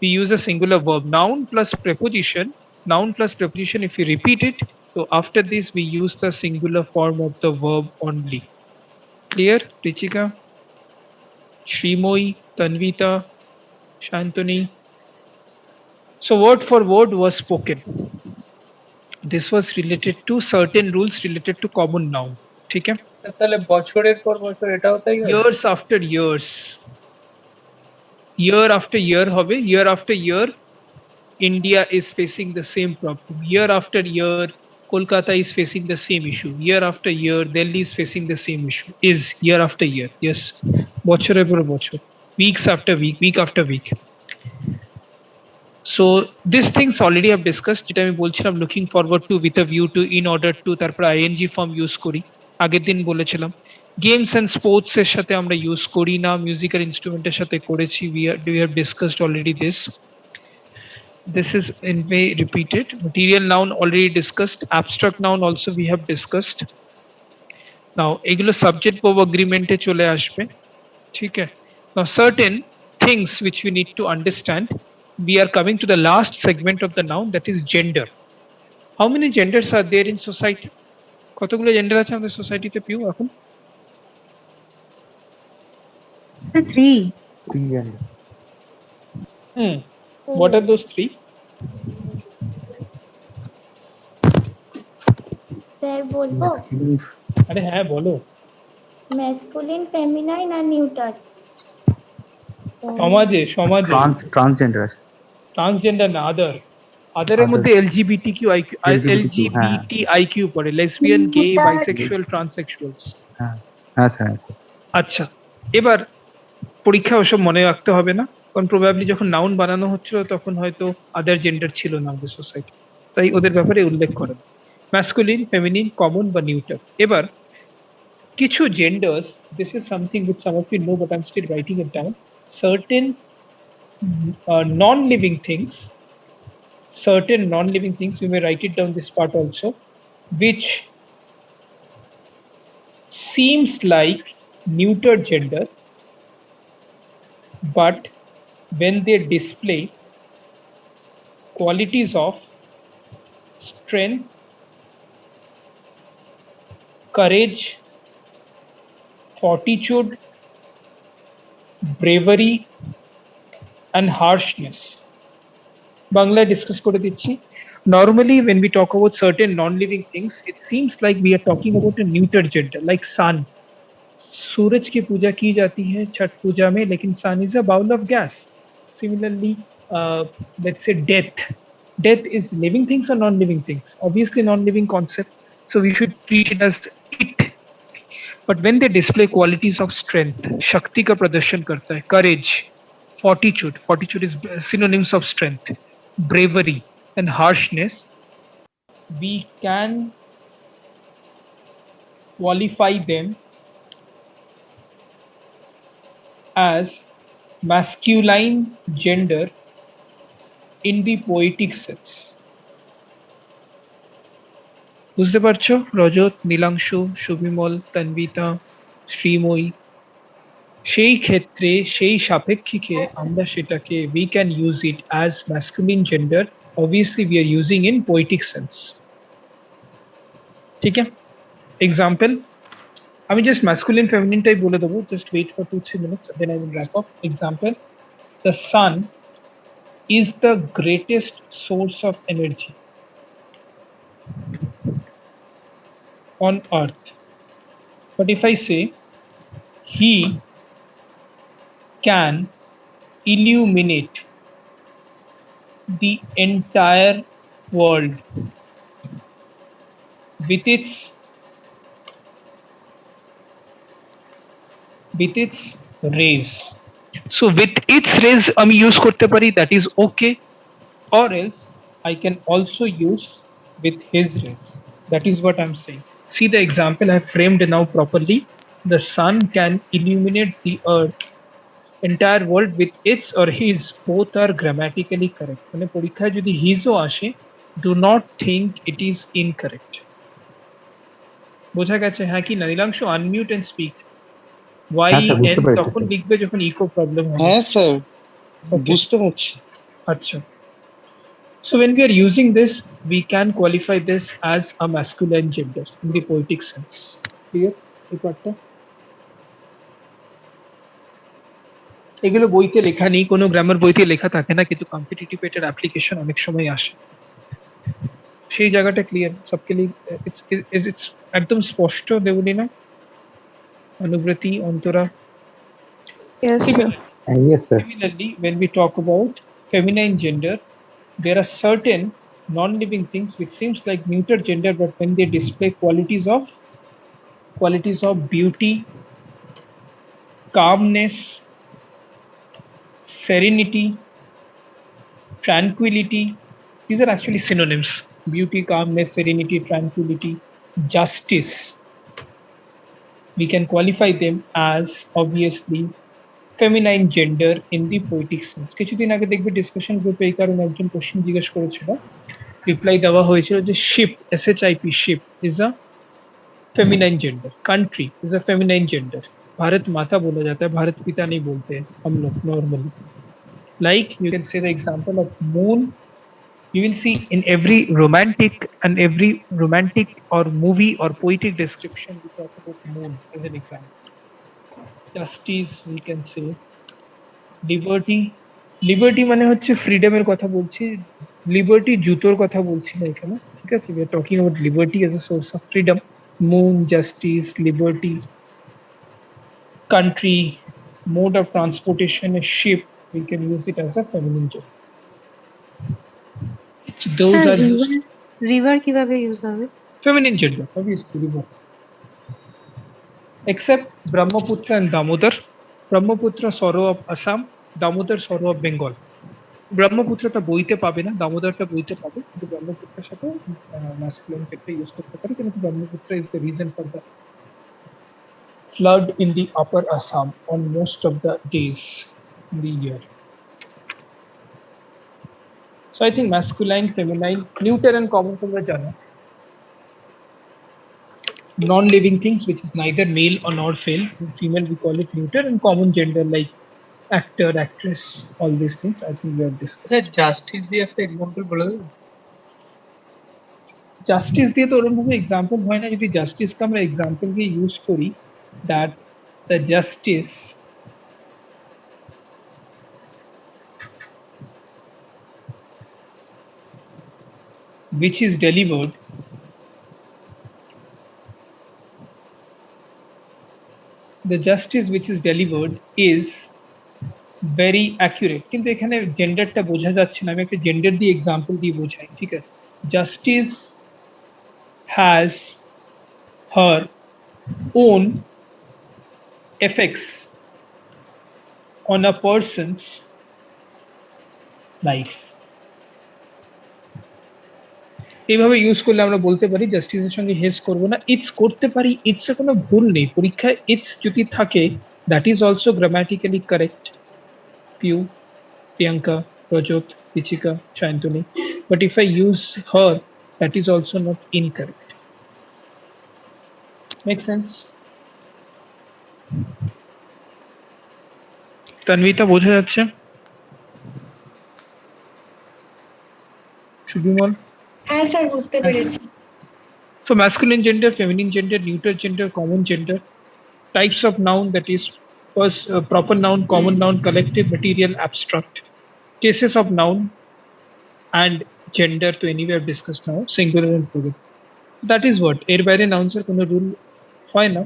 We use a singular verb, noun plus preposition. Noun plus preposition, if you repeat it, so after this we use the singular form of the verb only. Clear, Richika? Shrimoy, Tanvita, Shantanu. So word for word was spoken. This was related to certain rules related to common noun. ठीक है? তাহলে বছরের পর বছর এটাও তাই হয়? Years after years. Year after year হবে, year after year India is facing the same problem. Year after year Kolkata is facing the same issue. Year after year Delhi is facing the same issue. Is year after year. Yes. বছরের পর বছর. Weeks after week, week after week. So these things already I've discussed. যেটা আমি বলছিলাম looking forward to with a view to in order to তারপর ing form use করি আগের দিন বলেছিলাম গেমস এন্ড স্পোর্টস এর সাথে আমরা ইউজ করি না মিউজিক্যাল ইনস্ট্রুমেন্টের সাথে করেছি we have discussed already this is in way repeated material noun already discussed abstract noun also we have discussed now এগুলো subject verb agreement এ চলে আসবে ঠিক আছে now certain things which we need to understand we are coming to the last segment of the noun that is gender how many genders are there in society কতগুলো gender আছে আমাদের সোসাইটিতে পিউ এখন So 3. What are those three? Sir বলবো আরে হ্যাঁ বলো masculine feminine আর neuter সমাজে ট্রান্সজেন্ডার আছে ট্রান্সজেন্ডার না আদারের মধ্যে এলজিবিটিকিউ আইকিউ পড়ে লেসবিয়ান গে বাইসেক্সুয়াল ট্রান্সসেক্সুয়ালস হ্যাঁ স্যার আচ্ছা এবার পরীক্ষা ওসব মনে রাখতে হবে না কারণ প্রবাবলি যখন নাউন বানানো হচ্ছিল তখন হয়তো আদার জেন্ডার ছিল না আমাদের সোসাইটি তাই ওদের ব্যাপারে উল্লেখ করে ম্যাসকুলিন ফেমিনিন কমন বা নিউটার এবার কিছু genders this is something which some of you know but I'm still writing it down certain non-living things you may write it down this part also which seems like neutered gender but when they display qualities of strength courage fortitude bravery and harshness bangla discuss kore dicchi normally when we talk about certain non-living things it seems like we are talking about a neutered gender like sun सूरज की पूजा की जाती है छठ पूजा में लेकिन sun is a bowl of gas similarly let's say death is living things or non-living things obviously non-living concept so we should treat it as it but when they display qualities of strength shakti ka pradarshan karta hai courage fortitude is synonyms of strength bravery and harshness we can qualify them as masculine gender in the poetic sense বুঝতে পারছো রজত নীলাংশু সুবিমল তন্বিতা শ্রীময়ী সেই ক্ষেত্রে সেই সাপেক্ষিকে আমরা সেটাকে we can use it as masculine gender obviously we are using in poetic sense ঠিক আছে example আমি just masculine feminine টাই বলে দেবো just wait for 2-3 minutes then I will wrap up example the sun is the greatest source of energy on earth but if I say he can illuminate the entire world with its rays so with its rays আমি use করতে পারি that is okay or else I can also use with his rays that is what I'm saying see the example I have framed now properly the sun can illuminate the earth entire world with its or his both are grammatically correct মানে পরীক্ষায় যদি his ও আসে do not think it is incorrect বোঝা গেছে হ্যাঁ কি না নীলাংশু unmute and speak why n তখন লিখবে যখন ইকো প্রবলেম হবে হ্যাঁ স্যার বুঝতে পারছি আচ্ছা so when we are using this we can qualify this as a masculine gender in the poetic sense clear এই পার্টটা এগুলো বইতে লেখা নেই, কোনো গ্রামার বইতে লেখা থাকে না, কিন্তু কম্পিটিটিভ এটার অ্যাপ্লিকেশন অনেক সময় আসে। সেই জায়গাটা ক্লিয়ার সবকে লিয়ে, ইটস একদম স্পষ্ট দেবলি না অনুব্রতি Antara? Yes, sir. Yes, sir. Similarly, when we talk about feminine gender, there are certain non-living things which seems like neuter gender, but when they display qualities of beauty, calmness, serenity, tranquility, these are actually synonyms. Beauty, calmness, serenity, tranquility, justice. We can qualify them as obviously feminine gender in the poetic sense. কিছুদিন আগে দেখবে discussion গ্রুপে এই কারণে একজন question জিজ্ঞেস করেছিল, reply দেওয়া হয়েছিল যে ship, SHIP, ship is a feminine gender, country is a feminine gender, Bharat Mata बोला जाता है, भारत पिता नहीं बोलते हैं हम लोग normally. Like you can say the example of moon, you will see in every romantic or movie or poetic description we talk about moon as an example. Justice we can say, liberty, liberty মানে হচ্ছে ফ্রিডমের কথা বলছি, liberty জুতোর কথা বলছি না এখানে, ঠিক আছে? we are talking about liberty as a source of freedom. Moon, justice, liberty, country, mode of transportation, a ship, we can use it as a feminine gender. So those sir are used river কিভাবে use হবে? feminine gender, obviously river. Except Brahmaputra and Damodar. Brahmaputra sorrow of Assam, Damodar sorrow of Bengal. ব্রহ্মপুত্রটা বইতে পাবে না, দামোদরটা বইতে পাবে, কিন্তু ব্রহ্মপুত্রের সাথে ম্যাসকুলিন ক্ষেত্রে ইউজ করতে পারে, কিন্তু Brahmaputra is the reason for the flood in the upper Assam on most of the days in the year. So I think masculine, feminine, neuter and common তোমরা জানো, non-living things which is neither male or nor female we call it neuter, and common gender like actor, actress, all these things I think we have discussed. Sir justice দিয়ে একটা example বলে দেবেন? Justice দিয়ে তো ওরকমভাবে example হয় না, যদি জাস্টিসকে আমরা এক্সাম্পল দিয়ে ইউজ করি, that the justice which is delivered is very accurate. কিন্তু এখানে জেন্ডারটা বোঝা যাচ্ছে না, আমি একটা জেন্ডার দিয়ে এক্সাম্পল দিয়ে বোঝাই, ঠিক আছে? Justice has her own effects on a person's life. এইভাবে ইউজ করলে আমরা বলতে পারি জাস্টিসের সঙ্গে হেস করব না, ইটস করতে পারি, ইটসে কোনো ভুল নেই, পরীক্ষায় ইটস যদি থাকে that is also grammatically correct, Piu, Priyanka, Rajat, পিচিকা, Sayantani, but if I use her that is also not incorrect. Make sense? Tanvita বোঝা যাচ্ছে? সুবিমল? হ্যাঁ স্যার বুঝতে পেরেছি। So masculine gender, feminine gender, neuter gender, common gender, types of noun, that is proper noun, common noun, collective, material, abstract, cases of noun and gender to anywhere discussed now, singular and plural. That is what এর বাইরে nouns এর কোনো rule হয় না.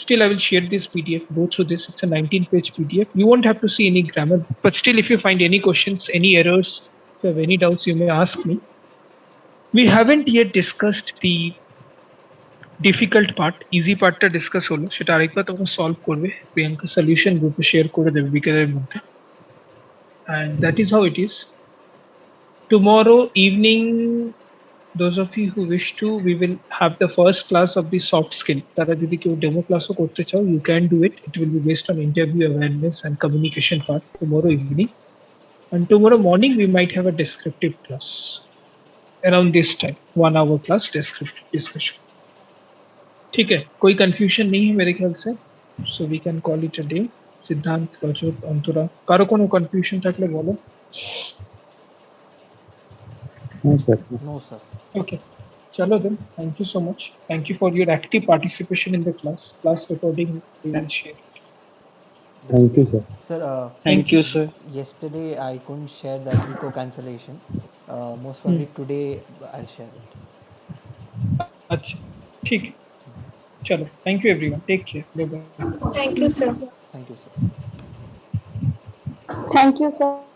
Still I will share this PDF, go through this, it's a 19-page PDF. You won't have to see any grammar, but still if you find any questions, any errors, if you have any doubts, you may ask me. We haven't yet discussed the difficult part, easy partটা discuss হলো, সেটা আরেকবার তোমরা solve করবে, Priyanka solution গ্রুপে share করে দেবে বিকেলের মধ্যে, and that is how it is. Tomorrow evening, those of you who wish to, we will have the first class of the soft skill. তারা যদি কেউ ডেমো ক্লাসও করতে চাও, you can do it. It will be based on interview awareness and communication part tomorrow evening, and tomorrow morning we might have a descriptive class around this time, 1 hour class descriptive discussion. ठीक है, कोई confusion नहीं है मेरे ख्याल से, so we can call it a day. Siddhant, Rajat, अंतरा, कारो কোনো কনফিউশন থাকলে বলো। No, sir. No, sir. Okay, chalo then. Thank you so much. Thank you for your active participation in the class. Class recording we will share. Thank you, sir. Sir, Thank you, sir. yesterday I couldn't share the eco cancellation. Most probably today I'll share it. अच्छा ठीक है चलो thank you everyone take care bye bye Thank you, sir. Thank you, sir. Thank you, sir.